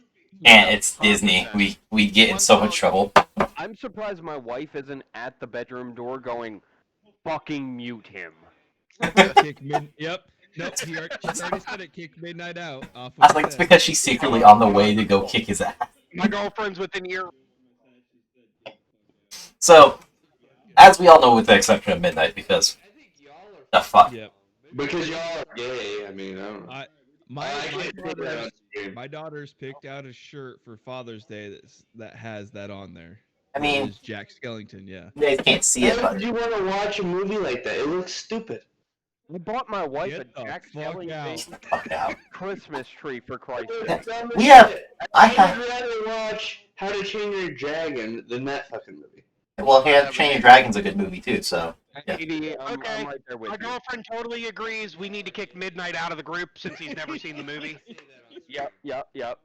And it's Disney. We get in so much trouble. I'm surprised my wife isn't at the bedroom door going, fucking mute him. Yep. Nope. She already said it. Kick Midnight out. Off I think it's because she's secretly on the way to go kick his ass. My girlfriend's within ear. So, as we all know, with the exception of Midnight, because the fuck. Yep. Because y'all are gay, I mean, I don't know. My daughter's picked out a shirt for Father's Day that has that on there. I mean, It's Jack Skellington, yeah. you guys can't see it, Why would but you want to watch a movie like that? It looks stupid. I bought my wife Get a the Jack fuck out. Skellington fuck out. Christmas tree for Christ's Yeah. sake. We have. I I have. would rather watch How to Train Your Dragon than that fucking movie. Well, How to Train Your Dragon's a good movie too. So, yeah. AD, I'm Okay. right there with My you. girlfriend totally agrees. We need to kick Midnight out of the group since he's never seen the movie. Yep.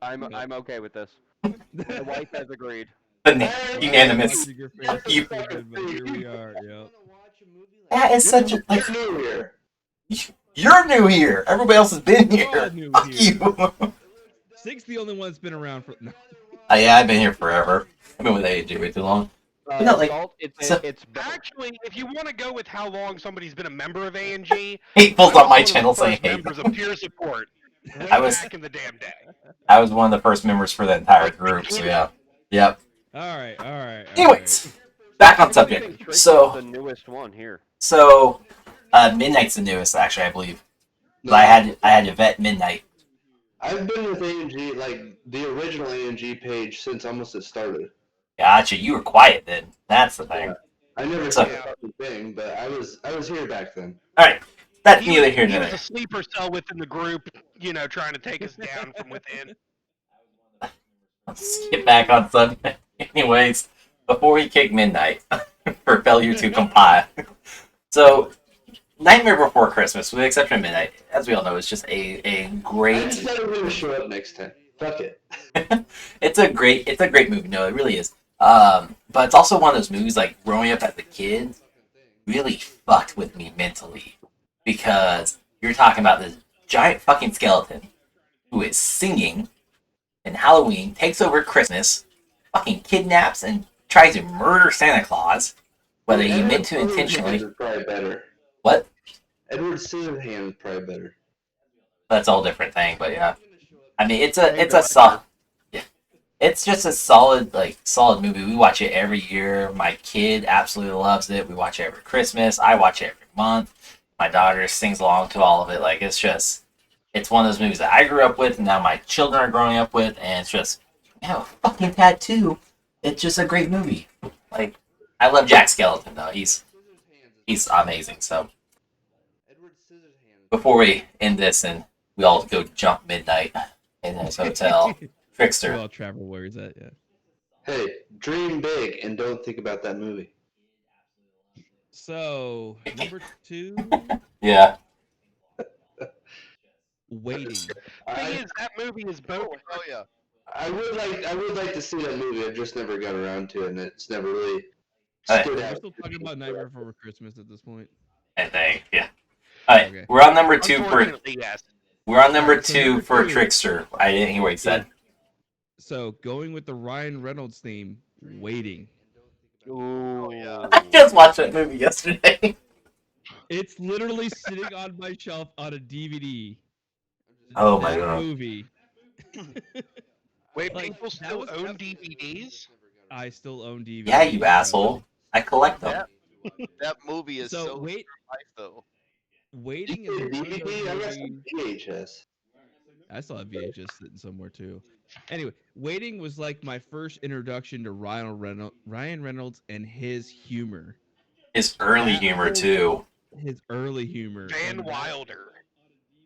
I'm okay with this. My wife has agreed. Unanimous. Watching your face You- open, but here we are, yep. That is such a like. You're new here. You're new here. Everybody else has been We're all here. new Fuck here. you. Six the only one that's been around for. No. Yeah, I've been here forever. I've been with AJ way too long. No, like, Salt, so- it's both. Actually, if you want to go with how long somebody's been a member of A&G, Hateful's I on my was one channel of the saying first hate. members of peer support. Way I was back in the damn day. I was one of the first members for the entire Like the group. So kid- yeah, yep. All right, all right, all right. Anyways, back on I actually subject. think Tracy's So the newest one here. so Midnight's the newest actually, I believe. No, But I had to vet Midnight. I've been with A&G, like the original A&G page, since almost it started. Gotcha. You were quiet then. That's the thing. Yeah. I never So- said a fucking thing, but I was here back then. All right, that's he neither was, here he nor was there. a sleeper cell within the group, trying to take us down from within. Let's get back on subject. Anyways, before we kick Midnight for failure to comply. So, Nightmare Before Christmas, with the exception of Midnight, as we all know, is just a I great. just said I'm gonna show up next time. Fuck it. It's a great movie. No, it really is. But it's also one of those movies like growing up as a kid really fucked with me mentally because you're talking about this giant fucking skeleton who is singing in Halloween, takes over Christmas, fucking kidnaps and tries to murder Santa Claus, whether he meant to Edward intentionally. Scissorhands is probably better. What? Edward Scissorhands is probably better. That's a whole different thing, but yeah. I mean, it's Same a director. solid. Yeah, it's just a solid movie. We watch it every year. My kid absolutely loves it. We watch it every Christmas. I watch it every month. My daughter sings along to all of it. Like it's one of those movies that I grew up with, and now my children are growing up with, and it's just, yeah, fucking tattoo. It's just a great movie. Like, I love Jack Skellington though. He's amazing. So before we end this and we all go jump Midnight in his hotel, Trickster. Well, travel where's that? Yeah. Hey, dream big and don't think about that movie. So number 2, Yeah. Waiting. Thing I, is, that movie is both. Oh yeah. I would like to see that movie. I've just never got around to it, and it's never really Hey. stood We're out. still talking about Nightmare Before Christmas at this point. I think. Yeah. All right. Okay. We're on number 2 for. Unfortunately, yes. We're on number Alright, so 2 number for 2. Trickster. I didn't hear what he said. So going with the Ryan Reynolds theme, Waiting. Oh yeah. I just watched that movie yesterday. It's literally sitting on my shelf on a DVD. Oh my That god. movie. Wait, Like, people that still was- own DVDs? I still own DVDs. Yeah, you asshole. I collect them. That movie is So so wait, life though. Waiting is one of those DVD? I got some movies. VHS. I still have VHS sitting somewhere too. Anyway, Waiting was like my first introduction to Ryan Reynolds and his humor. His early That humor whole- too. His early humor. Van and that- Wilder.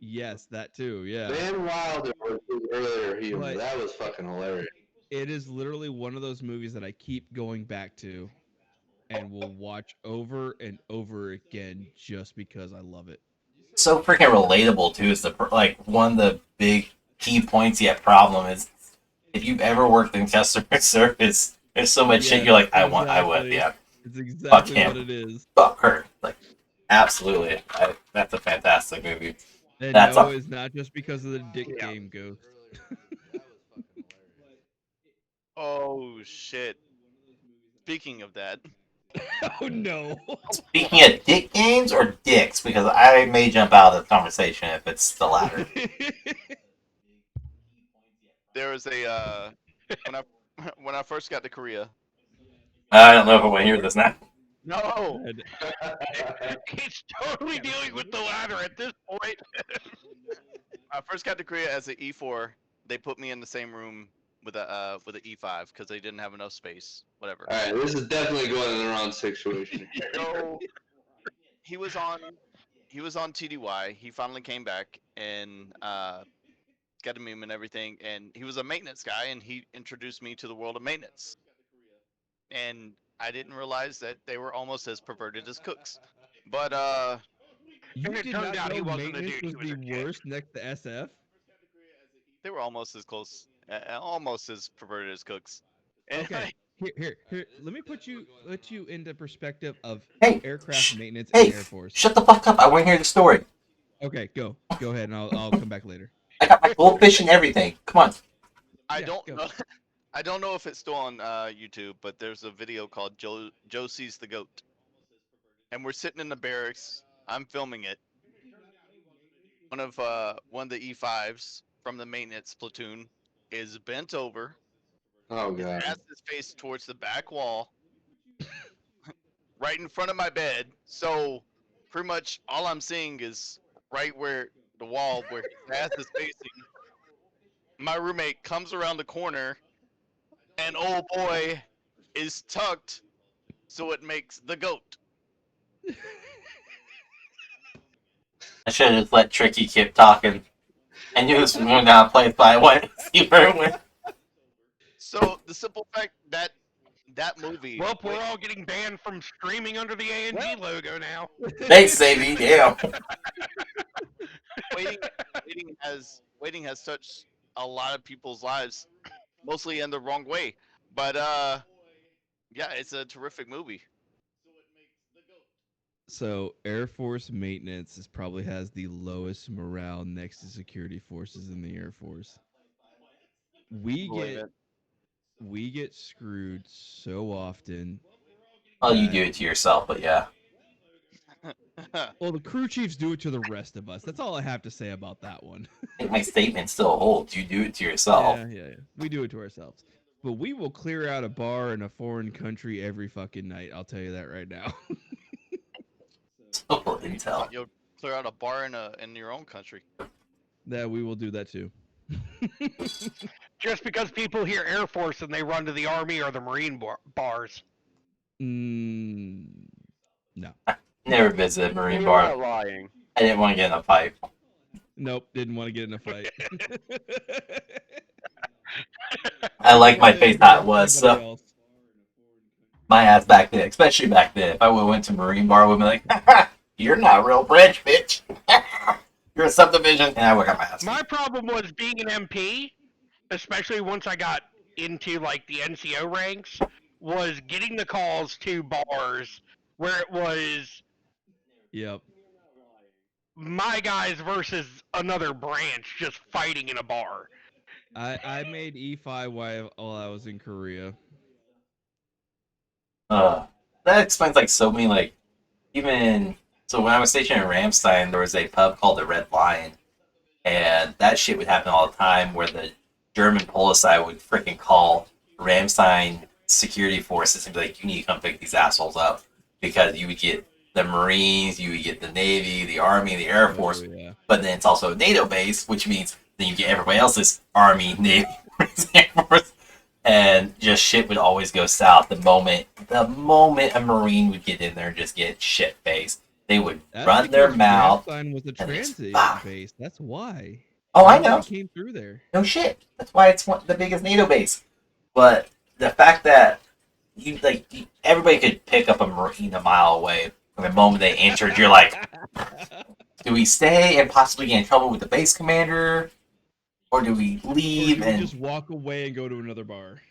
Yes, that too. Yeah. Van Wilder was his earlier humor. But- That was fucking hilarious. It is literally one of those movies that I keep going back to and will watch over and over again just because I love it. So freaking relatable too. Is the like one of the big key points yet problem is if you've ever worked in customer service, there's so much shit Yeah, you're like, I would, exactly. yeah, It's exactly him. what it is. fuck her. Like, absolutely. That's a fantastic movie. And That's no, a- it's not just because of the dick Yeah. game ghost. Oh shit. Speaking of that, Oh no. Speaking of dick games or dicks, because I may jump out of the conversation if it's the latter. there was a when I when I first got to Korea. I don't know if I want to hear this now. No. And- He's totally dealing with the latter at this point. I first got to Korea as an E4. They put me in the same room with a E5 because they didn't have enough space. Whatever. All right, this is definitely going in the wrong situation. So he was on TDY. He finally came back and got to meet him and everything. And he was a maintenance guy, and he introduced me to the world of maintenance. And I didn't realize that they were almost as perverted as cooks. But You And it did turned not out know he wasn't a maintenance dude, he was was the a kid. worst next to SF? they were almost as close, almost as perverted as cooks. And Okay. Here. Let me put you into perspective of Hey, aircraft shh, maintenance in Hey, the Air Force. shut the fuck up. I want to hear the story. Okay, go ahead, and I'll come back later. I got my goldfish and everything. Come on. I Yeah, don't go. know. I don't know if it's still on YouTube, but there's a video called Joe Sees the Goat, and we're sitting in the barracks. I'm filming it. one of the E5s from the maintenance platoon is bent over. Oh His god. ass is faced towards the back wall, right in front of my bed. So pretty much all I'm seeing is right where the wall where his ass is facing. My roommate comes around the corner, and old boy is tucked so it makes the goat. I should have just let Tricky keep talking. I knew this was going down a place, but I wanted to see where it went. So the simple fact that that movie, Well, we're all getting banned from streaming under the ANG logo now. Thanks, Savy. Damn. waiting, waiting has touched a lot of people's lives, mostly in the wrong way. But yeah, it's a terrific movie. So Air Force maintenance probably has the lowest morale next to security forces in the Air Force. We Believe get it. we get screwed so often. Well, you that- do it to yourself, but yeah. Well, the crew chiefs do it to the rest of us. That's all I have to say about that one. I think my statement still holds. You do it to yourself. Yeah. We do it to ourselves. But we will clear out a bar in a foreign country every fucking night. I'll tell you that right now. So intel. You'll clear out a bar in your own country. That we will do that too. Just because people hear Air Force and they run to the Army or the Marine bars. No. Never visited Marine You're Bar. not lying. I didn't want to get in a fight. Nope. Didn't want to get in a fight. I like my face how it was, Anybody so else. my ass back then, especially back then, if I would have went to Marine Bar, I would be like, you're not real French, bitch. You're a subdivision, and I would have my ass. My problem was being an MP, especially once I got into like the NCO ranks, was getting the calls to bars where it was Yep. my guys versus another branch just fighting in a bar. I made E5 while I was in Korea. That explains like so many like even so when I was stationed in Ramstein, there was a pub called the Red Lion, and that shit would happen all the time where the German Polizei would freaking call Ramstein security forces and be like, "You need to come pick these assholes up," because you would get the Marines, you would get the Navy, the Army, the Air Force, Oh, yeah. but then it's also a NATO base, which means then you get everybody else's Army, Navy, Air Force, and just shit would always go south the moment a Marine would get in there and just get shit faced. They would That's run their because mouth. Ramstein was a and just transit fuck. base. That's why. Oh, I Nobody know. came through there. No shit. That's why it's the biggest NATO base. But the fact that everybody could pick up a Marine a mile away from the moment they entered, you're like, do we stay and possibly get in trouble with the base commander, or do we Or leave you would and just walk away and go to another bar.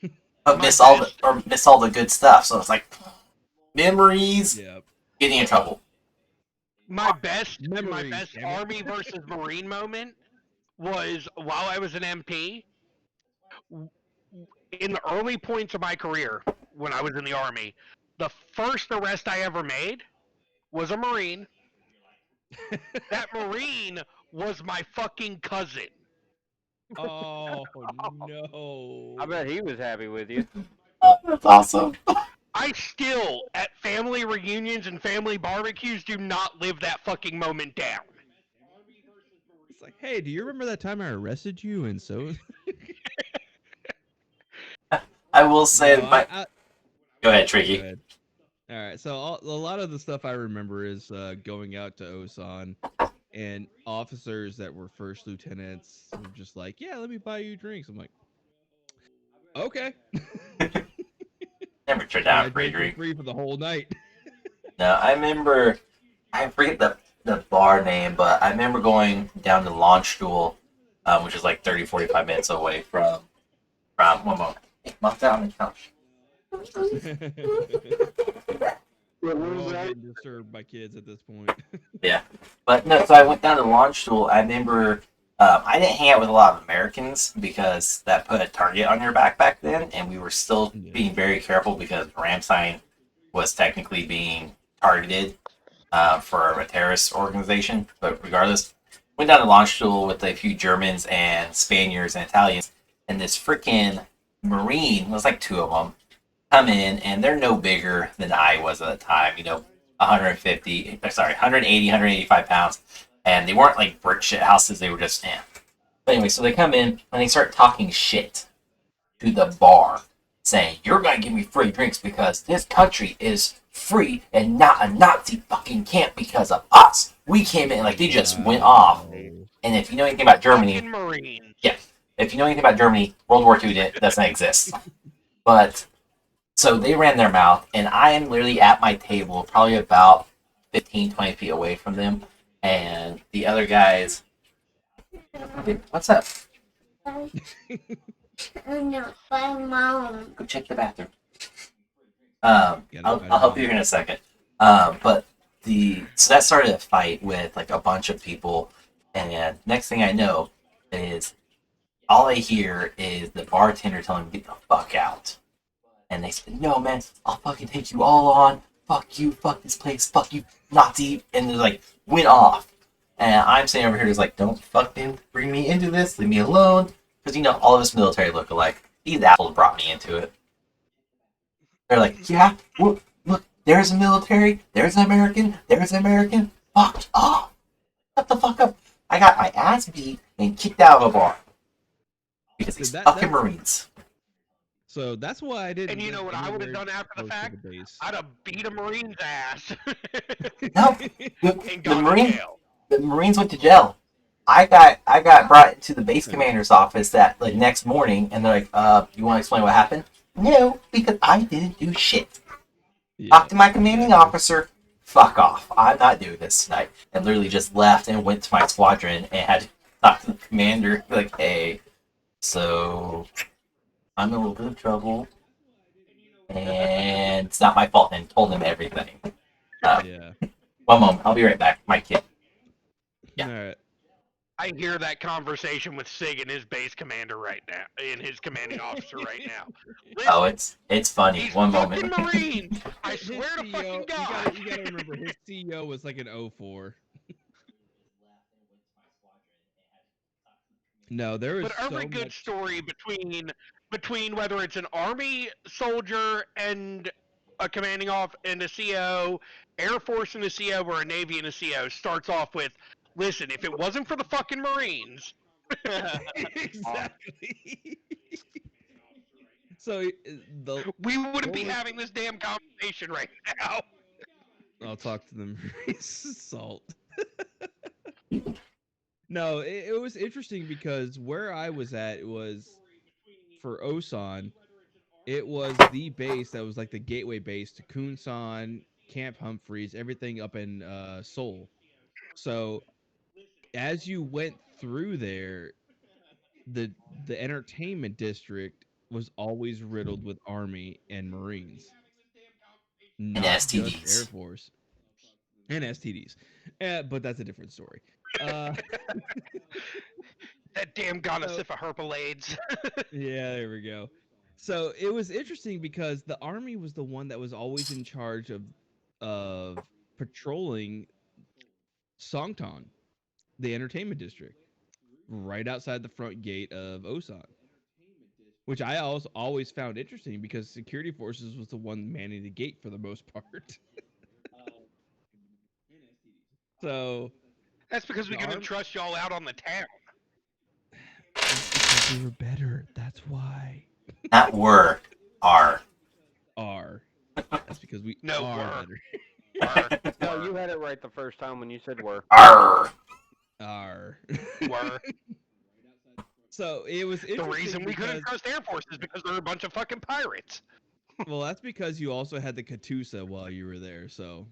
miss all the good stuff? So it's like memories, Yep. getting in trouble. My best Memories, damn it. Army versus Marine moment was while I was an MP. In the early points of my career, when I was in the Army, the first arrest I ever made was a Marine. That Marine was my fucking cousin. Oh no. I bet he was happy with you. That's awesome. I still, at family reunions and family barbecues, do not live that fucking moment down. It's like, hey, do you remember that time I arrested you and so? I will say, No, go ahead, Go Tricky. ahead. All right, so a lot of the stuff I remember is going out to Osan, and officers that were first lieutenants were just like, "Yeah, let me buy you drinks." I'm like, "Okay." Never turned And down I a free drank for drink. free for the whole night. No, I remember. I forget the bar name, but I remember going down to Launchstool, which is like 30, 45 minutes away from one moment. Mount down and couch. We're all getting disturbed by kids at this point. Yeah, but no. So I went down to Launchstool. I remember I didn't hang out with a lot of Americans because that put a target on your back then, and we were still Yeah. being very careful because Ramstein was technically being targeted for a terrorist organization. But regardless, went down to launch school with a few Germans and Spaniards and Italians, and this freaking Marine, it was like two of them, come in, and they're no bigger than I was at the time, 180, 185 pounds, and they weren't like brick shit houses, they were just, But anyway, so they come in, and they start talking shit to the bar, saying, "You're gonna give me free drinks because this country is free and not a Nazi fucking camp because of us. We came in," like they just went off. And if you know anything about Germany, Fucking Marines. yeah, if you know anything about Germany, World War II doesn't exist. But so they ran their mouth, and I am literally at my table, probably about 15, 20 feet away from them, and the other guys. What's up? No, my mom. Go check the bathroom. I'll help you here in a second. But so that started a fight with like a bunch of people, and next thing I know is all I hear is the bartender telling me to get the fuck out. And they said, "No, man, I'll fucking take you all on. Fuck you, fuck this place, fuck you, Nazi." And they like went off. And I'm sitting over here just like, don't fucking bring me into this. Leave me alone. Because, all of us military look alike. These assholes brought me into it. They're like, "Yeah, look, there's a military. There's an American. There's an American. Fuck off. Shut the fuck up." I got my ass beat and kicked out of a bar. Because these fucking Marines. So that's why I didn't. And you know what I would have done after the fact? I'd have beat a Marine's ass. No, and gone to jail. The Marines went to jail. I got brought to the base commander's office that like next morning, and they're like, "You want to explain what happened?" No, because I didn't do shit. Talk to my commanding officer. Fuck off. I'm not doing this tonight. And literally just left and went to my squadron and had to talk to the commander. Like, "Hey, so I'm in a little bit of trouble, and it's not my fault," and told him everything. One moment, I'll be right back. My kid. Yeah. All right. I hear that conversation with Sig and his base commander right now, and his commanding officer right now. Listen, it's funny. These One fucking moment. Marines! I swear to fucking God! You gotta remember, his CEO was like an 04. No, there was But every so good much... story between whether it's an army soldier and a commanding off and a CO, Air Force and a CO, or a Navy and a CO starts off with, "Listen, if it wasn't for the fucking Marines..." Exactly. So we wouldn't be having this damn conversation right now. I'll talk to them. Salt. No, it was interesting because where I was at was for Osan. It was the base that was like the gateway base to Kunsan, Camp Humphreys, everything up in Seoul. So as you went through there, the entertainment district was always riddled with Army and Marines, not just Air Force and STDs. But that's a different story. That damn Gonasifa Herpalades. Yeah, there we go. So it was interesting because the Army was the one that was always in charge of patrolling Songtan, the entertainment district, right outside the front gate of Osan. Which I also always found interesting because security forces was the one manning the gate for the most part. So that's because we couldn't trust y'all out on the town. That's because we were better. That's why. Not were, are. Are. That's because we are better. No, you had it right the first time when you said were. Are. Were. So it was interesting. The reason we couldn't trust Air Force is because they're a bunch of fucking pirates. Well, that's because you also had the Katusa while you were there, so.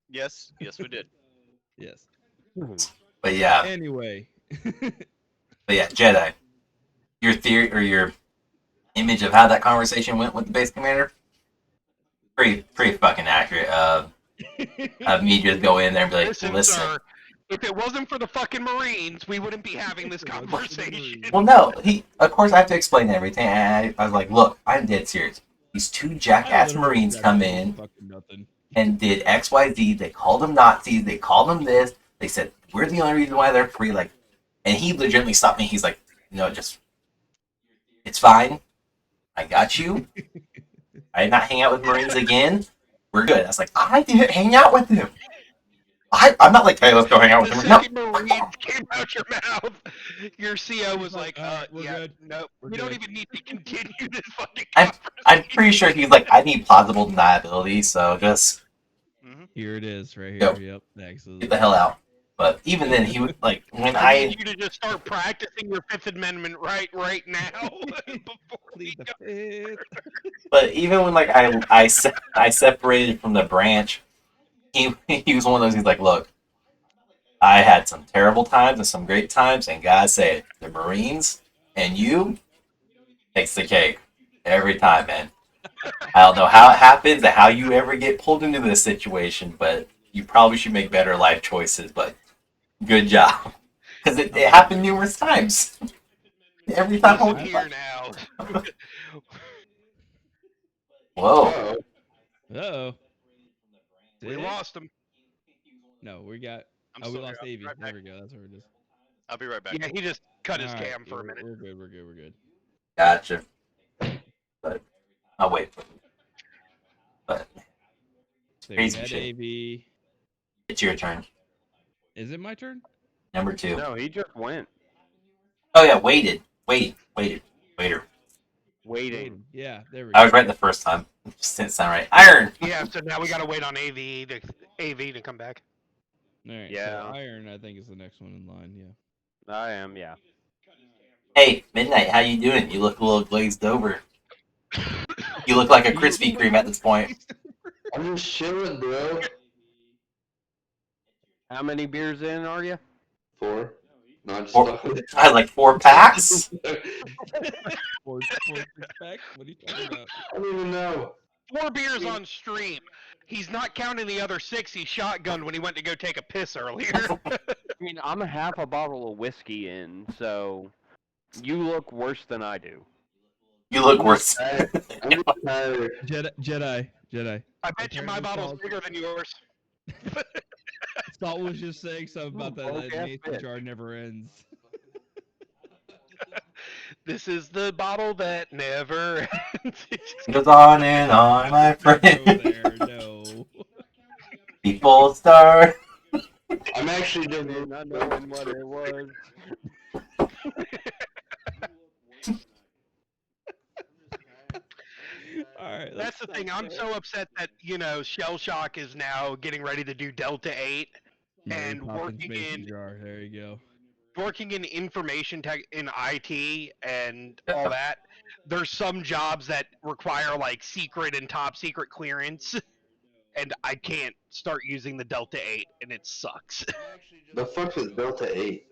Yes, we did. Yes. But yeah. Anyway. But yeah, Jedi. Your theory or your image of how that conversation went with the base commander? Pretty fucking accurate. Of me just go in there and be like, listen. Sir, if it wasn't for the fucking Marines, we wouldn't be having this conversation. Well, no, of course I have to explain everything. And I was like, look, I'm dead serious. These two jackass Marines come in and did XYZ. They called them Nazis. They called them this. They said, we're the only reason why they're free. Like, and he legitimately stopped me. He's like, no, just, it's fine. I got you. I did not hang out with Marines again. We're good. I was like, I didn't hang out with him. I'm not like, hey, let's go hang out with The him. No. second Marines came out your mouth, your CO was like, we're yeah, good. no, We're we don't good." even need to continue this fucking I'm conversation. pretty sure he's like, I need plausible deniability, so just Here it is, right Go. here. Yep, excellent. get the hell out. But even then, he would like when I need I you to just start practicing your Fifth Amendment right now before we Plead the go. fifth. but even when like I separated from the branch, he was one of those. He's like, look, I had some terrible times and some great times, and God said the Marines and you takes the cake every time, man. I don't know how it happens and how you ever get pulled into this situation, but you probably should make better life choices. But good job, because it happened numerous times. Every time I Listen went, here now. whoa. Uh-oh. We Sid? lost him. No, we got. I'm Oh, we still lost here. Avi. I'll be right There back. we go. That's where it is. I'll be right back. Yeah, he just cut his All right, cam for a minute. We're good. We're good. We're good. Gotcha. But I'll wait. But So we crazy had shit. Avi. It's your turn. Is it my turn? Number 2. No, he just went. Oh yeah, waiter. Waiting. Yeah, there we I go. was right the first time. It just didn't sound right. Iron. Yeah, so now we gotta wait on AV to come back. All right. Yeah. So Iron, I think, is the next one in line. Yeah. I am, yeah. Hey, Midnight. How you doing? You look a little glazed over. You look like a Krispy Kreme at this point. I'm just chilling, bro. How many beers in are you? 4. No, I'm just Four, fucking. I had like 4 packs. Four six pack. What are you talking about? I don't even know. 4 beers on stream. He's not counting the other 6 he shotgunned when he went to go take a piss earlier. I mean, I'm half a bottle of whiskey in, so you look worse than I do. You look worse. I'm just tired. Jedi. I bet you my Apparently bottle's Salt- bigger than yours. Salt was just saying something about that Okay, mason fit. jar never ends. This is the bottle that never ends. Goes on and on, my Go friend. there, no. People start. I'm actually I mean, not knowing what it was. All right. That's the thing. I'm so upset that Shell Shock is now getting ready to do Delta 8 Mary and Poppins mason jar. There you go. working in information tech in IT and Yeah. all that. There's some jobs that require like secret and top secret clearance, and I can't start using the Delta 8, and it sucks. The fuck is Delta 8?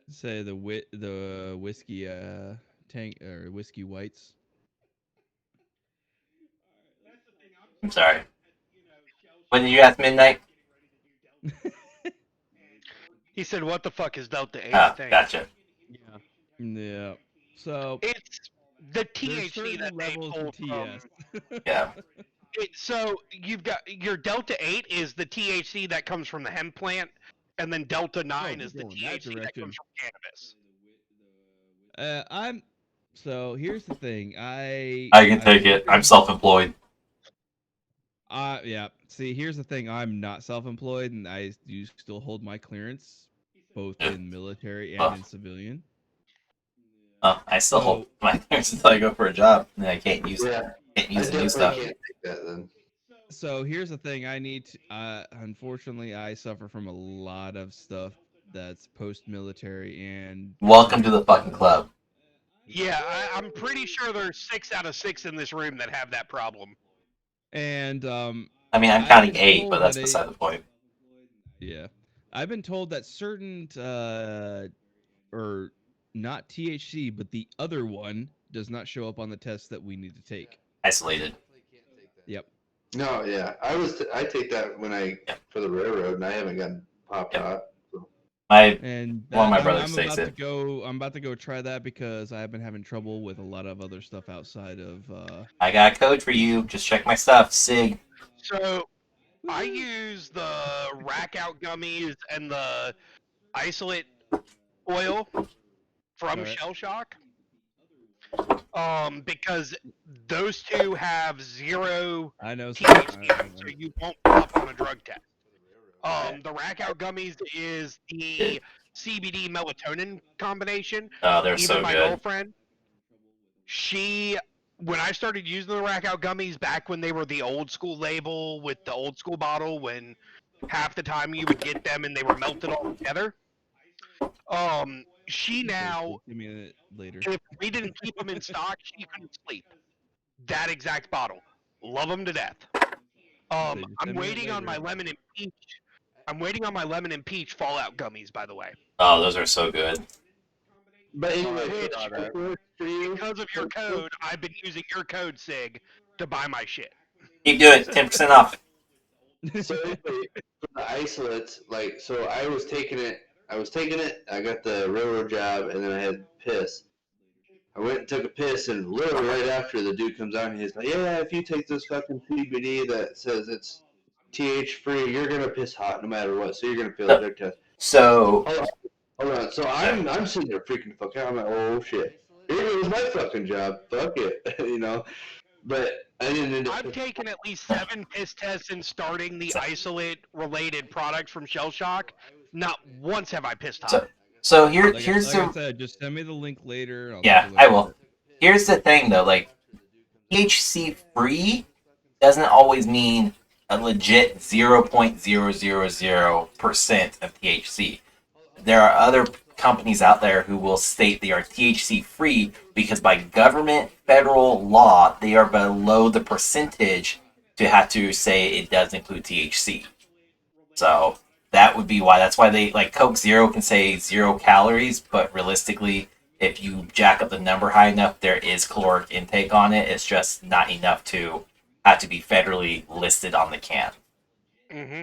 Say the whiskey tank or whiskey whites. I'm sorry. When did you ask Midnight? He said, "What the fuck is Delta 8?" Oh, Thanks. gotcha. Yeah. Yeah. So It's the there's THC certain that they levels pull of TS. from. Yeah. So you've got your Delta 8 is the THC that comes from the hemp plant, and then Delta 9 is the going that THC that comes from cannabis. I'm. So here's the thing. I can take it. I'm working- self-employed. Yeah. See, here's the thing. I'm not self-employed, and I do still hold my clearance, both Yeah. in military and Oh. in civilian. I still So- hold my clearance until I go for a job, and I can't use Yeah, can't I use the new definitely stuff. can't take that then. So here's the thing. I need to. Unfortunately, I suffer from a lot of stuff that's post-military and. Welcome to the fucking club. Yeah, I'm pretty sure there's 6 out of 6 in this room that have that problem. And I mean, I'm I've counting been 8, told but that's that beside the point. Yeah, I've been told that certain or not THC, but the other one does not show up on the test that we need to take. Isolated. Yep. No, yeah, I take that when for the railroad, and I haven't gotten popped Yep. hot. My And one of my I'm brothers about takes to it. go. I'm about to go try that because I've been having trouble with a lot of other stuff outside of. I got a code for you. Just check my stuff. SIG. So I use the rack out gummies and the isolate oil from Alright. Shell Shock. Because those two have zero I know. THC, so you won't pop on a drug test. The rack out gummies is the CBD melatonin combination. Oh, they're Even so my good. girlfriend, when I started using the rack out gummies back when they were the old school label with the old school bottle, when half the time you would get them and they were melted all together. She now, Give me it later. if we didn't keep them in stock, she couldn't sleep. That exact bottle, love them to death. I'm Send me it waiting on my later. lemon and peach. I'm waiting on my lemon and peach Fallout gummies, by the way. Oh, those are so good. But anyway, Which, for you, because of your code, I've been using your code SIG to buy my shit. Keep doing it. 10% off. so anyway, for the isolates, like, so I was taking it. I got the railroad job, and then I had piss. I went and took a piss, and literally right after, the dude comes out and he's like, "Yeah, if you take this fucking CBD that says it's TH free, you're gonna piss hot no matter what. So you're gonna fail the drug test." So, Hold on. So I'm sitting there freaking the fuck out. I'm like, "Oh shit, here goes my fucking job. Fuck it," you know. But I didn't end up. I've taken at least 7 piss tests since starting the isolate related products from Shell Shock. Not once have I pissed hot. so here, Like, here's like the I said, just send me the link later. I'll yeah, take a I look will. at it. Here's the thing though, like THC free doesn't always mean a legit 0.000% of THC. There are other companies out there who will state they are THC free because by government federal law they are below the percentage to have to say it does include THC. So that would be why. That's why they like Coke Zero can say 0 calories, but realistically, if you jack up the number high enough, there is caloric intake on it. It's just not enough to have to be federally listed on the can. Mm-hmm.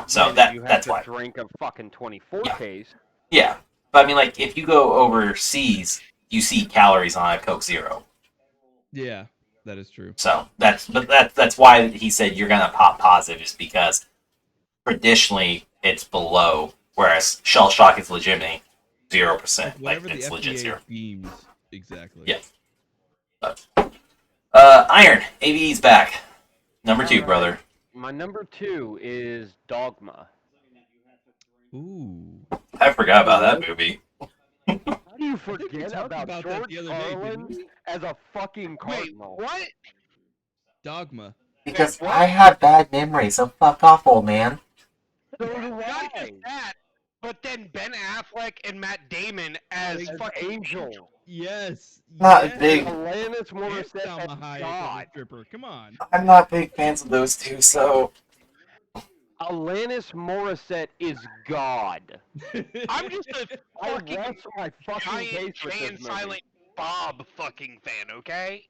So Granted, you have that's to why. drink a fucking 24 Yeah. case. Yeah, but I mean, like if you go overseas, you see calories on a Coke Zero. Yeah, that is true. So that's why he said you're gonna pop positive, is because traditionally it's below, whereas Shell Shock is legitimate 0%. Like Whatever the it's legit FDA 0. deems exactly. Yeah. But, Iron ABE's back. Number 2, Alright. brother. My number 2 is Dogma. Ooh. I forgot about that movie. How do you we forget talked about about that George the other day, didn't Carlin we? as a fucking Wait, cardinal? what? Dogma. Because what? I have bad memory, so fuck off, old man. So do Not I. just that, but then Ben Affleck and Matt Damon as As fucking Angel. Yes. Not yes. big. Alanis And Morissette Salma as Hayek as a God. stripper. Come on. I'm not big fans of those two, so Alanis Morissette is God. I'm just a I fucking rest my fucking giant case with Jay this and movie. Silent Bob fucking fan, okay?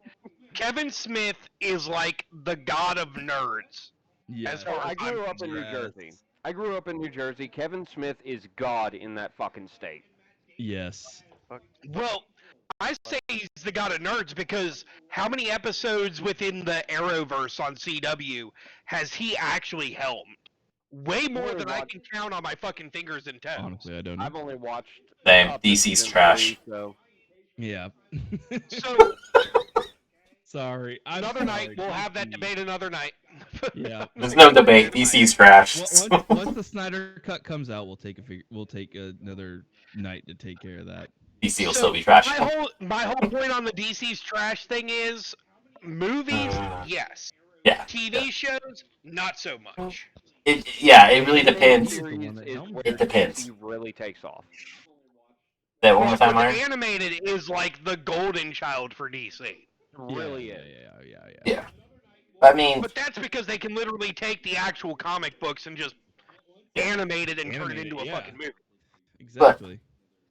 Kevin Smith is like the god of nerds. Yes. As far I as grew I'm up in New Yes. Jersey. I grew up in New Jersey. Kevin Smith is God in that fucking state. Yes. Well, I say he's the god of nerds because how many episodes within the Arrowverse on CW has he actually helmed? Way more only than I watched- can count on my fucking fingers and toes. Honestly, I don't know. I've only watched Same. up to DC's season trash. 3, so Yeah. So Sorry. I'm another sorry. night we'll have that DC. debate another night. Yeah. There's no debate. DC's trash. Once the Snyder cut comes out, we'll take another night to take care of that. DC will So still be trash. my whole point on the DC's trash thing is movies, yes. Yeah. TV shows, not so much. It really animated depends. series The one that is helmed where It depends. DC really takes off. That one more Yeah, time, but Iron? the animated is like the golden child for DC. It really is. Yeah. Yeah. I mean, But that's because they can literally take the actual comic books and just animate it and turn it Animate into it, a yeah. fucking movie. Exactly.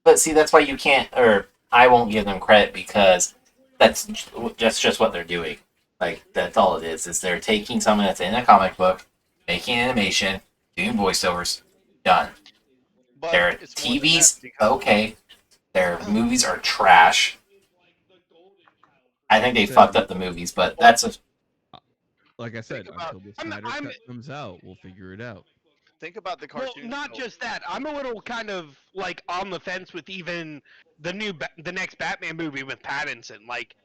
but see, that's why you can't, or I won't give them credit because that's just what they're doing. Like, that's all it is they're taking something that's in a comic book, making animation, doing voiceovers, done. But Their it's more than that TVs, because- okay. Their movies are trash. I think they So- fucked up the movies, but that's a Like I said, about- until the I'm- Snyder I'm- Cut comes out, we'll figure it out. Think about the Well, cartoon. not show. just that. I'm a little kind of like on the fence with even the next Batman movie with Pattinson. Like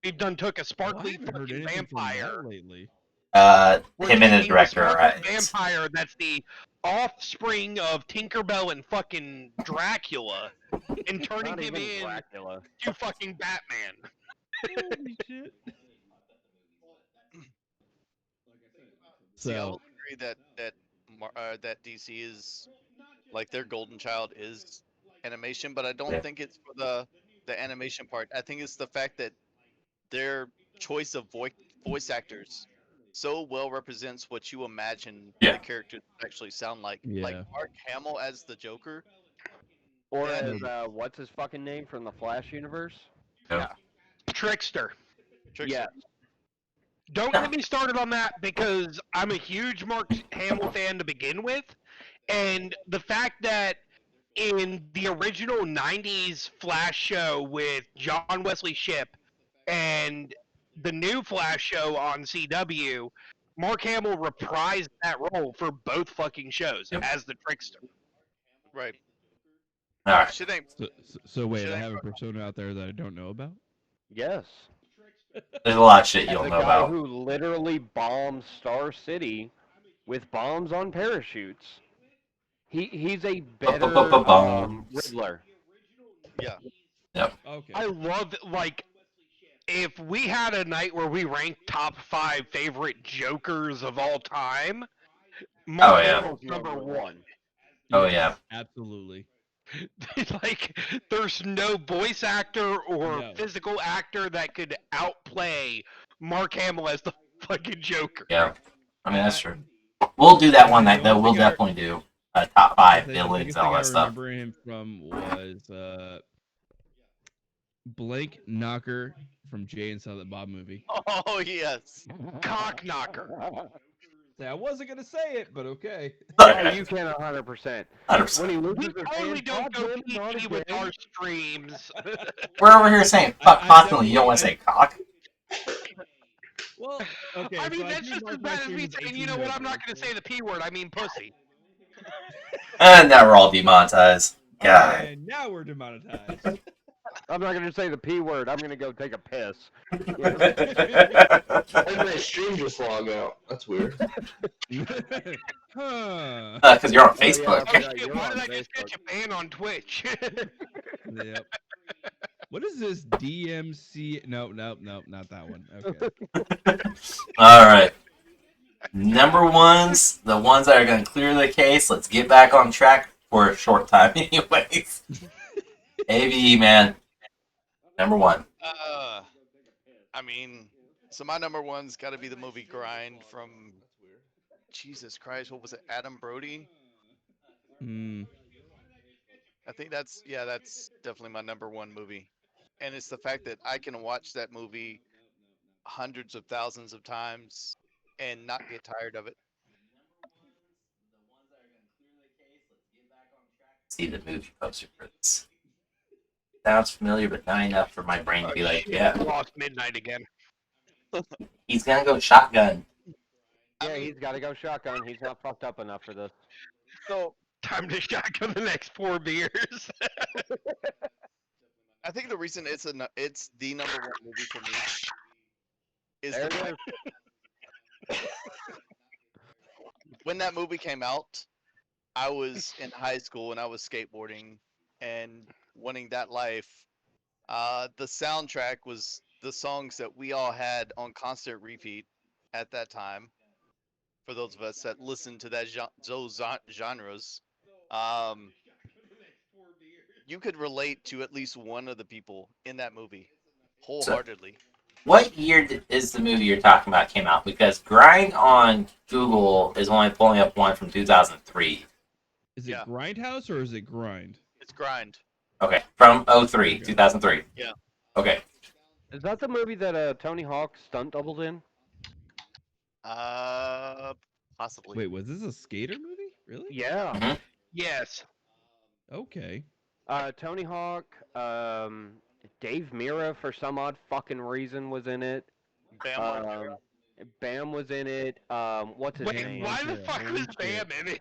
we've took a Well, I sparkly haven't heard fucking anything from vampire. that lately. We're Him and the taking director are sparkly at vampire that's the offspring of Tinkerbell and fucking Dracula, and turning Not him even in Dracula. to fucking Batman. Holy shit! See, I So will agree that DC is like their golden child is animation, but I don't Yeah. think it's for the animation part. I think it's the fact that their choice of voice actors so well represents what you imagine Yeah. the characters actually sound like. Like yeah, Mark Hamill as the Joker. Or That as is what's his fucking name from the Flash universe? Yeah. Trickster. Trickster. Don't get me started on that because I'm a huge Mark Hamill fan to begin with, and the fact that in the original '90s Flash show with John Wesley Shipp and the new Flash show on CW, Mark Hamill reprised that role for both fucking shows Yep. as the Trickster. Right. All right. Shit ain't. so wait, Should I I- have a persona out there that I don't know about. Yes. There's a lot of shit you As don't a know guy about. who literally bombs Star City with bombs on parachutes. He's a better Bombs. Riddler. Yeah. Okay. I love like if we had a night where we ranked top 5 favorite Jokers of all time, Mark Oh, yeah. Hamill's number one. Oh, Yes, yeah. absolutely. Like there's no voice actor or No. physical actor that could outplay Mark Hamill as the fucking Joker. Yeah. I mean, that's true. We'll do that one The night, though. only We'll thing I- definitely do top 5 The villains biggest and all thing I that stuff. remember him from was Blank Knocker from Jay and Silent Bob movie. Oh yes. Cock knocker. I wasn't gonna say it, but okay. Oh, you can 100%. 100%. When he loses We his totally hand, don't God go damn it, not PG with again. our streams. We're over here saying fuck I constantly. You don't want to definitely- say cock? Well, okay. I mean, so that's do just mark as my bad as stream me as saying, 18 you know what, I'm over, not going to say the P word, I mean pussy. And now we're all demonetized. God. Okay, now we're demonetized. I'm not going to say the P word. I'm going to go take a piss. Why did my stream just log out? That's weird. Huh. Because you're on Oh, yeah, Facebook. I forgot Shit, you're why on did I just get Facebook. you banned on Twitch? Yep. What is this DMC? No, not that one. Okay. All right. Number ones, the ones that are going to clear the case. Let's get back on track for a short time, anyways. AVE, man. Number one. I mean, so my number one's got to be the movie Grind from Jesus Christ. What was it? Adam Brody. Hmm. I think that's definitely my number one movie, and it's the fact that I can watch that movie hundreds of thousands of times and not get tired of it. See the movie poster for this. Sounds familiar, but not enough for my brain to be like, Shit, yeah. Lost Midnight again. He's going to go shotgun. Yeah, I mean- he's got to go shotgun. He's not fucked up enough for this. So Time to shotgun the next 4 beers. I think the reason it's the number one movie for me is There the it fact is. when that movie came out, I was in high school and I was skateboarding and wanting that life. The soundtrack was the songs that we all had on constant repeat at that time. For those of us that listened to those genres, you could relate to at least one of the people in that movie wholeheartedly. What year is the movie you're talking about came out? Because Grind on Google is only pulling up one from 2003. Is it Yeah. Grindhouse or is it Grind? It's Grind. Okay, from 03, Okay. 2003. Yeah. Okay. Is that the movie that Tony Hawk stunt doubled in? Possibly. Wait, was this a skater movie? Really? Yeah. Mhm. Yes. Okay. Tony Hawk, Dave Mira for some odd fucking reason was in it. Bam Margera. Bam was in it. What's his Wait, name? why the fuck was Holy Bam in it?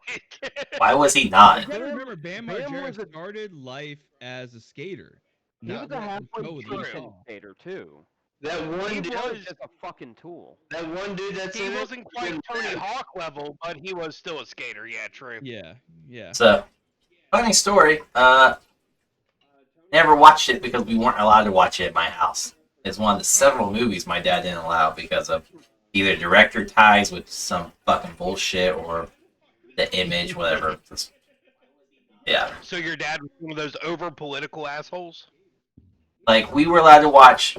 Why was he You not? gotta remember, Bam Bam Margera was a- started life as a skater, He was not a running halfway show with the decent saw. skater too. That one He dude, That was was. just a fucking tool. that one dude that's He in it. wasn't quite Tony Hawk level, but he was still a skater. Yeah, true. Yeah, yeah. So, funny story. Never watched it because we weren't allowed to watch it at my house. It's one of the several movies my dad didn't allow because of either director ties with some fucking bullshit or the image, whatever. Yeah. So your dad was one of those over political assholes? Like, we were allowed to watch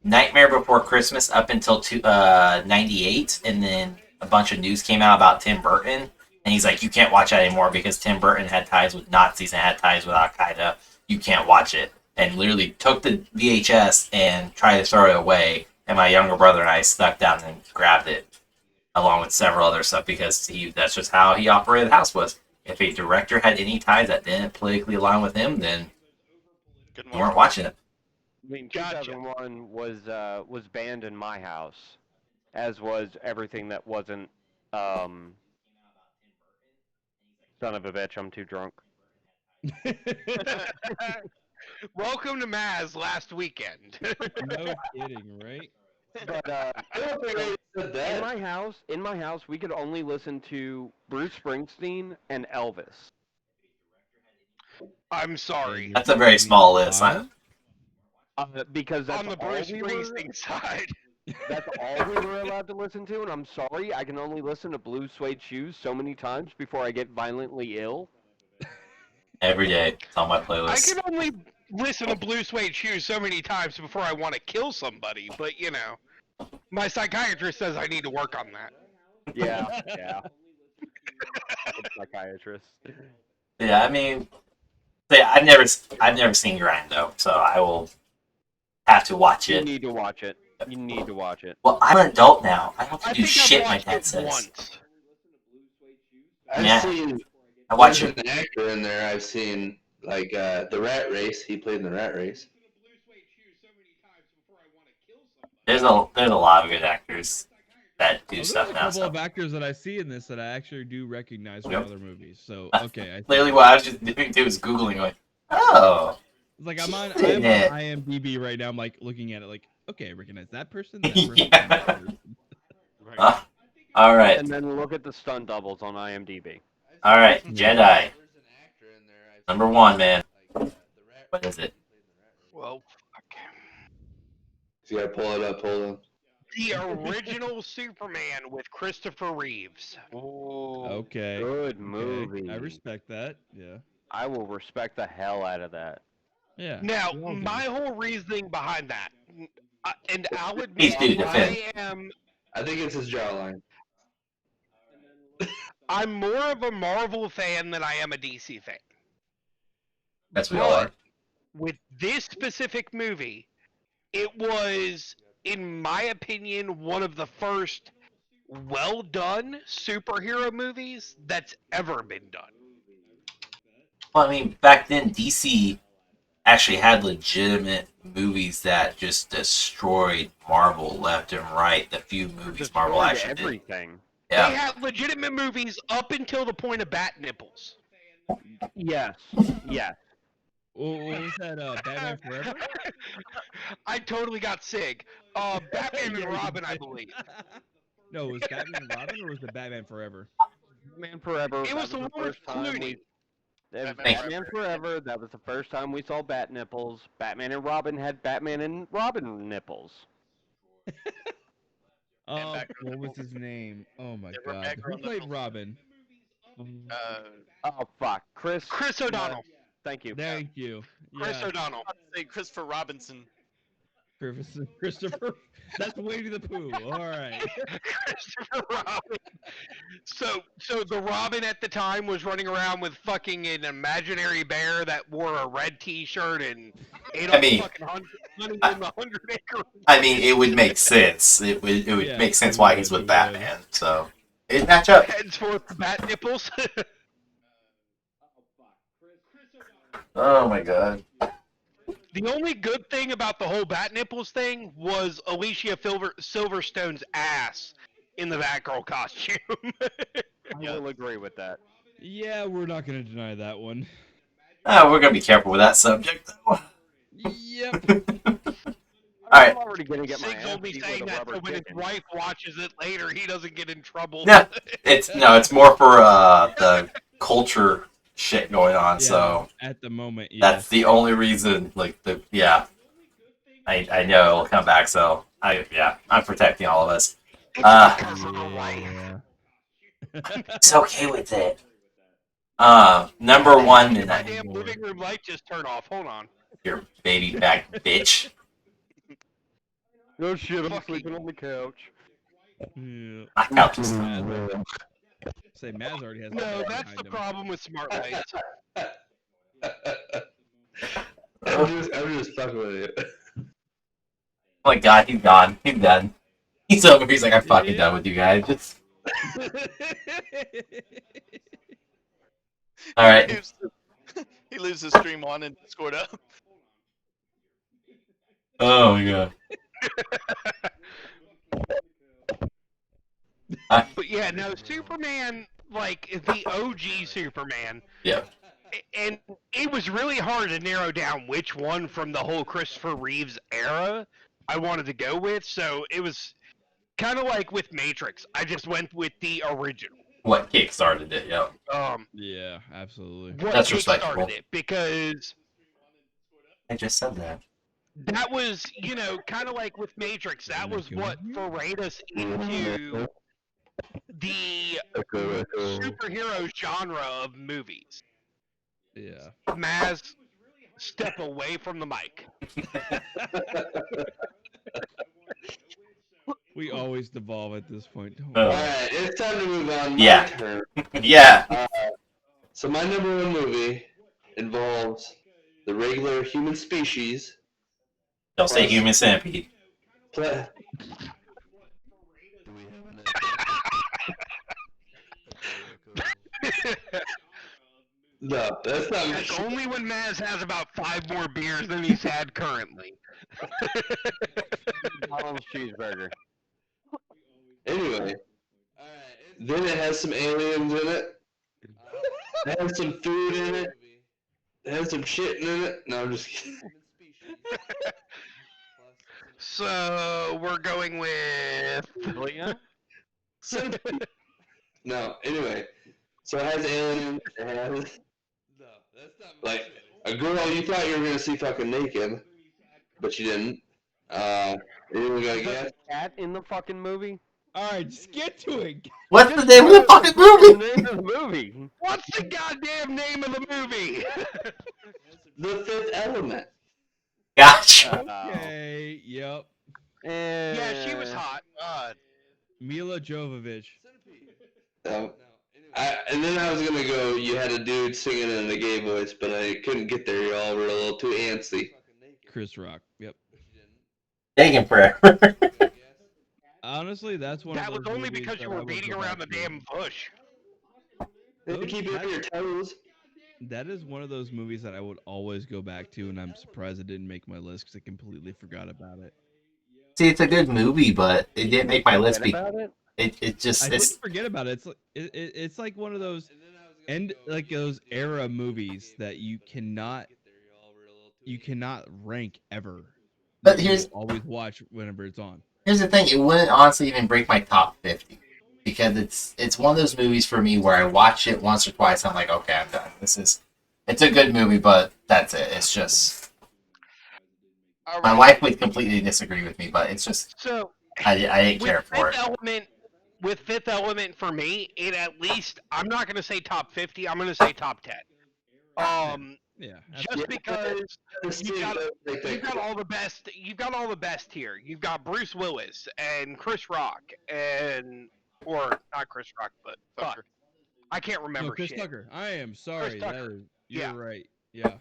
Nightmare Before Christmas up until 98, and then a bunch of news came out about Tim Burton, and he's like, you can't watch that anymore because Tim Burton had ties with Nazis and had ties with Al-Qaeda. You can't watch it. And literally took the VHS and tried to throw it away, and my younger brother and I snuck down and grabbed it, along with several other stuff, because that's just how he operated the house was. If a director had any ties that didn't politically align with him, then Couldn't we watch weren't it. watching it. I mean, Gotcha. 2001 was banned in my house, as was everything that wasn't. Um, son of a bitch, I'm too drunk. Welcome to Maz last weekend. No kidding, right? But I don't think I said in that. my house, we could only listen to Bruce Springsteen and Elvis. I'm sorry. That's a very small list. Because that's On the all Bruce we were. Springsteen side. That's all we were allowed to listen to, and I'm sorry, I can only listen to Blue Suede Shoes so many times before I get violently ill. Every day. It's on my I playlist. can only listen to Blue Suede Shoes so many times before I want to kill somebody, but you know, my psychiatrist says I need to work on that. Yeah, yeah. Psychiatrist. Yeah, I mean, I've never seen Grind though, so I will have to watch You it. need to watch it. You need to watch it. Well, I'm an adult now. I don't have I to do think I've shit my watched dad it says. once. I've Yeah. seen. I watch There's it. an actor in there. I've seen like the Rat Race. He played in the Rat Race. There's a lot of good actors that do Oh, there's stuff a now. couple So of actors that I see in this that I actually do recognize from Yep. other movies. So Uh, okay, I think literally, what I was just doing too is googling, like, oh, it's like I'm on Isn't it? IMDb right now. I'm like looking at it, like okay, I recognize that person. That person. Yeah. That person. All right, And then look at the stunt doubles on IMDb. all right, Yeah. Jedi number one, man. What is it? Well, fuck. You gotta pull it up. Hold on. The original Superman with Christopher Reeves. Okay. Good Okay. movie. I respect that. Yeah. I will respect the hell out of that. Yeah. Now, we all do. my whole reasoning behind that, and I'll Please admit, do, defend. I think it's his jawline. I'm more of a Marvel fan than I am a DC fan. That's what we all are. But with this specific movie, it was, in my opinion, one of the first well done superhero movies that's ever been done. Well, I mean, back then DC actually had legitimate movies that just destroyed Marvel left and right. The few movies Marvel Destroyed actually did. everything. They Yeah. had legitimate movies up until the point of bat nipples. Yes. Yes. What was that? Batman Forever. I totally got sig. Batman Yeah, and you Robin, I did. believe. No, was Batman and Robin or was it Batman Forever? Batman Forever. It that was the one with first time Clooney. we. That was Batman Batman Forever. That was the first time we saw bat nipples. Batman and Robin had Batman and Robin nipples. What was his name? Oh my Yeah, god. Rebecca Who on the played film. Robin? Oh fuck, Chris. Chris O'Donnell. Thank you. Thank you. Chris Yeah. O'Donnell. Say Christopher Robinson. Christopher. That's Winnie the Pooh. All right. Christopher Robin. So the Robin at the time was running around with fucking an imaginary bear that wore a red T-shirt and ate I all mean- the fucking honey in the 100-acre. I mean, it would make sense. It would Yeah, make sense it why would, he's it with would. Batman. So it'd match up. Henceforth, the bat nipples. Oh my god. The only good thing about the whole bat nipples thing was Alicia Silverstone's ass in the Batgirl costume. I will agree with that. Yeah, we're not going to deny that one. We're gonna be careful with that subject, though. Yep. Alright. I'm already gonna get my Sig ass told me beat saying with a that rubber so when his chicken. wife watches it later, he doesn't get in trouble. Yeah, it's more for the culture shit going on. Yeah, So at the moment, yes. that's the only reason. I know it'll come back. So I'm protecting all of us. It's because of the wife. It's okay with it. Number Hey, one, did my and damn living room light just turn off? Hold on. your baby back bitch. No shit, I'm Fuck sleeping on the couch. Yeah. My couch is Say Maz already has. No, a that's behind the him. problem with smart lights. I'm just fucking with you. Oh my god, he's gone. He's done. He's over. He's like, I'm fucking done with you guys. Just all right. He leaves the stream on and scored up. Oh my god. But yeah, no, Superman, like the OG Superman. Yeah. And it was really hard to narrow down which one from the whole Christopher Reeves era I wanted to go with. So it was kind of like with Matrix. I just went with the original. What kickstarted it? Yeah. Yeah, absolutely. What That's kickstarted respectable. it, because I just said that. that was, kind of like with Matrix. That was what forayed us into the superhero genre of movies. Yeah. Maz, step away from the mic. We always devolve at this point, don't Oh. we? Alright, it's time to move on. My Yeah. turn. Yeah. So my number one movie involves the regular human species. Don't say Plus- human centipede. Pla- No, that's not That's only when Maz has about 5 more beers than he's had currently. McDonald's cheeseburger. Anyway, then it has some aliens in it. It has some food in it. It has some shit in it. No, I'm just kidding. So we're going with. No, anyway. So it has aliens. It has like a girl you thought you were gonna see fucking naked, but you didn't. Anyone got a guess? Cat in the fucking movie? Alright, just get to it. What's the name of the fucking movie? The name of the movie. What's the goddamn name of the movie? The Fifth Element. Gotcha. Okay, yep. Yeah, she was hot. Mila Jovovich. And then I was gonna go. You had a dude singing in a gay voice, but I couldn't get there. Y'all were a little too antsy. Chris Rock. Yep. Taking forever. Honestly, that's one That of was those only movies because that you I were would beating go around the back to. damn bush. They keep you on your toes. That is one of those movies that I would always go back to, and I'm surprised it didn't make my list because I completely forgot about it. See, it's a good movie, but it didn't make my list. About it? It just I didn't forget about it. It's like one of those those era movies that you cannot rank ever. But that you here's- will always watch whenever it's on. Here's the thing: it wouldn't honestly even break my top 50 because it's one of those movies for me where I watch it once or twice. I'm like, okay, I'm done. It's a good movie, but that's it. It's just All my right. wife would completely disagree with me, but it's just So I didn't care for it. With Fifth Element for me, it at least, I'm not going to say top 50, I'm going to say top 10. Yeah. Just because you've got all the best. You've got all the best here. You've got Bruce Willis and Chris Rock or not Chris Rock, but fuck, I can't remember No, Chris shit. Tucker. I am sorry. Tucker. You're right. Yeah.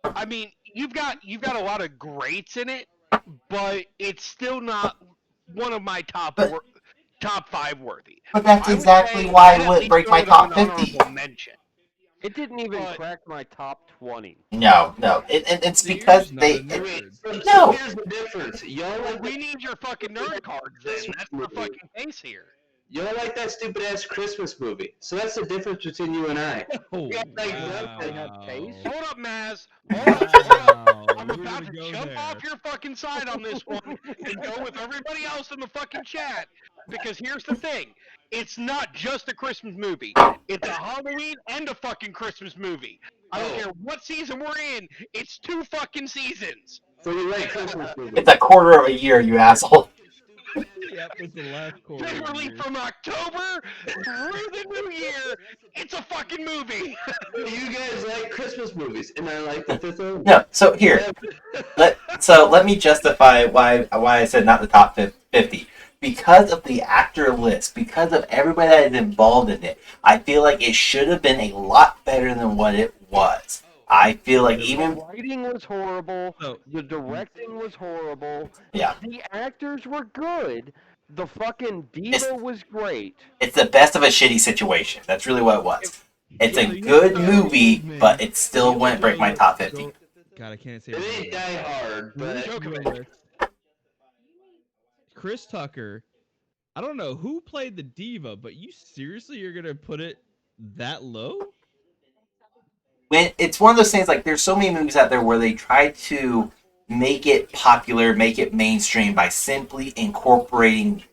I mean, you've got a lot of greats in it, but it's still not one of my top 5 worthy. But that's I would exactly say why I'd it at wouldn't least break throw my it on top an 50. honorable mention. It didn't even But- crack my top 20. No. It's So you're because just not they. a nerd. So No. here's the difference. Y'all Well, like we need your fucking nerd cards then. That's the fucking case here. y'all like that stupid ass Christmas movie. So that's the difference between you and I. Oh, Yeah, like, wow. Hold up, Maz. Hold up. Wow. I'm We're about gonna to go jump there. off your fucking side on this one and go with everybody else in the fucking chat. Because here's the thing. It's not just a Christmas movie. It's a Halloween and a fucking Christmas movie. I don't Oh. care what season we're in. It's 2 fucking seasons. So you like Christmas movies? It's a quarter of a year, you asshole. Yep, it's the last quarter. of the Literally year. from October through the new year, it's a fucking movie. You guys like Christmas movies, and I like the Fifth Element. No, so here, let me justify why I said not the top 50. Because of the actor list, because of everybody that is involved in it, I feel like it should have been a lot better than what it was. I feel like The even writing was horrible. So- The directing was horrible. Yeah. The actors were good. The fucking diva It's- was great. it's the best of a shitty situation. That's really what it was. It's a So you good know movie, me. but it still You wouldn't break my know top 50. God, I can't say It his ain't name. Die Hard, but Djokovic. Chris Tucker. I don't know who played the diva, but you seriously are gonna put it that low? When it's one of those things, like there's so many movies out there where they try to make it popular, make it mainstream by simply incorporating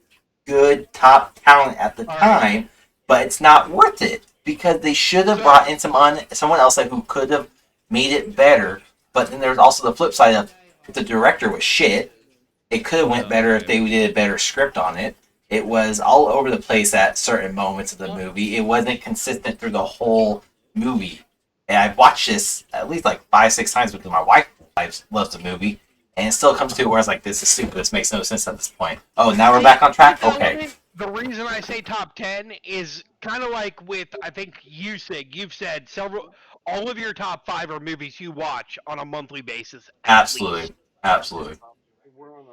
good top talent at the All right. time, but it's not worth it because they should have So- brought in someone else like who could have made it better. But then there's also the flip side of if the director was shit, it could have went better if they did a better script on it. It was all over the place at certain moments of the movie. It wasn't consistent through the whole movie. And I've watched this at least like 5-6 times because my wife loves the movie, and it still comes to it where it's like, this is stupid. This makes no sense at this point. Oh, now we're back on track. Okay. The reason I say top 10 is kind of like with, I think you've said all of your top 5 are movies you watch on a monthly basis. At least. Absolutely.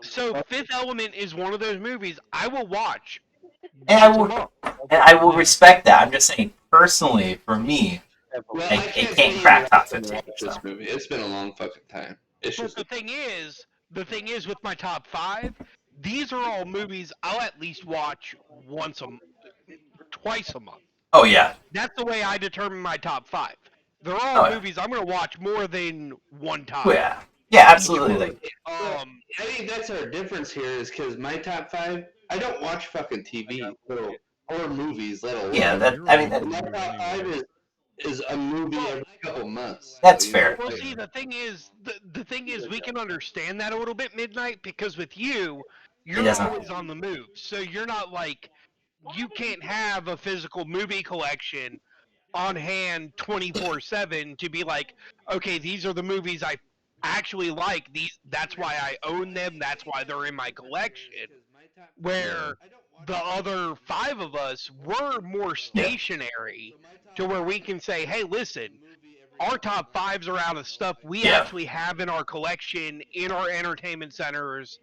So Fifth Element is one of those movies I will watch. And I once a will, month. and I will respect that. I'm just saying, personally, for me, well, It- I it can't can't say crack you top watch 15, this so. movie. It's been a long fucking time. It's But just the thing is with my top 5, these are all movies I'll at least watch twice a month. Oh yeah, That's the way I determine my top 5. They're all Oh, yeah. movies I'm going to watch more than one time. oh, yeah, absolutely. Like, I think that's our difference here is because my top 5, I don't watch fucking TV or movies, let alone. yeah, You're I mean, right. My top 5 is a movie every couple months. That's So, fair. Well, see, the thing is, we can understand that a little bit, Midnight, because with you, you're doesn't- always on the move. So you're not like, you can't have a physical movie collection on hand 24/7 to be like, okay, these are the movies I actually like. That's why I own them. That's why they're in my collection. Where the other 5 of us were more stationary to where we can say, hey, listen, our top 5s are out of stuff we Yeah. actually have in our collection, in our entertainment centers,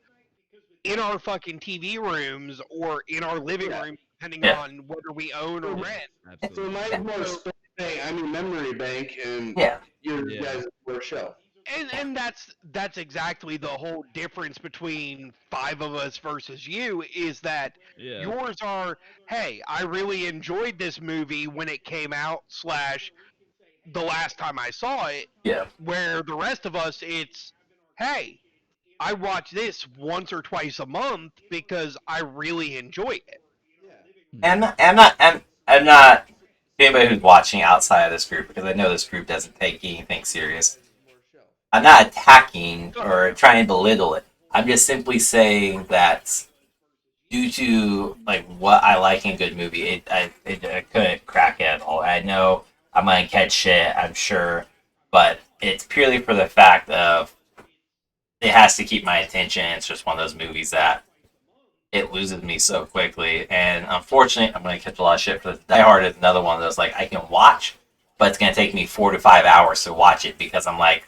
in our fucking TV rooms, or in our living room, depending Yeah. on whether we own or rent. So Absolutely. mine's more memory bank, and Yeah. your Yeah. guys' more show. And that's exactly the whole difference between 5 of us versus you, is that Yeah. yours are, hey, I really enjoyed this movie when it came out / the last time I saw it, Yeah. where the rest of us, it's, hey, I watch this once or twice a month because I really enjoy it. I'm not anybody who's watching outside of this group because I know this group doesn't take anything serious. I'm not attacking or trying to belittle it. I'm just simply saying that due to like what I like in a good movie, I couldn't crack it at all. I know I'm gonna catch shit, I'm sure, but it's purely for the fact of it has to keep my attention. It's just one of those movies that it loses me so quickly, and unfortunately, I'm gonna catch a lot of shit for this. Die Hard is another one of those like I can watch, but it's gonna take me 4 to 5 hours to watch it because I'm like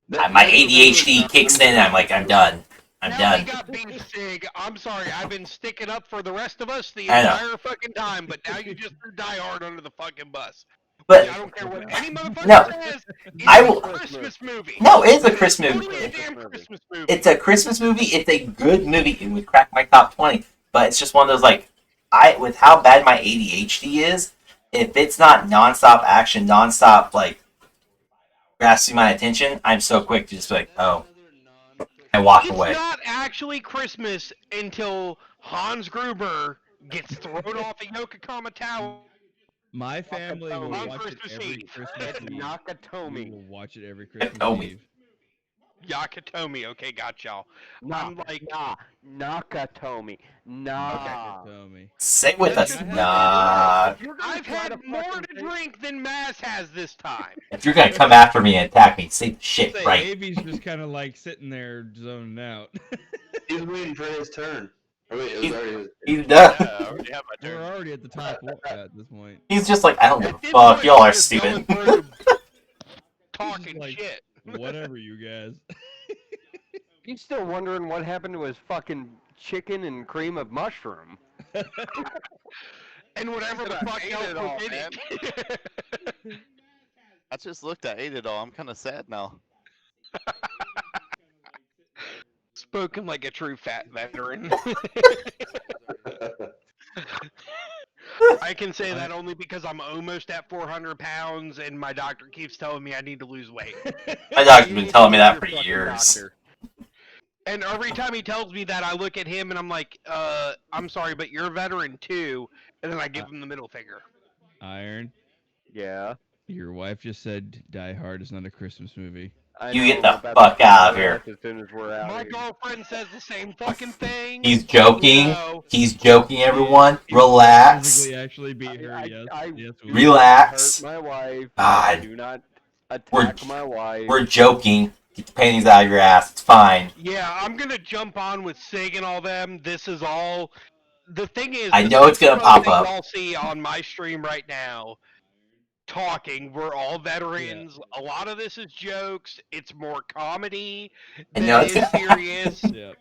my ADHD kicks in. And I'm like I'm done. I'm now done. we got beef, Sig. I'm sorry, I've been sticking up for the rest of us the I know. entire fucking time, but now you just threw Die Hard under the fucking bus. But I don't care what any motherfucker No, says. It's I a will- Christmas movie. No, it's a It's Christmas totally movie. a damn Christmas movie. It's a Christmas movie. It's a good movie. It would crack my top 20. But it's just one of those like, with how bad my ADHD is, if it's not nonstop action, nonstop like grasping my attention, I'm so quick to just be like, oh, and walk It's away. not actually Christmas until Hans Gruber gets thrown off a Yokohama Tower. My family will On watch it Christmas every Eve. Christmas It's Eve. We Nakatomi. will watch it every Christmas Nakatomi. Eve. Yakatomi. Okay, got y'all. I'm like, Nakatomi. Nah. Nakatomi. Say with us, Listen, nah. I've had more to drink than Maz has this time. If you're gonna come after me and attack me, say the shit Say, right. Avi's just kind of like sitting there zoning out. He's waiting for his turn. Oh, wait, it was already his. He's done. Yeah, I already have my We're turn. already at the top floor at this point. He's just like, I don't give At a this fuck. point, Y'all we're are just stupid. going through talking like- shit. Whatever, you guys. He's still wondering what happened to his fucking chicken and cream of mushroom. And whatever the I fuck ate else it was all, in man. it. I just looked at ate it all. I'm kind of sad now. Spoken like a true fat veteran. I can say that only because I'm almost at 400 pounds and my doctor keeps telling me I need to lose weight. My doctor's been telling me that for years. And every time he tells me that, I look at him and I'm like, I'm sorry, but you're a veteran too. And then I give him the middle finger. Iron, Yeah. your wife just said Die Hard is not a Christmas movie. I You know, get the I'm about fuck to out of say here. that As soon as we're out My here. girlfriend says the same fucking thing. He's joking. No. He's joking, everyone. If you Relax. Physically, actually beat her. Yes. Yes. do We not Relax. Hurt my wife. God. Do not attack my wife. We're joking. Get the panties out of your ass. It's fine. Yeah, I'm gonna jump on with Sig and all them. This is all. The thing is, I the know it's gonna stuff pop that up. Y'all see on my stream right now. Talking, we're all veterans. A lot of this is jokes. It's more comedy I than know it it's is serious. Yep.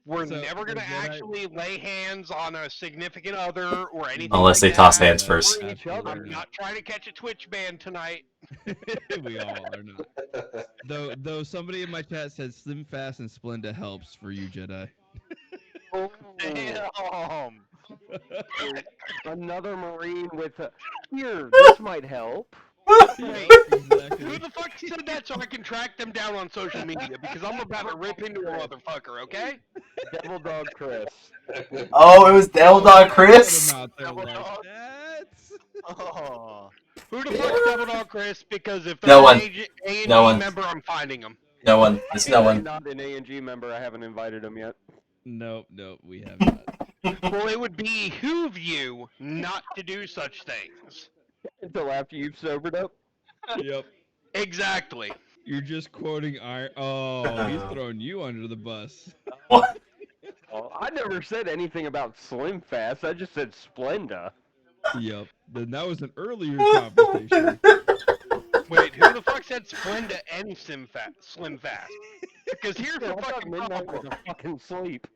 We're So, never gonna the Jedi- actually lay hands on a significant other or anything Unless like they toss that. hands first. Each other. I'm not trying to catch a Twitch ban tonight. We all are not. Though somebody in my chat said Slim Fast and Splenda helps for you, Jedi. Damn. Another Marine with a. Here, this might help. Wait, Exactly. who the fuck said that so I can track them down on social media? Because I'm about to rip into a motherfucker, okay? Devil Dog Chris. Oh, it was Devil Dog Chris? Put 'em out there Devil like Dog. that. Oh. Who the fuck's Double Dog Chris? Because if No they're one. an A&G No one. member, I'm finding them. No one. It's no one. Not an A&G member. I haven't invited him yet. Nope, we have not. Well, it would behoove you not to do such things. Until after you've sobered up. Yep. Exactly. You're just quoting Iron. Oh, he's throwing you under the bus. What? Oh, I never said anything about Slim Fast. I just said Splenda. Yep. Then that was an earlier conversation. Wait, who the fuck said Splenda and Slim Fast? Because here's Yeah, the I thought fucking Midnight was problem. a fucking sleep.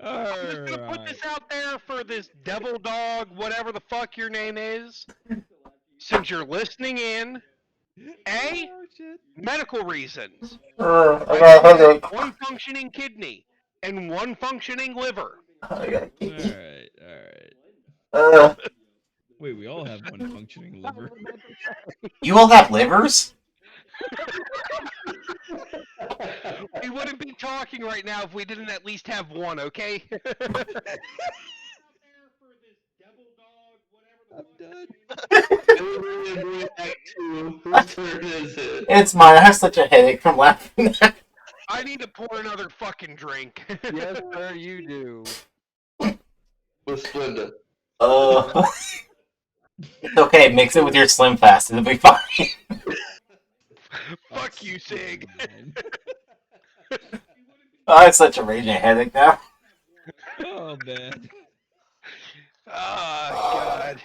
I'm just gonna put this out there for this devil dog, whatever the fuck your name is. Since you're listening in, A, Oh, shit. medical reasons. I got a headache. One functioning kidney and one functioning liver. I got a kidney. Alright. Uh, Wait, we all have one functioning liver. you all have livers? We wouldn't be talking right now if we didn't at least have one, okay? I'm done. Whose turn is it? It's mine. I have such a headache from laughing. I need to pour another fucking drink. Yes, sir, you do. With Splenda. It's okay. Mix it with your Slim Fast. It'll be fine. Fuck you, Sig. I have such a raging headache now. Oh, man. Oh, God.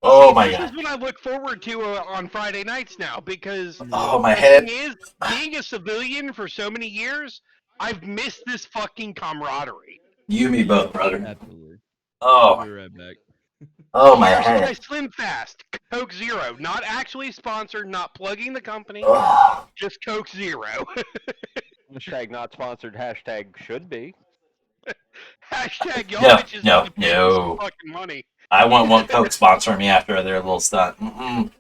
Oh See, my this god. is what I look forward to on Friday nights now, because Oh my the head. thing is, being a civilian for so many years, I've missed this fucking camaraderie. You and me both, brother. Absolutely. Oh. I'll be right back. Oh my Here's my head. Slim Fast Coke Zero. Not actually sponsored. Not plugging the company. Ugh. Just Coke Zero. Hashtag not sponsored. Hashtag should be. Hashtag y'all No, bitches need no, to pay me some no. fucking money. I wouldn't want Coke sponsoring me after their little stunt. No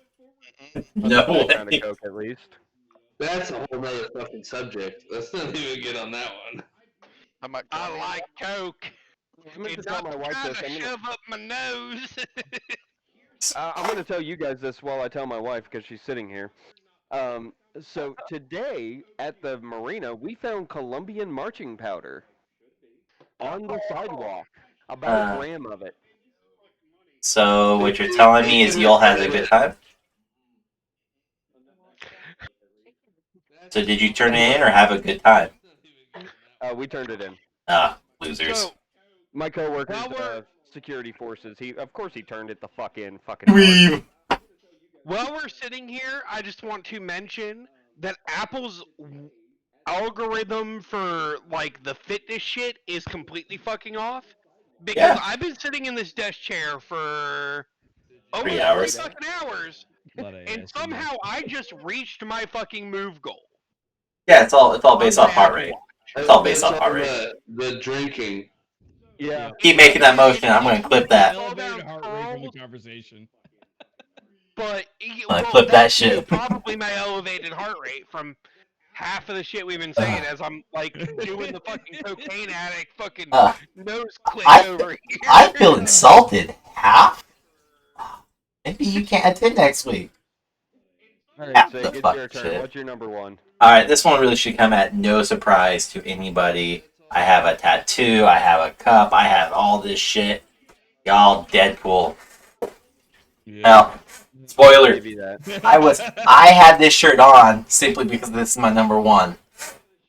Another kind of way. Coke, at least. That's a whole nother fucking subject. Let's not even get on that one. I'm not I going like Coke. I meant to It's tell not my wife trying this. to shove up my nose. I'm going to tell you guys this while I tell my wife because she's sitting here. So today at the marina, we found Colombian marching powder on the sidewalk. About a Uh, gram of it. so what you're telling me is you all had a good time? So did you turn it in or have a good time? We turned it in. Ah, losers. So My coworker's While we're- security forces. Of course, he turned it the fuck in. Fucking tart. Weeb. while we're sitting here, I just want to mention that Apple's algorithm for like the fitness shit is completely fucking off. Because Yeah. I've been sitting in this desk chair for 3 almost 3 hours. fucking hours, A lot of and ass in there. somehow I just reached my fucking move goal. Yeah, it's all based on off my heart Apple rate. Watch. It's all based That's off heart on rate. the drinking. Yeah. Keep making that motion. I'm gonna clip that. Elevated heart rate from the conversation. But Clip that that's shit. probably my elevated heart rate from half of the shit we've been saying as I'm like doing the fucking cocaine addict fucking Uh, nose click I over here. I feel insulted. Half? Maybe you can't attend next week. All right, Half Sig, the it's fucking your turn. shit. What's your number one? All right, this one really should come at no surprise to anybody. I have a tattoo. I have a cup. I have all this shit. Y'all, Deadpool. Now, spoiler. Give you that. I had this shirt on simply because this is my number one.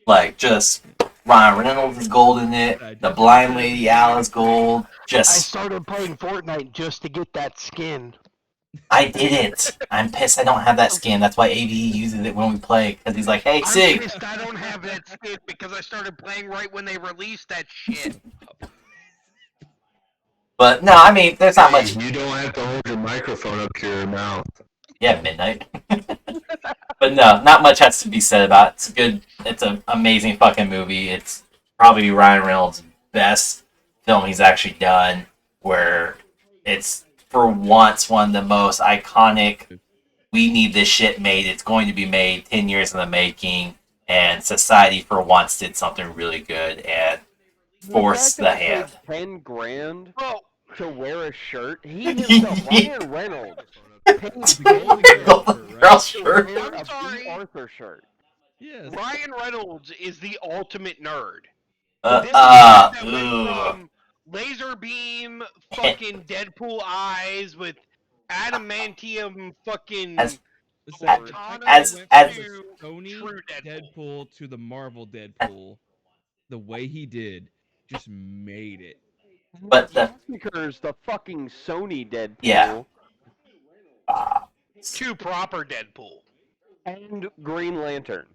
Like, just Ryan Reynolds is gold in it. The blind lady Alice gold. Just started playing Fortnite just to get that skin. I didn't. I'm pissed I don't have that skin. That's why AVE uses it when we play. Because he's like, hey, I'm Sig. pissed I don't have that skin because I started playing right when they released that shit. But no, I mean, there's not much. You don't have to hold your microphone up to your mouth. Yeah, midnight. But no, not much has to be said about it. It's good. It's an amazing fucking movie. It's probably Ryan Reynolds' best film he's actually done. Where it's for once one of the most iconic. We need this shit made. It's going to be made. 10 years in the making, and society for once did something really good and forced the fact that it hand. paid 10 grand Well, to wear a shirt. He himself, Ryan Reynolds, paid Golden $10 Girl Golden shirt, Girl right? to shirt. wear I'm a sorry. B. Arthur shirt. Yes. Ryan Reynolds is the ultimate nerd. Uh, This is the guy that went ugh. from laser beam fucking Deadpool eyes with adamantium fucking As Listen, as the fact katana that as, he went as from to the Sony true Deadpool. Deadpool to the Marvel Deadpool, the way he did, just made it. but the Because the fucking Sony Deadpool yeah. Uh, To proper Deadpool. and Green Lantern.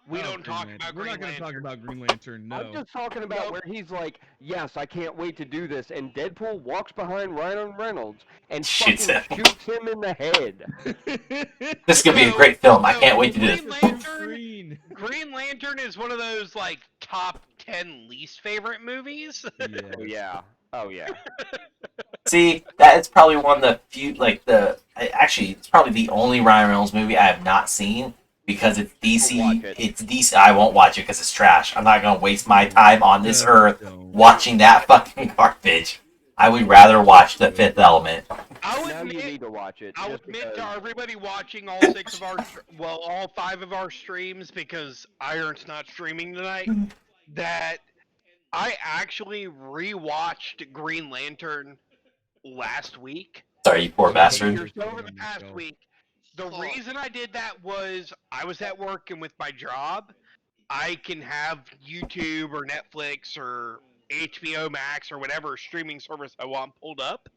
We Oh, don't Green talk Lantern. about We're Green not going to talk Lantern. about Green Lantern. No. I'm just talking about Nope. where he's like, yes, I can't wait to do this, and Deadpool walks behind Ryan Reynolds and Shoots fucking him. shoots him in the head. This is gonna be a great film. I can't wait to do this. Green Lantern. Green. Green Lantern is one of those like top 10 least favorite movies. Yes. Oh yeah. Oh yeah. See, that is probably one of the few, like actually, it's probably the only Ryan Reynolds movie I have not seen because it's DC. Watch it. It's DC. I won't watch it because it's trash. I'm not gonna waste my time on this Just earth don't. watching that fucking garbage. I would rather watch The Fifth Element. I'll Now you admit, need to watch it. I'll just admit because... to everybody watching all 6 of our, all 5 of our streams because Iron's not streaming tonight, that I actually rewatched Green Lantern last week. Sorry, you poor bastard. Just over the past week. The reason I did that was I was at work and with my job, I can have YouTube or Netflix or HBO Max or whatever streaming service I want pulled up.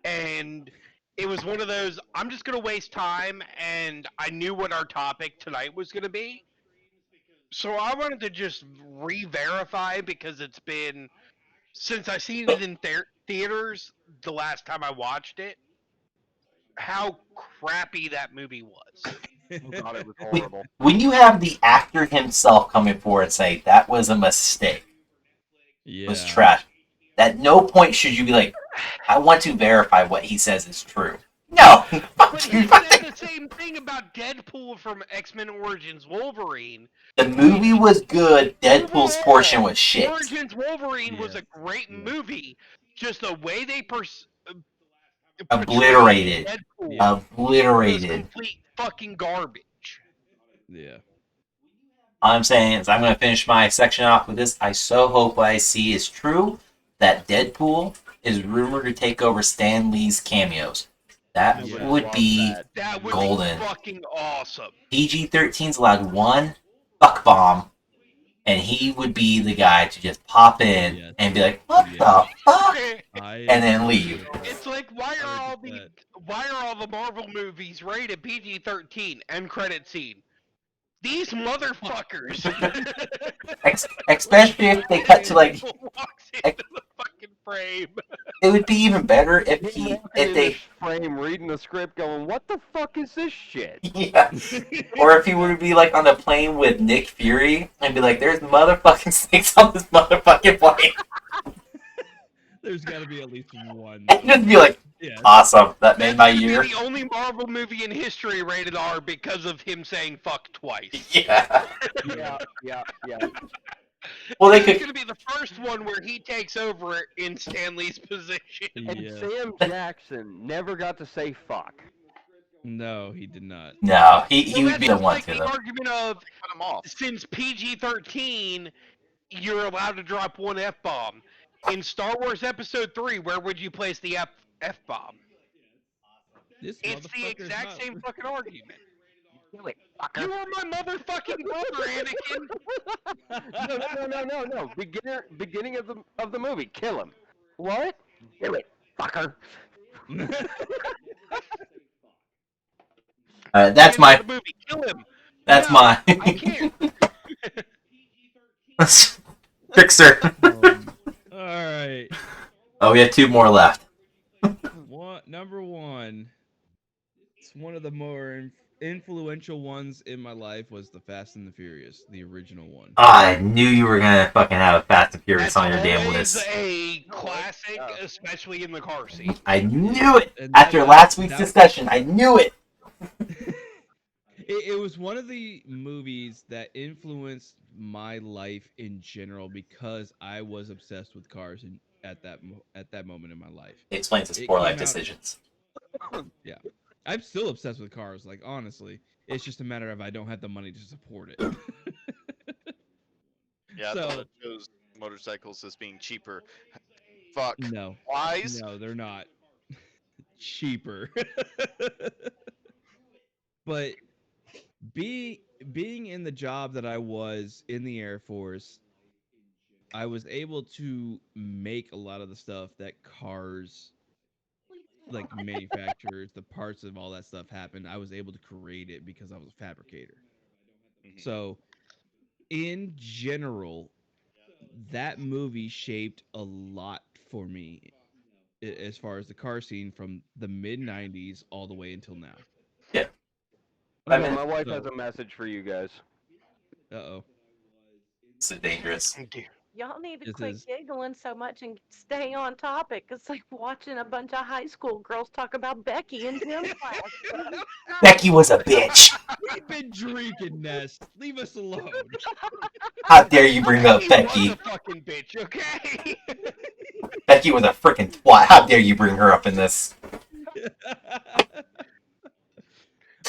And it was one of those, I'm just going to waste time, and I knew what our topic tonight was going to be. So I wanted to just re-verify because it's been since I seen it in theaters the last time I watched it, how crappy that movie was. Oh god, it was When- horrible. When you have the actor himself coming forward and say that was a mistake, Yeah. was trash. At no point should you be like, I want to verify what he says is true. No, But he said the same thing about Deadpool from X-Men Origins Wolverine. the movie was good. Deadpool's Overall, portion was shit. Origins Wolverine was Yeah. a great movie. Just the way they portrayed Obliterated. Deadpool Yeah. was Obliterated. complete fucking garbage. Yeah. All I'm saying is I'm going to finish my section off with this. I so hope what I see is true, that Deadpool is rumored to take over Stan Lee's cameos. That Yeah. would be That would golden. be fucking awesome. PG-13's allowed one fuck bomb, and he would be the guy to just pop in Yes. and be like, "What Yeah. the fuck?" I and then leave. It's like why are all 100%. the Marvel movies rated PG-13 end credit scene? These motherfuckers. Especially if they cut to like, walks into the fucking frame. it would be even better if Walking if in they this frame reading the script going, what the fuck is this shit? yeah. Or if he were to be like on the plane with Nick Fury and be like, "There's motherfucking snakes on this motherfucking plane," There's got to be at least one. and just be like, Yeah. "Awesome, that made my That's gonna year." be the only Marvel movie in history rated R because of him saying fuck twice. Yeah. Yeah. Well, they It's could. gonna be the first one where he takes over in Stanley's position. And Yeah. Sam Jackson never got to say fuck. No, he did not. No, he Well, would be the that's one like to the though. argument of Cut him off. since PG-13, you're allowed to drop one F-bomb. In Star Wars Episode 3, where would you place the F-bomb? This It's the motherfucker's exact not- same fucking argument. Do it, You fucker. are my motherfucking brother, Anakin! No. Beginning of the movie. Kill him. What? Do it, fucker. That's End my. of the movie. Kill him. That's No, my. I can't. Fixer. All right. Oh, we have two more left. Number one. It's one of the more influential ones in my life was the Fast and the Furious, the original one. I knew you were gonna fucking have a Fast and Furious That's on your damn always list. a classic, especially in the car scene. I knew it. And After that- last week's that- discussion, I knew it. It was one of the movies that influenced my life in general because I was obsessed with cars at that moment in my life. It explains his It poor came life out- decisions. Yeah, I'm still obsessed with cars. Like honestly, it's just a matter of I don't have the money to support it. Yeah, I So- thought it shows motorcycles as being cheaper. Fuck. No, Wise? no, they're not cheaper. But being in the job that I was in the Air Force, I was able to make a lot of the stuff that cars like manufacturers, the parts of all that stuff happened. I was able to create it because I was a fabricator. Mhm. So, in general, that movie shaped a lot for me as far as the car scene from the mid 90s all the way until now. I Okay, mean- my wife So- has a message for you guys. Uh-oh. It's dangerous. Y'all need to This quit is- giggling so much and stay on topic. It's like watching a bunch of high school girls talk about Becky in gym class. Becky was a bitch. We've been drinking, Ness. Leave us alone. How dare you bring up Becky Becky? was a fucking bitch, okay? Becky was a freaking twat. How dare you bring her up in this?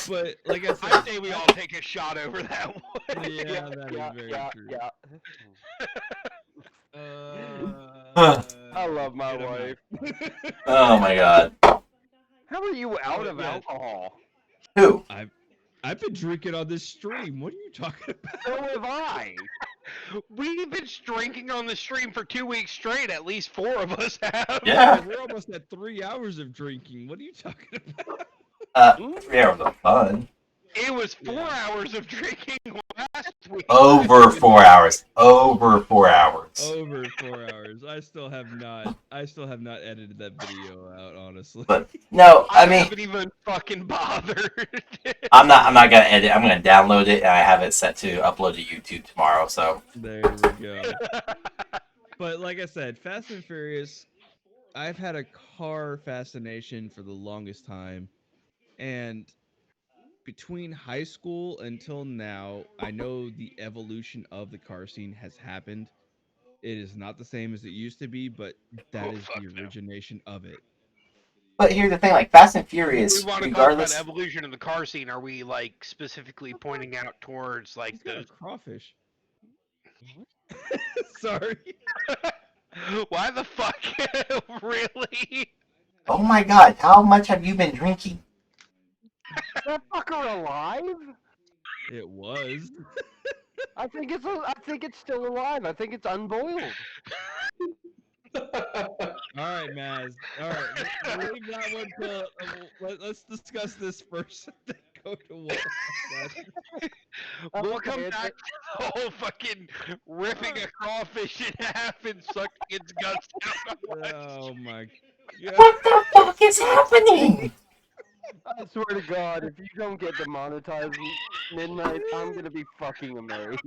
But like I I said, say we all take a shot over that one. yeah, that is very true. yeah. I love my get 'em wife. Oh my god. How are you out of yes. alcohol? Who? I've been drinking on this stream. What are you talking about? So have I. We've been drinking on the stream for 2 weeks straight. At least 4 of us have. Yeah. We're almost at 3 hours of drinking. What are you talking about? 3 hours of fun. It was 4 Yeah. hours of drinking last week. Over 4 hours. Over 4 hours. Over 4 hours. I still have not. I still have not edited that video out. Honestly. But no, I I mean, haven't even fucking bothered. I'm not gonna edit. I'm gonna download it, and I have it set to upload to YouTube tomorrow. So There we go. But like I said, Fast and Furious. I've had a car fascination for the longest time, and between high school until now, I know the evolution of the car scene has happened. It is not the same as it used to be, but that Oh, is fuck the no. origination of it. but here's the thing: like Fast and When we Furious, want to talk about regardless. evolution in the car scene, are we like specifically pointing out towards like He's got a those? crawfish. Sorry. Why the fuck? Really? Oh my God! How much have you been drinking? Is that fucker alive? It was. I think it's still alive. I think it's unboiled. All right, Maz. All right, we'll leave that one till. Let's discuss this first. Then go to what? We'll Okay, come it's back to the whole fucking ripping a crawfish in half and sucking its guts out. Oh my god. What the fuck is happening? I swear to God, if you don't get demonetized midnight, I'm gonna be fucking amazed.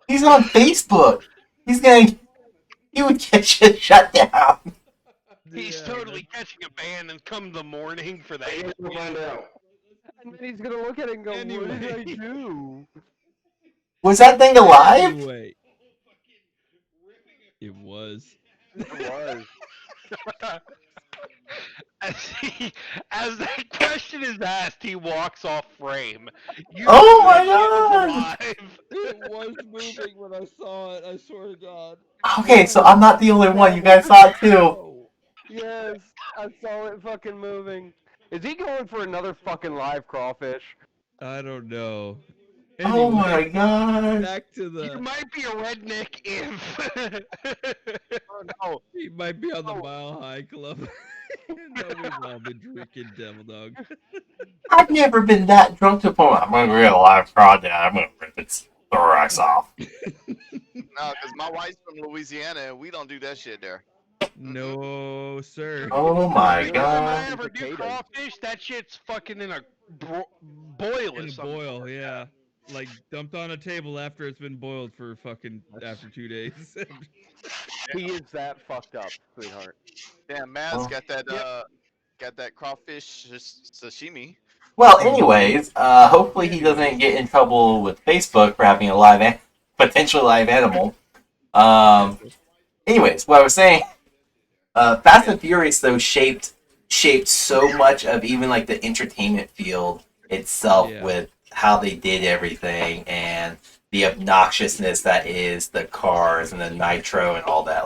He's on Facebook. He would get shut down. He's Yeah, totally catching a ban and come the morning for I that. guess we'll find out. And then he's gonna look at it and go, "What did I Anyway. do?" Was that thing alive? Anyway, it was. It was. As, as that question is asked, he walks off frame. You Oh know my that God! shit is alive. It was moving when I saw it. I swear to God. Okay, so Yes, I'm not the only one. You guys that saw was it too. Yes, I saw it fucking moving. Is he going for another fucking live crawfish? I don't know. Oh Anyway, my God! back to You the. might be a redneck if. Oh no. He might be on the Oh. Mile High Club. No, we've all been drinking Devil Dog. I've never been that drunk to the point. I'm gonna get a live crawdad. I'm gonna rip its thorax off. No, because my wife's from Louisiana and we don't do that shit there. No, sir. Oh my Every time I God! ever do Potatoes. crawfish, that shit's fucking in a boil In or a something. boil, yeah. Like dumped on a table after it's been boiled for fucking after 2 days. He is that fucked up, sweetheart. Damn, Maz Oh. got that Yep. got that crawfish sashimi. Well, anyways, hopefully he doesn't get in trouble with Facebook for having a potential live animal. Potential. Anyways, what I was saying, Fast and Furious though shaped so much of even like the entertainment field itself Yeah. with how they did everything and the obnoxiousness that is the cars and the nitro and all that.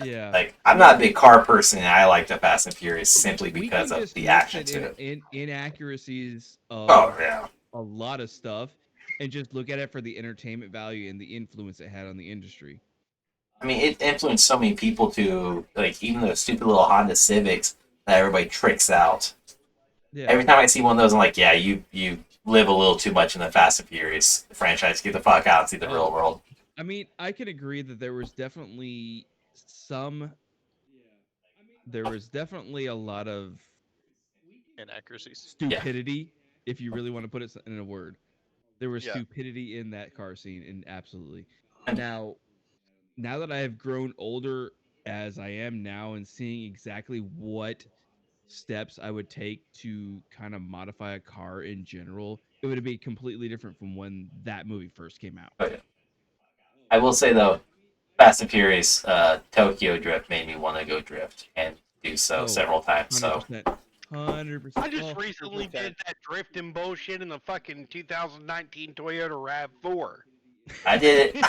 Yeah. Like I'm not a big car person, and I like the Fast and Furious simply We because can of just the look action at to it. inaccuracies Oh of yeah. a lot of stuff and just look at it for the entertainment value and the influence it had on the industry. I mean, it influenced so many people to like even those stupid little Honda Civics that everybody tricks out. Yeah. Every time I see one of those, I'm like, yeah, you live a little too much in the Fast and Furious franchise. Get the fuck out and see the real world. I mean, I can agree that there was definitely a lot of Inaccuracies. stupidity, if you really want to put it in a word. There was Yeah. stupidity in that car scene, and absolutely. Now that I have grown older as I am now and seeing exactly what steps I would take to kind of modify a car in general, it would be completely different from when that movie first came out. But I will say though, Fast and Furious Tokyo Drift made me want to go drift and do so Oh, several times. So 100%. 100%. I just recently did that drifting bullshit in the fucking 2019 Toyota RAV4. I did it.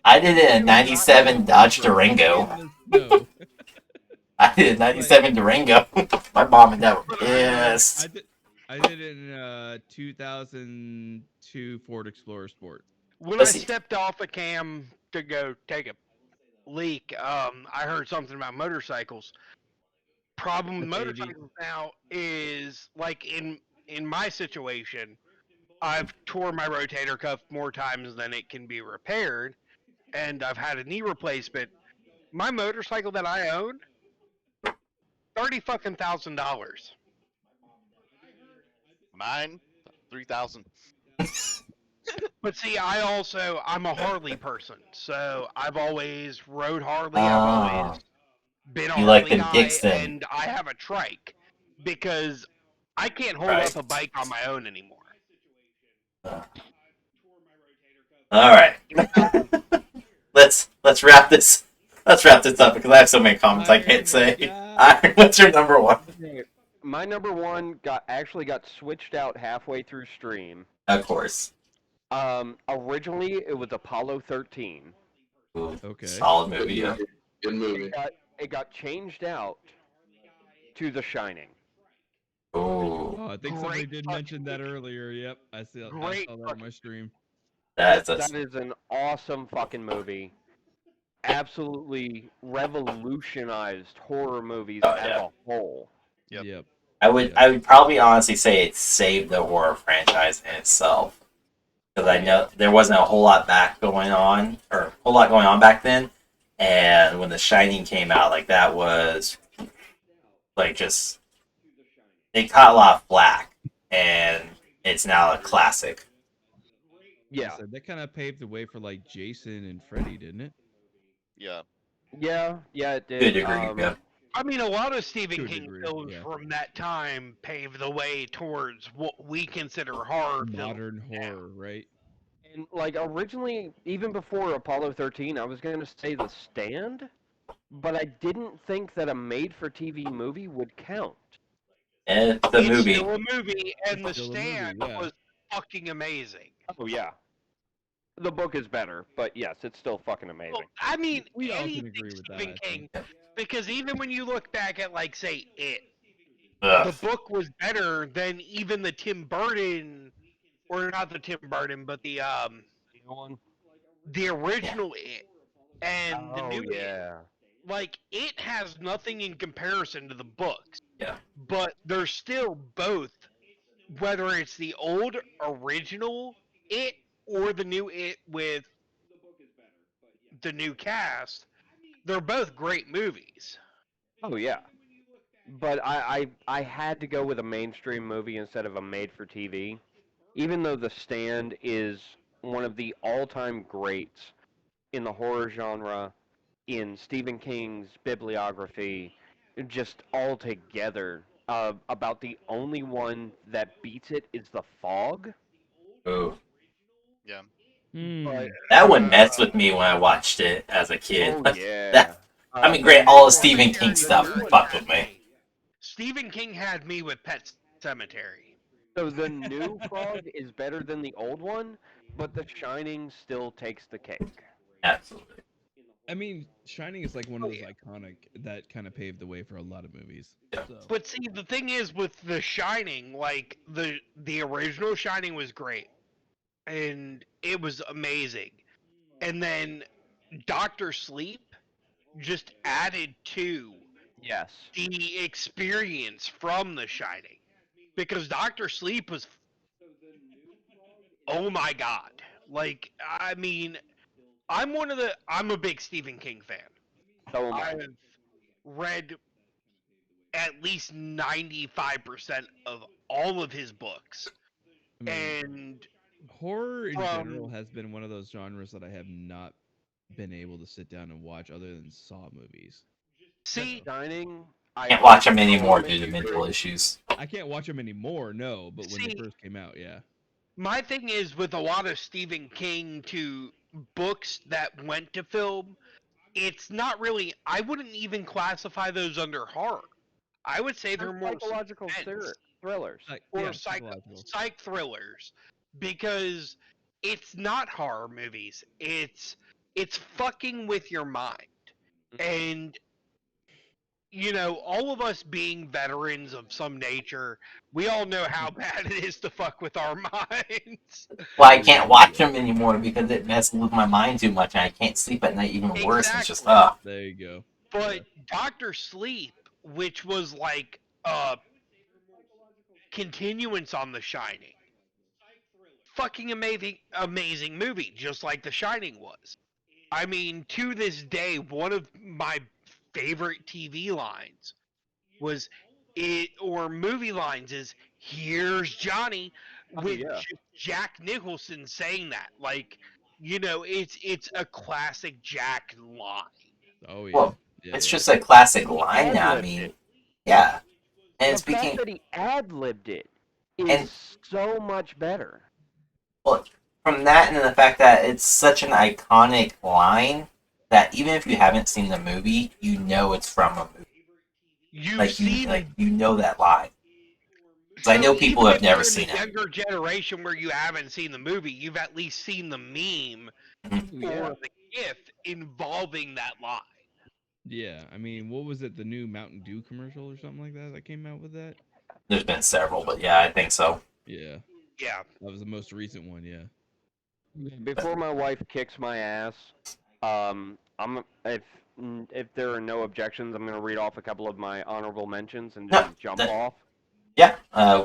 I did it in a '97 Dodge Durango. No. I did a '97 Durango. My mom and dad were pissed. I did it in a 2002 Ford Explorer Sport. When Let's I see. stepped off a cam to go take a leak, I heard something about motorcycles. Problem with Baby. motorcycles now is like in my situation, I've tore my rotator cuff more times than it can be repaired, and I've had a knee replacement. My motorcycle that I own, $30,000. Mine, 3,000. But see, I'm a Harley person, so I've always rode Harley. I've always Ah, been a you like Harley them guy, kicks then? and I have a trike because I can't hold Right. up a bike on my own anymore. Uh, all right. let's wrap this. Let's wrap this up because I have so many comments I can't say. What's your number one? My number one got switched out halfway through stream. Of course. Originally it was Apollo 13. Ooh, Okay. solid movie. Yeah. Good movie. It got changed out to The Shining. Ooh, Oh, I think Great somebody did fucking mention that earlier. Yep, I saw Great that on fucking- my stream. that's That is an awesome fucking movie. Absolutely revolutionized horror movies Oh, as yeah. a whole. Yep. Yep. I would probably honestly say it saved the horror franchise in itself because I know there wasn't a whole lot going on back then, and when The Shining came out, like that was like just it caught a lot of flack, and it's now a classic. Yeah. So that kind of paved the way for like Jason and Freddy, didn't it? Yeah. Yeah, it did. Good degree. Yeah. I mean, a lot of To Stephen a King degree, films yeah. from that time paved the way towards what we consider horror Modern films now. horror, right? And like originally, even before Apollo 13, I was going to say The Stand, but I didn't think that a made-for-TV movie would count. It's a It's movie. still a movie, and The Still a movie, Stand yeah. was fucking amazing. Oh yeah. The book is better, but yes, it's still fucking amazing. Well, I mean, We all can anything agree with that, Stephen I King, think. because even when you look back at, like, say, It, Ugh. the book was better than even the Tim Burton, or not the Tim Burton, but the original It and the new It. yeah. Like, It has nothing in comparison to the books. Yeah. But they're still both, whether it's the old original It or the new It with the new cast, they're both great movies. Oh yeah. But I had to go with a mainstream movie instead of a made-for-TV, even though The Stand is one of the all-time greats in the horror genre, in Stephen King's bibliography, just all together. About the only one that beats it is The Fog. Ooh. Yeah. But That one messed with me when I watched it as a kid. oh That, yeah. I mean, great, all the Stephen King stuff fucked with me. Stephen King had me with Pet Cemetery. So the new Fog is better than the old one, but The Shining still takes the cake. Absolutely. I mean, Shining is like one of those iconic that kind of paved the way for a lot of movies. Yeah. So. But see, the thing is with The Shining, like the original Shining was great, and it was amazing, and then Doctor Sleep just added to Yes. the experience from The Shining, because Doctor Sleep was, oh my god, like, I mean, I'm a big Stephen King fan. So am I. I've read at least 95% of all of his books. I mean, And horror in from- general has been one of those genres that I have not been able to sit down and watch other than Saw movies. see, The Shining. Can't watch them anymore due to mental issues. I can't watch them anymore, no, but when they See- first came out, yeah. my thing is with a lot of Stephen King to books that went to film, it's not really, I wouldn't even classify those under horror. I would say they're more psychological suspense thrillers. or Yeah, psychological. psych thrillers, because it's not horror movies. It's fucking with your mind. And you know, all of us being veterans of some nature, we all know how bad it is to fuck with our minds. Well, I can't watch them anymore because it messes with my mind too much, and I can't sleep at night. Even worse, it's just There you go. But Doctor Sleep, which was like a continuance on The Shining, fucking amazing movie, just like The Shining was. I mean, to this day, one of my favorite TV lines was it, or movie lines is "Here's Johnny," Oh with yeah. Jack Nicholson saying that. Like, it's a classic Jack line. Oh yeah. Well, Yeah, it's yeah. just a classic He line now. I ad-libbed it. mean, yeah, and The it's fact became that he ad-libbed it is and so much better. well, from that and the fact that it's such an iconic line that even if you haven't seen the movie, you know it's from a movie. You've seen, Like you know that line. 'Cause I so know people even who if have never you're in the seen it. younger generation where you haven't seen the movie, you've at least seen the meme Oh, yeah. or the GIF involving that line. Yeah. I mean, what was it? The new Mountain Dew commercial or something like that came out with that? There's been several, but yeah, I think so. Yeah. Yeah. That was the most recent one. Yeah. Before my wife kicks my ass, I'm if there are no objections, I'm gonna read off a couple of my honorable mentions and No, then jump that, off. yeah,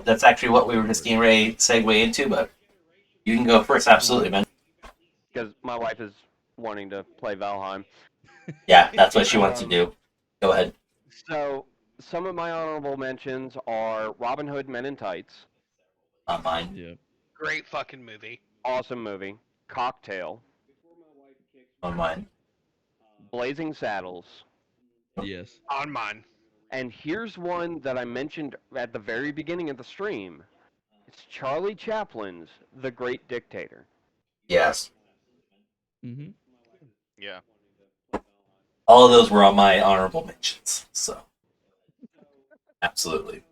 that's actually what we were Go just for it. getting ready to segue into, but you can go first, absolutely, man. Because my wife is wanting to play Valheim. Yeah, that's what she wants to Um, do. Go ahead. So some of my honorable mentions are Robin Hood Men in Tights, On mine. Yeah. Great fucking movie. awesome movie. Cocktail, On mine. Blazing Saddles, Yes. On mine. and here's one that I mentioned at the very beginning of the stream. It's Charlie Chaplin's The Great Dictator. Yes. Mm-hmm. Yeah. All of those were on my honorable mentions, so absolutely.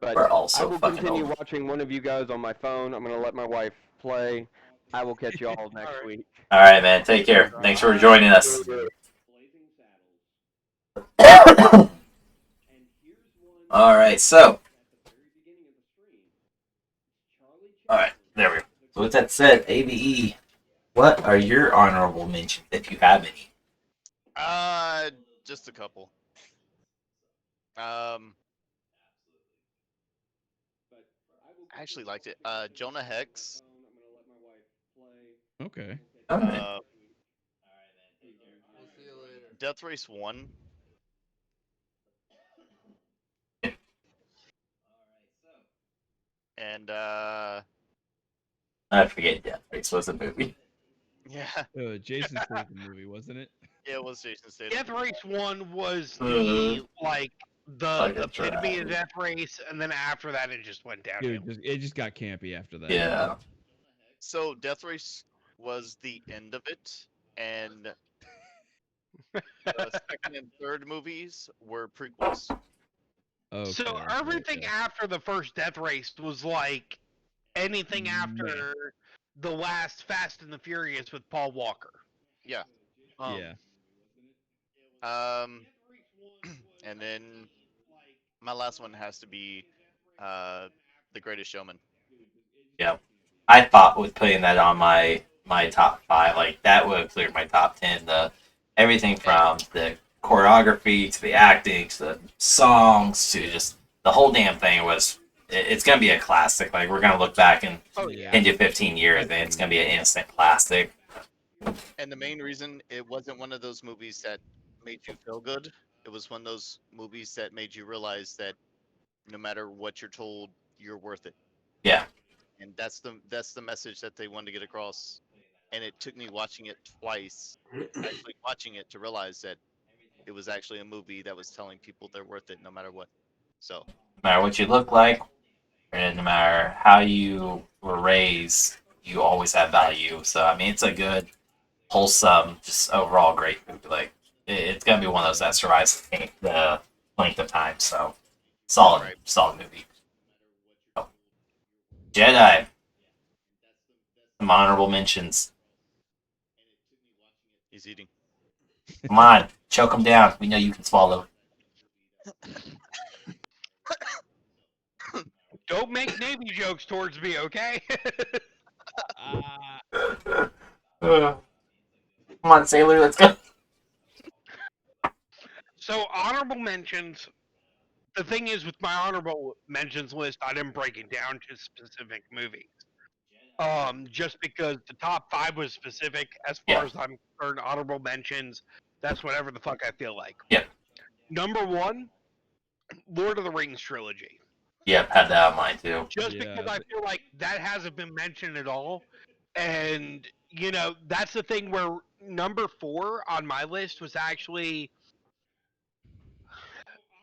But We're I also will fucking continue over. watching one of you guys on my phone. I'm going to let my wife play. I will catch you all next Alright. week. All right, man. Take care. Thanks for joining us. All right, so. All right, there we go. So with that said, ABE, what are your honorable mentions if you have any? Uh, just a couple. I actually liked it. Jonah Hex. Okay. All right. Uh, Death Race 1. And I forget. Yeah, Race was a movie. yeah, Jason Statham movie, wasn't it? yeah, it was Jason Statham. Death Race 1 was Mhm. the like Like the a epitome of drag. Death Race, and then after that it just went downhill. Dude, it just got campy after that. Yeah. So Death Race was the end of it, and the second and third movies were prequels. Okay. So Okay, everything okay. after the first Death Race was like anything Meh. after the last Fast and the Furious with Paul Walker. Yeah. Yeah. Um, and then my last one has to be The Greatest Showman. Yeah. I thought with putting that on my top five, like that would have cleared my top 10. The everything from the choreography to the acting to the songs to just the whole damn thing was. It's gonna be a classic. Like we're gonna look back in Oh yeah. 10 to 15 years, and it's gonna be an instant classic. And the main reason it wasn't one of those movies that made you feel good. It was one of those movies that made you realize that no matter what you're told, you're worth it. Yeah. And that's the message that they wanted to get across. And it took me watching it twice, actually watching it to realize that it was actually a movie that was telling people they're worth it no matter what. So No matter what you look like, and no matter how you were raised, you always have value. So I mean, it's a good, wholesome, just overall great movie. Like it's gonna be one of those that survives the length of time. So solid, right. solid movie. Oh. Jedi, some honorable mentions. He's eating. Come on, choke them down. We know you can swallow. Don't make Navy jokes towards me, okay? Come on, sailor, let's go. So honorable mentions. The thing is, with my honorable mentions list, I didn't break it down to specific movies. Just because the top 5 was specific as far Yeah. as I'm concerned, honorable mentions, that's whatever the fuck I feel like. Yeah. Number 1, Lord of the Rings trilogy. Yep. Had that on mine too. Just because Yeah, I feel like that hasn't been mentioned at all. And, that's the thing where number 4 on my list was actually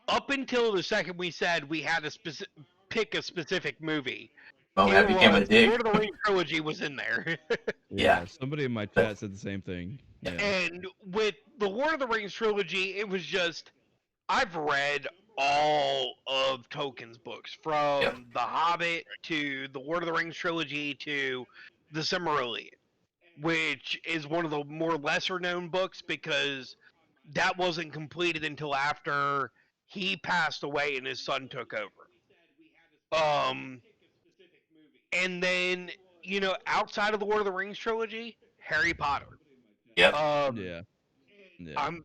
up until the second we said we had to pick a specific movie. Moment I It became a was dick. Lord of the Rings trilogy was in there. Yeah. yeah. Somebody in my chat said the same thing. Yeah. And with the Lord of the Rings trilogy, it was just I've read all of Tolkien's books, Yep. from The Hobbit to the Lord of the Rings trilogy to the Silmarillion, which is one of the more lesser known books because that wasn't completed until after he passed away and his son took over. Um, and then outside of the Lord of the Rings trilogy, Harry Potter. Yep. Um, Yeah. Yeah. I'm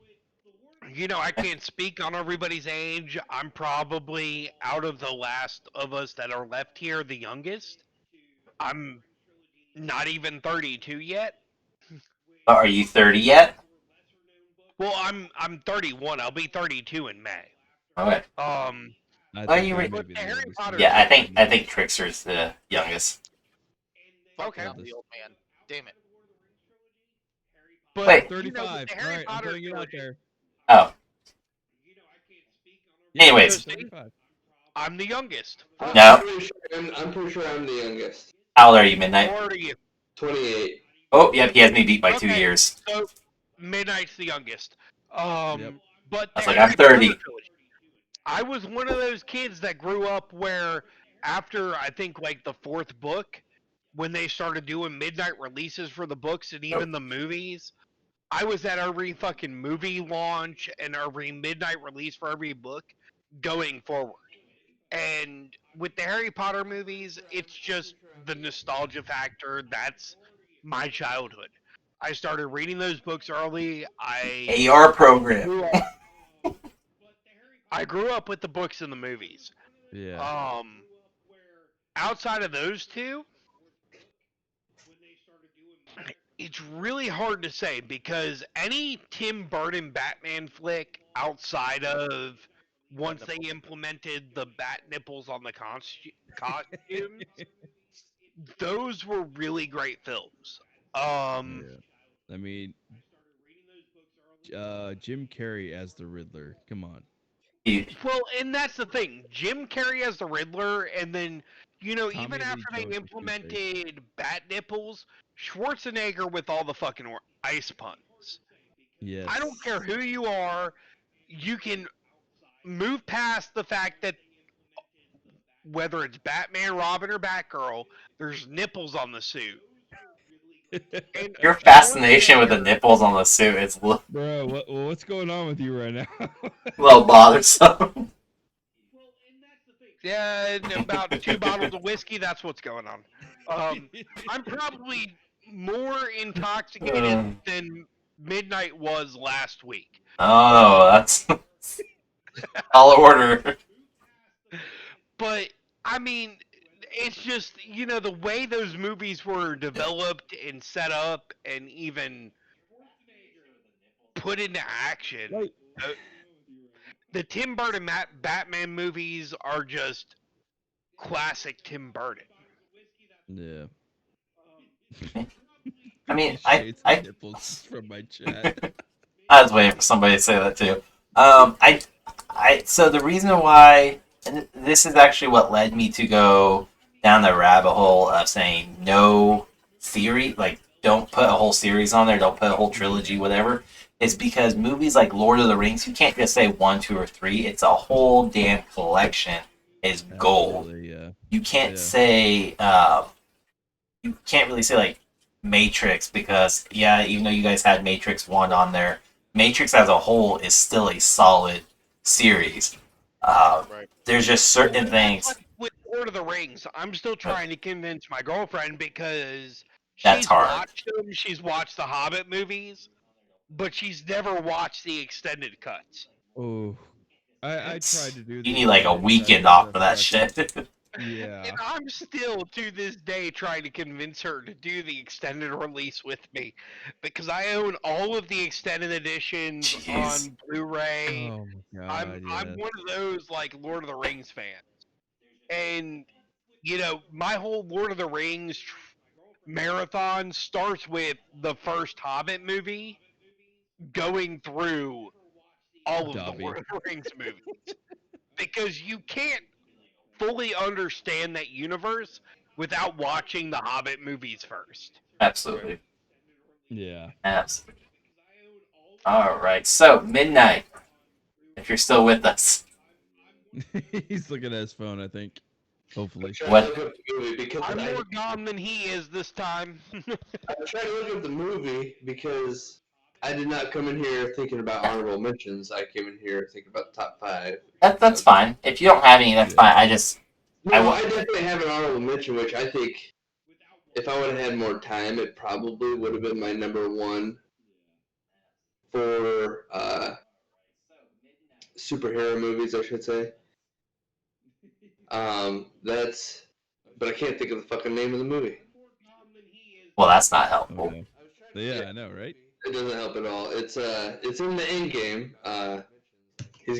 I can't speak on everybody's age. I'm probably out of the last of us that are left here, the youngest. I'm not even 32 yet. Are you 30 yet? Well, I'm 31. I'll be 32 in May. Okay. Um, I Well, think you I re- may but be the the Harry oldest. Potter yeah. trilogy. I think Trickster's the youngest. Fuck, Okay. I'm the old man. Damn it. But Wait. with 35. the All Harry right, I'm Potter putting it out trilogy, there. Oh. Yeah, so Anyways. see, 35. I'm the youngest. Fuck. No. I'm pretty sure I'm the youngest. How old are you, Midnight? How old are you? 28. Oh, yep. He has me beat by 2 Okay, years. so Midnight's the youngest. Yep. But I the was like, I'm Harry Potter 30. trilogy. I was one of those kids that grew up where after I think like the 4th book, when they started doing midnight releases for the books and Oh. even the movies, I was at every fucking movie launch and every midnight release for every book going forward. And with the Harry Potter movies, it's just the nostalgia factor. That's my childhood. I started reading those books early. AR program. Grew up, I grew up with the books and the movies. Yeah. Um, Outside of those two, it's really hard to say because any Tim Burton Batman flick outside of once they implemented the bat nipples on the costumes, those were really great films. Um, Yeah. I mean, Jim Carrey as the Riddler. Come on. well, and that's the thing. Jim Carrey as the Riddler, and then even Tommy Lee after they Jones as Two-Face. implemented bat nipples, Schwarzenegger with all the fucking ice puns. I don't Yes. care who you are, you can move past the fact that whether it's Batman, Robin, or Batgirl, there's nipples on the suit. And Your fascination with the Schwarzenegger, nipples on the suit is a Bro, what's going on with you right now? little bothersome. yeah, and about 2 bottles of whiskey, that's what's going on. I'm probably more intoxicated than Midnight was last week. Oh, that's all order. But I mean, it's just the way those movies were developed and set up and even put into action. Like, uh, The Tim Burton Batman movies are just classic Tim Burton. yeah. I mean, 50 Shades of Nipples from my chat. I was waiting for somebody to say that too. So the reason why, and this is actually what led me to go down the rabbit hole of saying no theory, like don't put a whole series on there, don't put a whole trilogy, whatever, is because movies like Lord of the Rings, you can't just say 1, 2, or 3. It's a whole damn collection. Is gold. Absolutely, yeah. You can't Yeah. say you can't really say like Matrix because even though you guys had Matrix 1 on there, Matrix as a whole is still a solid series. Right. There's just certain That's things like with Lord of the Rings. I'm still trying to convince my girlfriend because that's she's hard. watched them. She's watched the Hobbit movies, but she's never watched the extended cuts. Oh, I tried to do You the need like a extended cut weekend as off a for that fucking. shit. Yeah. And I'm still to this day trying to convince her to do the extended release with me because I own all of the extended editions Jeez. on Blu-ray. Oh my I'm god, I'm yes. one of those like Lord of the Rings fans. And my whole Lord of the Rings marathon starts with the first Hobbit movie going through all of the Dobby. Lord of the Rings movies because you can't fully understand that universe without watching the Hobbit movies first. Absolutely. Yeah. Absolutely. All right. So, midnight, if you're still with us. He's looking at his phone, I think. Hopefully. Trying What? to look up the movie because I'm more gone than he is this time. I'm trying to look up the movie because I did not come in here thinking about honorable mentions. I came in here thinking about the top 5. That's fine. If you don't have any, that's fine. I No, I definitely have an honorable mention, which I think if I would have had more time, it probably would have been my number 1 for superhero movies, I should say. But I can't think of the fucking name of the movie. Well, that's not helpful. Okay. Yeah, I know, right? It doesn't help at all. It's in the end game. He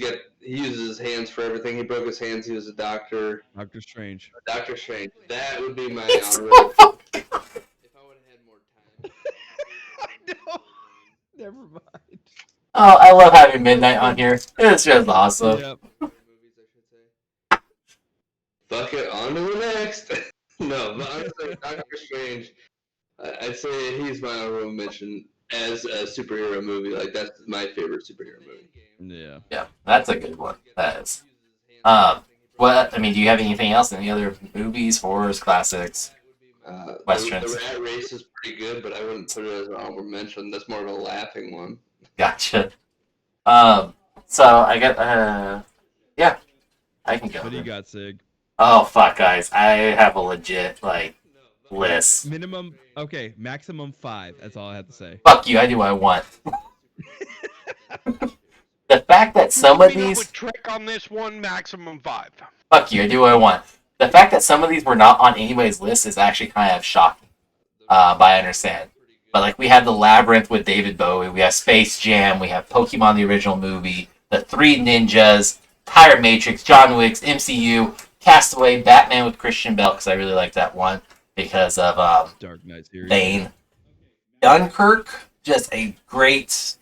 uses his hands for everything. He broke his hands. He was a doctor. Doctor Strange. Doctor Strange. That would be my It's honorable. so fucking- If I would have had more time. I know. Never mind. Oh, I love having midnight on here. It's just awesome. Yep. Fuck it, on to the next. No, but honestly, Doctor Strange, I'd say he's my honorable mention as a superhero movie. Like, that's my favorite superhero movie. Yeah. Yeah, that's a good one. That is. What? I mean, do you have anything else? Any other movies, horrors, classics, westerns? The Rat Race is pretty good, but I wouldn't put it as an honorable mention. That's more of a laughing one. Gotcha. So I get. Yeah, I can go. What do you then. got, Sig? Oh fuck, guys! I have a legit list. Minimum. Okay, maximum 5. That's all I have to say. Fuck you! I do what I want. The fact that some of Coming up these. with trick on this one, maximum 5. Fuck you! I do what I want. The fact that some of these were not on anybody's list is actually kind of shocking. But I understand. But like we have the Labyrinth with David Bowie, we have Space Jam, we have Pokemon the original movie, the Three Ninjas, Tire Matrix, John Wick's, MCU, Castaway, Batman with Christian Bale because I really like that one because of Dark Knight series. Bane. Dunkirk, just a great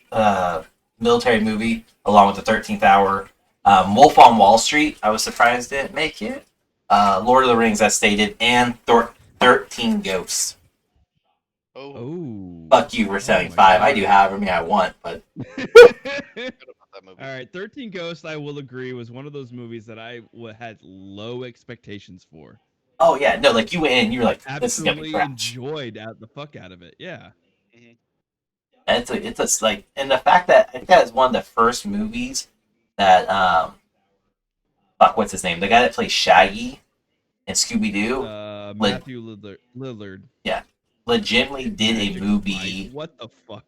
military movie along with the 13th Hour. Wolf on Wall Street, I was surprised it didn't make it. Lord of the Rings, as stated, and 13 Ghosts. Oh. Fuck you, we're selling my 5. I God. do however many I want, but All right, 13 Ghosts, I will agree, was one of those movies that I had low expectations for. oh yeah, no, like you went in, you were like, this is gonna be Absolutely trash. enjoyed the fuck out of it. Yeah. And it's like, and the fact that I think that is one of the first movies that fuck, what's his name? The guy that plays Shaggy in Scooby Doo. Matthew Lillard. Yeah, legitimately did Magic a movie. Mike. What the fuck?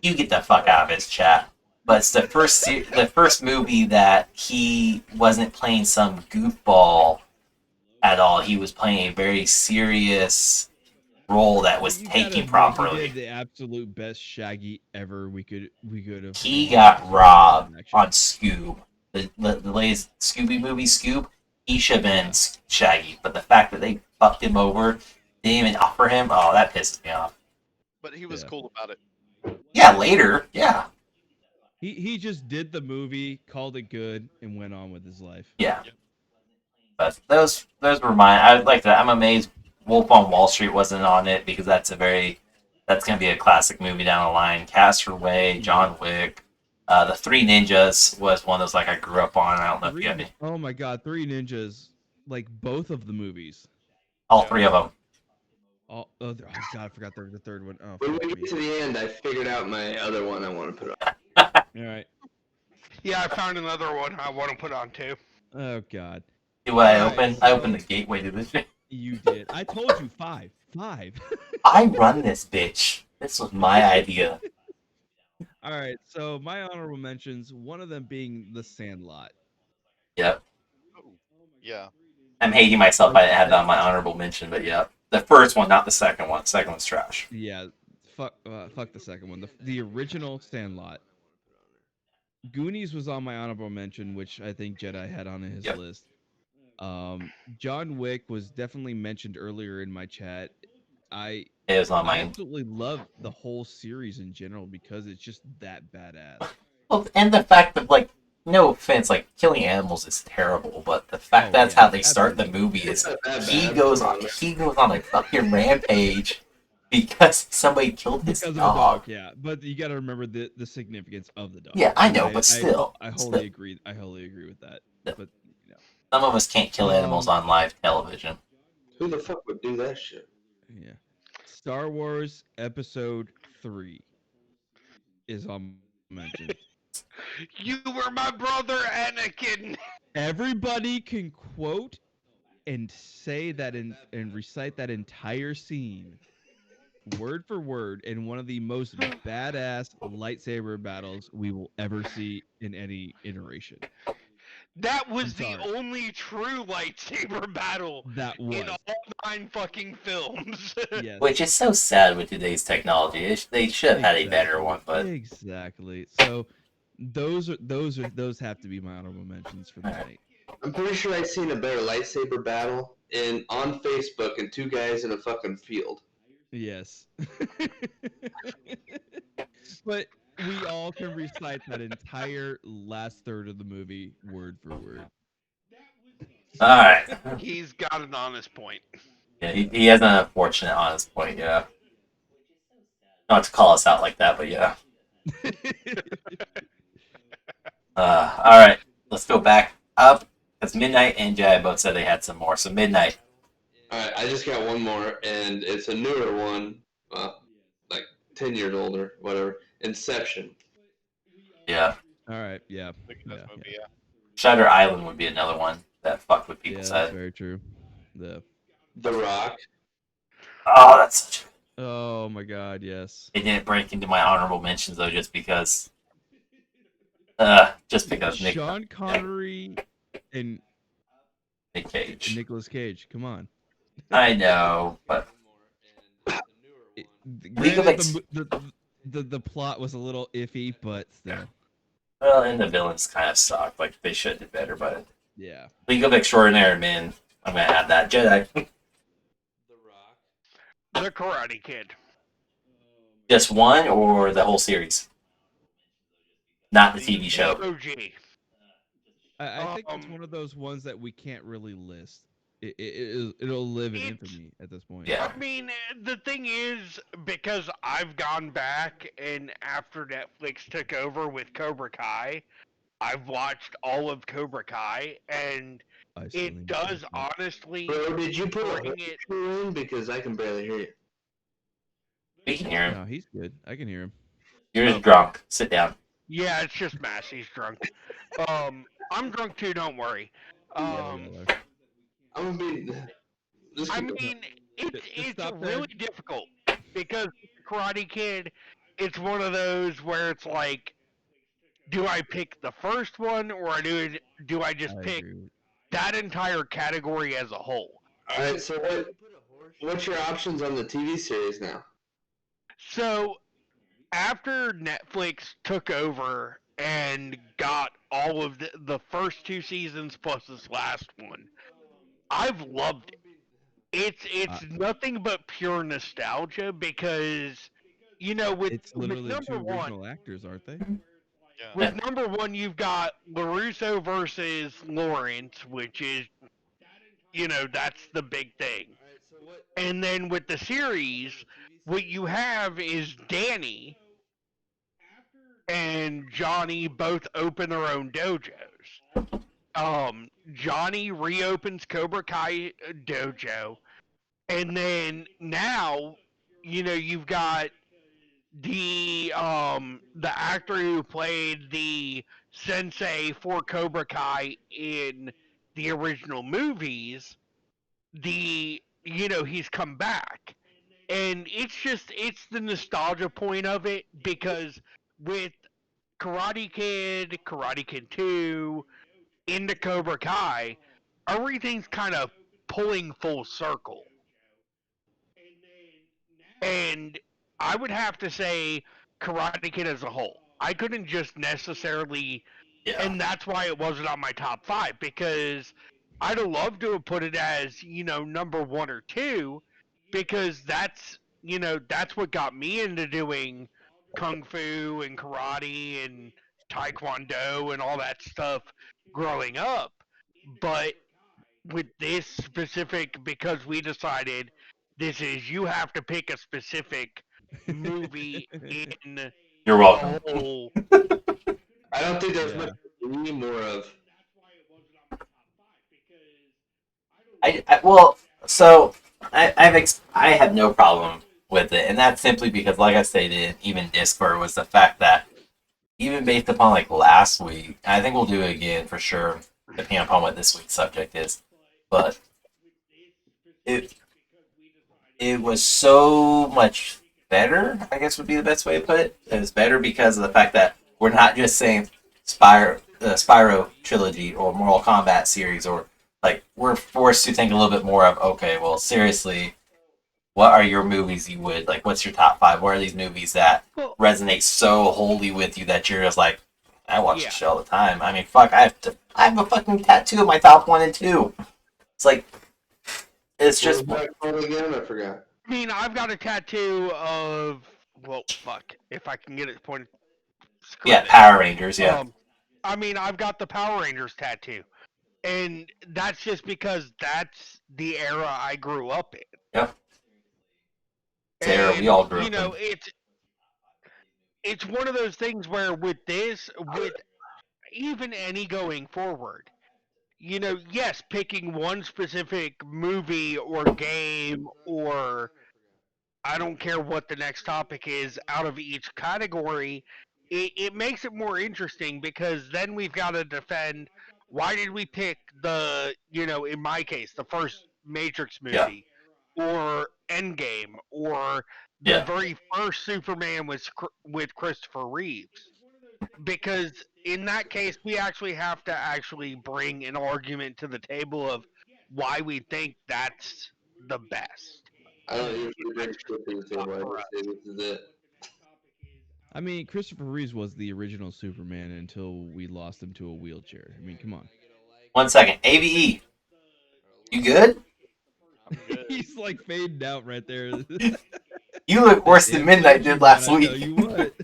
You get the fuck out of his chat. But it's the first movie that he wasn't playing some goofball at all. He was playing a very serious role that was You gotta taken admit, properly. He did the absolute best Shaggy ever we could have. He got robbed on Scoob. The latest Scooby movie, Scoob. He should have been Shaggy, but the fact that they fucked him over, didn't even offer him, oh, that pisses me off. But he was cool about it. Yeah, later, yeah. He just did the movie, called it good, and went on with his life. Yeah. But those were mine. I like that. I'm amazed Wolf on Wall Street wasn't on it because that's gonna be a classic movie down the line. Castaway, John Wick, the Three Ninjas was one of those like I grew up on. I don't know if you have any. Oh my God, Three Ninjas, like both of the movies. All 3 of them. Oh God, I forgot there was a third one. Oh, When fuck we me. get to the end, I figured out my other one I want to put on. All right. Yeah, I found another one I want to put on too. Oh God. Do what I Alright, opened? I opened the gateway to this shit. You did. I told you 5. 5. I run this bitch. This was my idea. All right. So my honorable mentions, one of them being The Sandlot. Yep. Yeah. I'm hating myself. I didn't have that on my honorable mention, but yeah, the first one, not the second one. Second one's trash. Yeah, fuck the second one. The original Sandlot. Goonies was on my honorable mention, which I think Jedi had on his Yep. list. John Wick was definitely mentioned earlier in my chat. I It was on I mine. absolutely love the whole series in general because it's just that badass. Well, and the fact that, like, no offense, like killing animals is terrible, but the fact Oh, that's yeah, how they start the absolutely. movie It's is not that he bad. goes Come on on. he goes on a fucking rampage because somebody killed his Because of a dog. dog, yeah. But you got to remember the significance of the dog. Yeah, I And know, but still, I still. wholly agree. I wholly agree with that. Yeah. But you know, Some of us can't kill animals on live television. Who the fuck would do that shit? yeah. Star Wars Episode 3 is on mention. You were my brother, Anakin. Everybody can quote and say that and recite that entire scene word for word in one of the most badass lightsaber battles we will ever see in any iteration. That I'm was the sorry. only true lightsaber battle That in was. all 9 fucking films. Yes. Which is so sad with today's technology. They should have had a better Exactly. one, but Exactly. So those have to be my honorable mentions for the Alright. night. I'm pretty sure I've seen a better lightsaber battle on Facebook and two guys in a fucking field. Yes. But we all can recite that entire last third of the movie word for word. alright. He's got an honest point. Yeah, he has an unfortunate honest point, yeah. Not to call us out like that, but yeah. Alright, let's go back up. Because Midnight and Jai both said they had some more. So Midnight. Alright, I just got one more, and it's a newer one. Like 10 years older, whatever. Inception. Yeah. All right, yeah. Look at this Yeah, movie, yeah. yeah. Shutter Island would be another one that fucked with people's Yeah, that's head. very true. The The Rock. Oh, that's such a... Oh my god, yes. It didn't break into my honorable mentions though, just because Nick Sean Connery and Nick Cage. Nicolas Cage. Come on. I know, but League of Granted, Ex- the plot was a little iffy, but still. well, and the villains kind of suck. Like they should do better, but Yeah. League of Extraordinary Men. I'm gonna add that. Jedi. The Karate Kid. Just one or the whole series? Not the TV show. The OG. I think it's one of those ones that we can't really list. It'll live in infamy at this point. Yeah. I mean, the thing is, because I've gone back and after Netflix took over with Cobra Kai, I've watched all of Cobra Kai, and it does honestly Bro, did you put a bring it. horseshoe in? Because I can barely hear you. We can hear him. No, he's good. I can hear him. You're just drunk. Sit down. Yeah, it's just Massey's drunk. I'm drunk too. Don't worry. I'm gonna be. I mean, it's stop there. really difficult because Karate Kid, it's one of those where it's like, do I pick the first one or do I just pick that entire category as a whole? All right. So what's your options on the TV series now? So after Netflix took over and got all of the first 2 seasons plus this last one, I've loved it. It's nothing but pure nostalgia because with It's literally the number two one, original actors, aren't they? with number one you've got LaRusso versus Lawrence, which is that's the big thing. And then with the series, what you have is Danny and Johnny both open their own dojos. Johnny reopens Cobra Kai dojo, and then now, you've got the actor who played the sensei for Cobra Kai in the original movies. He's come back, and it's the nostalgia point of it because with Karate Kid, Karate Kid 2, into Cobra Kai, everything's kind of pulling full circle. And I would have to say Karate Kid as a whole. I couldn't just necessarily, Yeah. and that's why it wasn't on my top five, because I'd have loved to have put it as, number one or two, because that's what got me into doing kung fu and karate and taekwondo and all that stuff growing up. But with this specific, because we decided this is, you have to pick a specific movie in You're the welcome. whole. I don't think there's Yeah. much to be more of. I have no problem with it, and that's simply because, like I stated, even Discord was the fact that even based upon like last week, I think we'll do it again for sure, depending upon what this week's subject is. But it it was so much better, I guess would be the best way to put it. It was better because of the fact that we're not just saying Spyro trilogy or Mortal Kombat series, or like we're forced to think a little bit more of, okay, well, seriously, what are your movies you would like? What's your top five? What are these movies that Well, resonate so wholly with you that you're just like, I watch Yeah. this shit all the time. I mean, fuck, I have a fucking tattoo of my top one and two. It's like, it's What just was that called again? I forgot. I mean, I've got a tattoo of, well, fuck, if I can get it pointed. Screw yeah, this. Power Rangers, yeah, I mean, I've got the Power Rangers tattoo, and that's just because that's the era I grew up in. yep. Sarah, we And all grew up in. it's one of those things where with even any going forward, yes, picking one specific movie or game, or I don't care what the next topic is out of each category, it makes it more interesting, because then we've got to defend why did we pick in my case, the first Matrix Yeah, movie, or Endgame, or the yeah. very first Superman with Christopher Reeves. Because in that case, we actually have to actually bring an argument to the table of why we think that's the best. I don't usually bring That's just shit to the tough table. I for just us. say this is it. I mean, Christopher Reeves was the original Superman until we lost him to a wheelchair. I mean, come on. 1 second. AVE, you good? I'm good. He's like fading out right there. You look worse than Damn Midnight soju, did man, last I tell week. you what.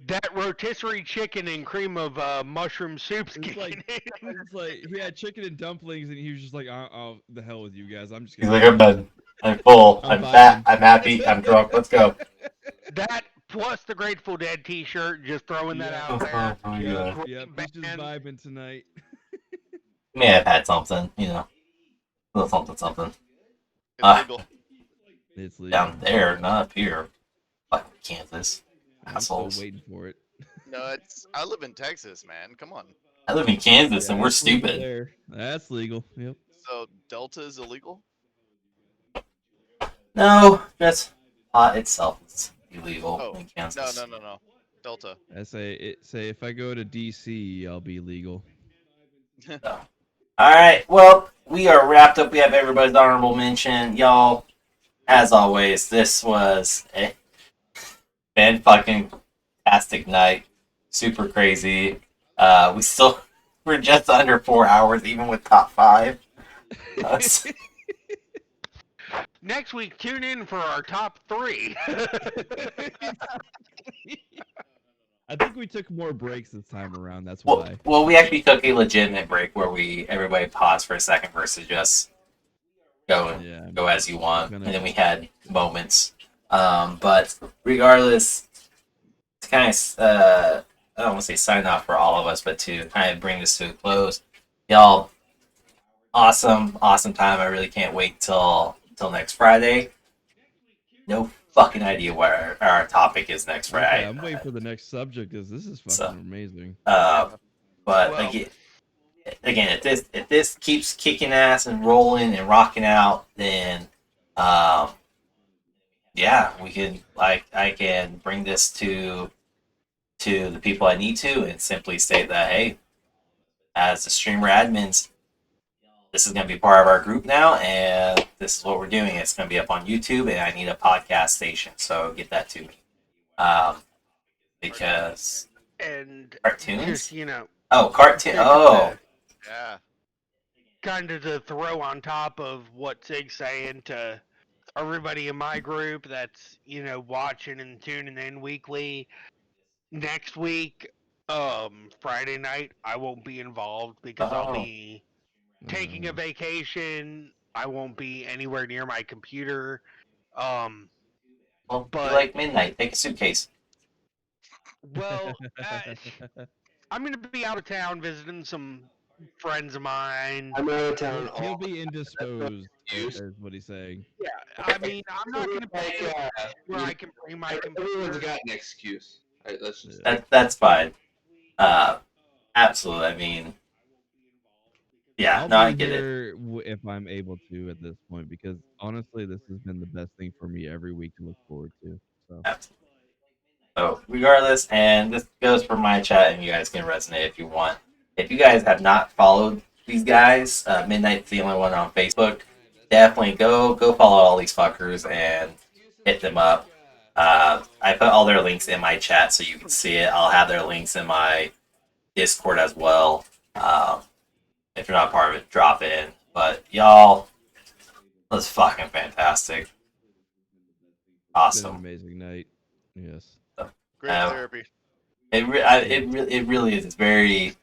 That rotisserie chicken and cream of mushroom soup's It's kicking like in. it's like he had chicken and dumplings, and he was just like, "Oh, the hell with you guys. I'm just He's gonna like, go I'm home." done. I'm full. I'm I'm fat. vibing. I'm happy. I'm drunk. Let's go. That plus the Grateful Dead T-shirt, just throwing that out there. Oh my Yep, god. yep. He's just Band. vibing tonight. May have had something, a little something, something. It's legal. It's legal. Down there, not up here. Fucking Kansas. I'm still Assholes. waiting for it. No, I live in Texas, man. Come on. I live in Kansas and we're it's legal stupid. there. That's legal. Yep. So Delta is illegal? No, just pot itself is illegal Oh, in Kansas. no. Delta. I say if I go to DC, I'll be legal. So. Alright, well, we are wrapped up. We have everybody's honorable mention. Y'all, as always, this was a fan-fucking-tastic night. Super crazy. We're just under 4 hours, even with top 5. Next week, tune in for our top 3. I think we took more breaks this time around. That's well, why. well, we actually took a legitimate break where everybody paused for a second versus just go as you want, and then we had moments. But regardless, to kind of I don't want to say sign off for all of us, but to kind of bring this to a close, y'all, awesome time. I really can't wait till next Friday. No fucking idea what our topic is next Friday. Okay, I'm waiting for the next subject because this is fucking amazing. But Well- again, if this keeps kicking ass and rolling and rocking out, then yeah, we can I can bring this to the people I need to and simply state that, hey, as the streamer admins, this is going to be part of our group now, and this is what we're doing. It's going to be up on YouTube, and I need a podcast station, so get that to me. Because And cartoons. just Oh, cartoon. to- Oh, Yeah. kind of to throw on top of what Sig's saying to everybody in my group that's watching and tuning in weekly. Next week, Friday night, I won't be involved because I'll oh. be taking a vacation. I won't be anywhere near my computer. Um, Well, you but like midnight? Take a suitcase. well, I'm gonna be out of town visiting some friends of mine. I'm out of town. He'll all be indisposed, excuse. is what he's saying. Yeah, I mean, I'm not gonna be Like, where I can bring my everyone's computer. got an excuse. Right, let's just That's fine. Absolutely. I mean, yeah. I'll No, I be get it. here if I'm able to at this point because honestly, this has been the best thing for me every week to look forward to. So Absolutely. So, regardless, and this goes for my chat, and you guys can resonate if you want. If you guys have not followed these guys, Midnight's the only one on Facebook. Definitely go follow all these fuckers and hit them up. I put all their links in my chat so you can see it. I'll have their links in my Discord as well. If you're not part of it, drop it in. But y'all, that's fucking fantastic. it's been an Awesome. amazing night. Yes. Great therapy. It really is. It's very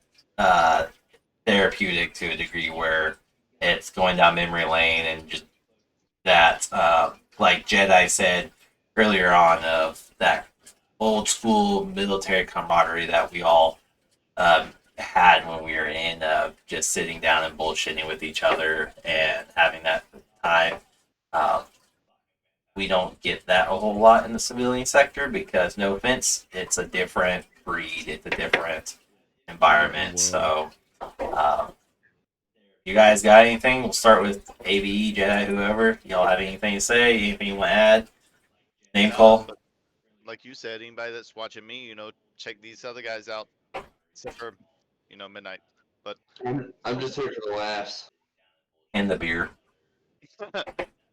therapeutic to a degree where it's going down memory lane and just that, like Jedi said earlier on, of that old school military camaraderie that we all had when we were in just sitting down and bullshitting with each other and having that time. We don't get that a whole lot in the civilian sector because, no offense, it's a different breed, it's a different environment. So, you guys got anything? We'll start with ABE, Jedi, whoever. Y'all have anything to say? Anything you want to add? Name call? Like you said, anybody that's watching me, check these other guys out. Except for, Midnight. But I'm just here for the laughs. And the beer.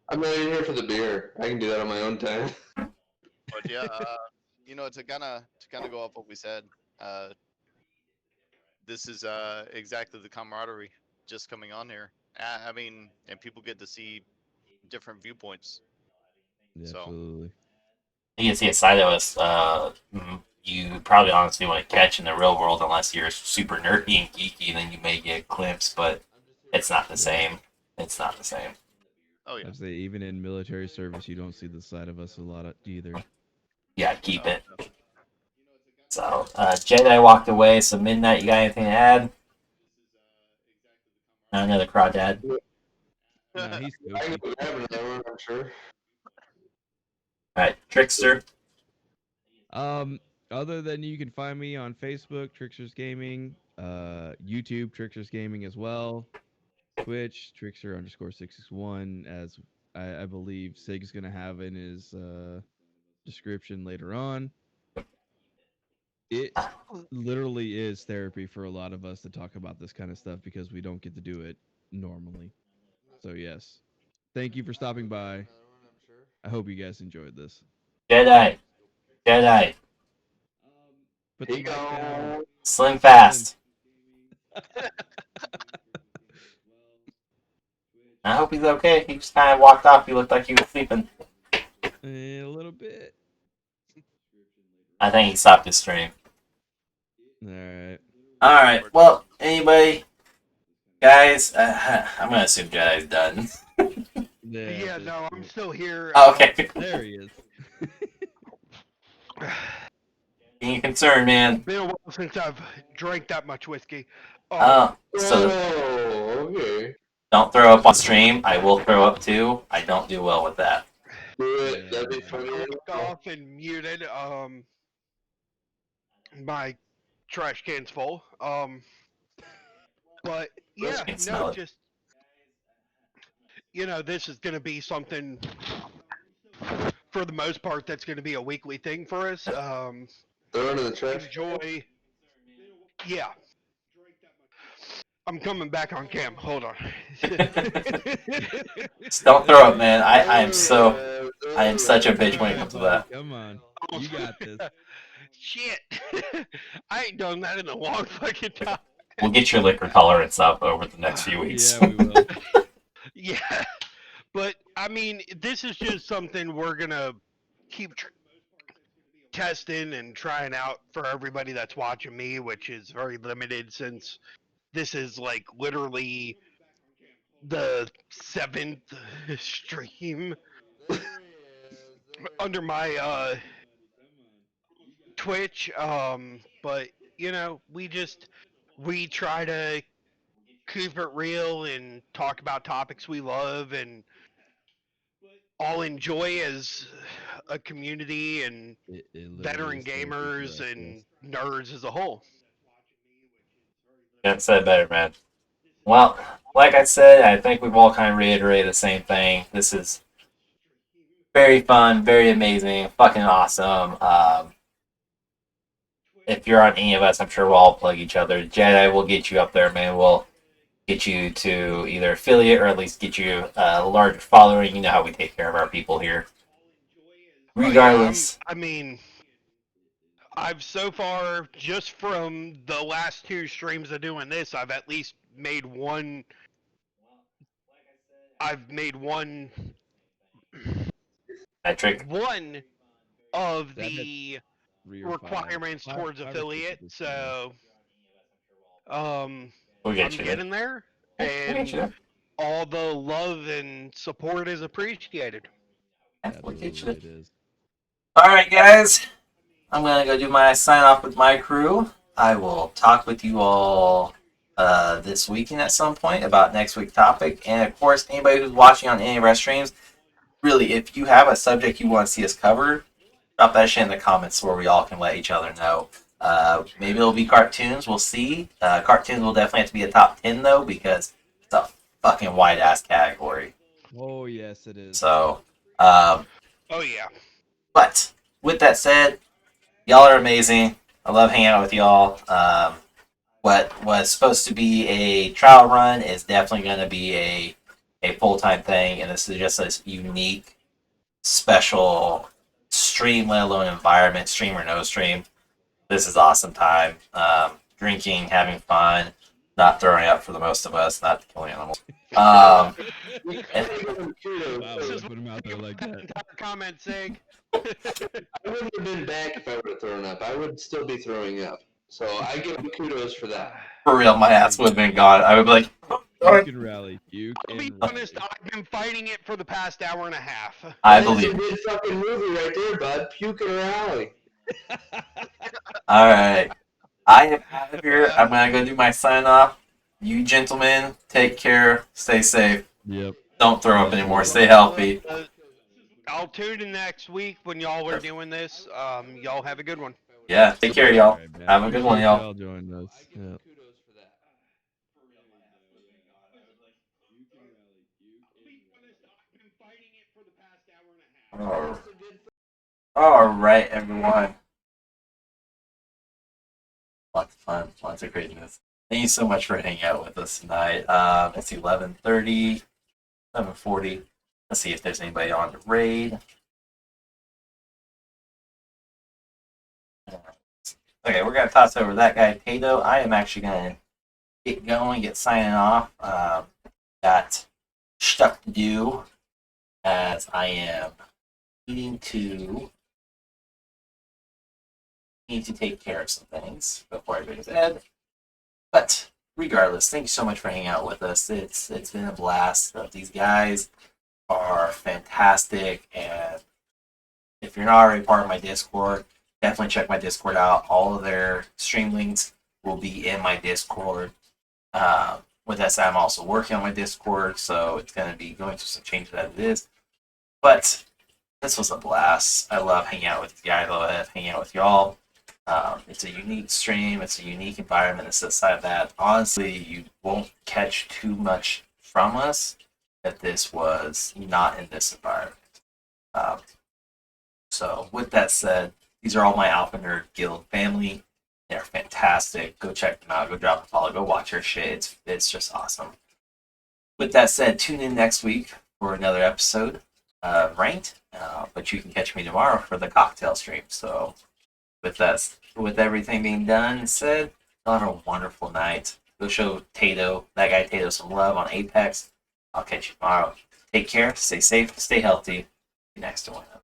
I'm not even here for the beer. I can do that on my own time. But yeah, to kind of go off what we said, this is exactly the camaraderie just coming on here. I mean, and people get to see different viewpoints. Yeah, So. absolutely. You can see a side of us you probably honestly want to catch in the real world unless you're super nerdy and geeky, then you may get a glimpse, but it's not the same. It's not the same. Oh yeah. I'd say even in military service, you don't see the side of us a lot either. Yeah, keep it. So, Jedi walked away, so Midnight, you got anything to add? Not another crawdad. Nah, he's I can goofy. grab another one, I'm sure. Alright, Trickster. Other than you can find me on Facebook, Tricksters Gaming, YouTube, Tricksters Gaming as well, Twitch, Trickster_661, as I believe Sig's gonna have in his description later on. It literally is therapy for a lot of us to talk about this kind of stuff because we don't get to do it normally. So yes, thank you for stopping by. I hope you guys enjoyed this. Jedi. Put the mic down. Slim fast. I hope he's okay. He just kind of walked off. He looked like he was sleeping. A little bit. I think he stopped his stream. Alright. Alright, well, anybody? Guys, I'm going to assume Jedi's done. Yeah, no, I'm still here. Oh, okay. There he is. Being concerned, man. Been a while since I've drank that much whiskey. So okay. don't throw up on stream. I will throw up too. I don't do well with that. Do it. That'd be funny. Looked off and muted. My trash can's full. But yeah, can smell no, it. just this is gonna be something. For the most part, that's gonna be a weekly thing for us. Throw it in the trash. Enjoy. Yeah. I'm coming back on cam. Hold on. Just don't throw up, man. I am Alright, such a alright. bitch All when it right, comes to buddy. that. Come on. Oh, You got this. Shit. I ain't done that in a long fucking time. We'll get your liquor tolerance up over the next few weeks. Yeah, we will. Yeah, but I mean, this is just something we're gonna keep testing and trying out for everybody that's watching me, which is very limited since this is like literally the 7th stream under my Twitch. But we try to keep it real and talk about topics we love and all enjoy as a community and It literally veteran is therapy for gamers us. and nerds as a whole. Can't say it better, man. Well, like I said, I think we've all kind of reiterated the same thing. This is very fun, very amazing, fucking awesome. If you're on any of us, I'm sure we'll all plug each other. Jedi will get you up there, man. We'll get you to either affiliate or at least get you a larger following. You know how we take care of our people here. Regardless. I mean, I've so far, just from the last 2 streams of doing this, I've at least made one. I've made one. Metric. One of That had the 3 or 5. requirements towards 5 or 6 affiliate. at this point. So, We'll get I'm you getting there, We'll get and you there. all the love and support is appreciated. We'll get you Absolutely, there. it is. All right, guys. I'm gonna go do my sign off with my crew. I will talk with you all this weekend at some point about next week's topic. And of course, anybody who's watching on any of our streams, really, if you have a subject you want to see us cover, drop that shit in the comments where we all can let each other know. Maybe it'll be cartoons. We'll see. Cartoons will definitely have to be a top 10 though because it's a fucking wide ass category. Oh yes, it is. So, Oh yeah. but with that said, y'all are amazing. I love hanging out with y'all. What was supposed to be a trial run is definitely going to be a full time thing, and this is just a unique, special stream, let alone environment, stream or no stream. This is awesome time. Drinking, having fun, not throwing up for the most of us, not killing animals. Wow, This we is put him out there like that that. entire comment, Sig. I wouldn't have been back if I would have thrown up. I would still be throwing up. So I give him kudos for that. For real, my ass would have been gone. I would be like, You can rally. You I'll can be rally. honest, I've been fighting it for the past hour and a half. I That's believe a good fucking movie right there, bud. Puke and rally. All right. I am out of here. I'm going to go do my sign off. You gentlemen, take care. Stay safe. Yep. Don't throw up anymore. Stay healthy. I'll tune in next week when y'all are doing this. Y'all have a good one. Yeah, take care, y'all. All right, man. Have a good one, Appreciate y'all. y'all joining us. Yeah. All right, everyone. Lots of fun, lots of craziness. Thank you so much for hanging out with us tonight. It's 11:30, 7:40. Let's see if there's anybody on the raid. Okay, we're gonna toss over that guy, Tato. I am actually gonna get going, get signing off. Got stuff to do as I am needing to take care of some things before I go to bed. But regardless, thank you so much for hanging out with us. It's been a blast. These guys are fantastic, and if you're not already part of my Discord, definitely check my Discord out. All of their stream links will be in my Discord. With that said, I'm also working on my Discord, so it's going to be going through some changes as it is. But this was a blast. I love hanging out with you guys. I love hanging out with y'all. It's a unique stream. It's a unique environment. It's a side that honestly you won't catch too much from us if this was not in this environment. So with that said, these are all my Alpha Nerd Guild family, They're fantastic. Go check them out. Go drop a follow. Go watch her shit. It's just awesome. With that said, tune in next week for another episode of Ranked. But you can catch me tomorrow for the cocktail stream. So with everything being done and said, have a wonderful night. Go show that guy Tato, some love on Apex. I'll catch you tomorrow. Take care, stay safe, stay healthy. Be next to one another.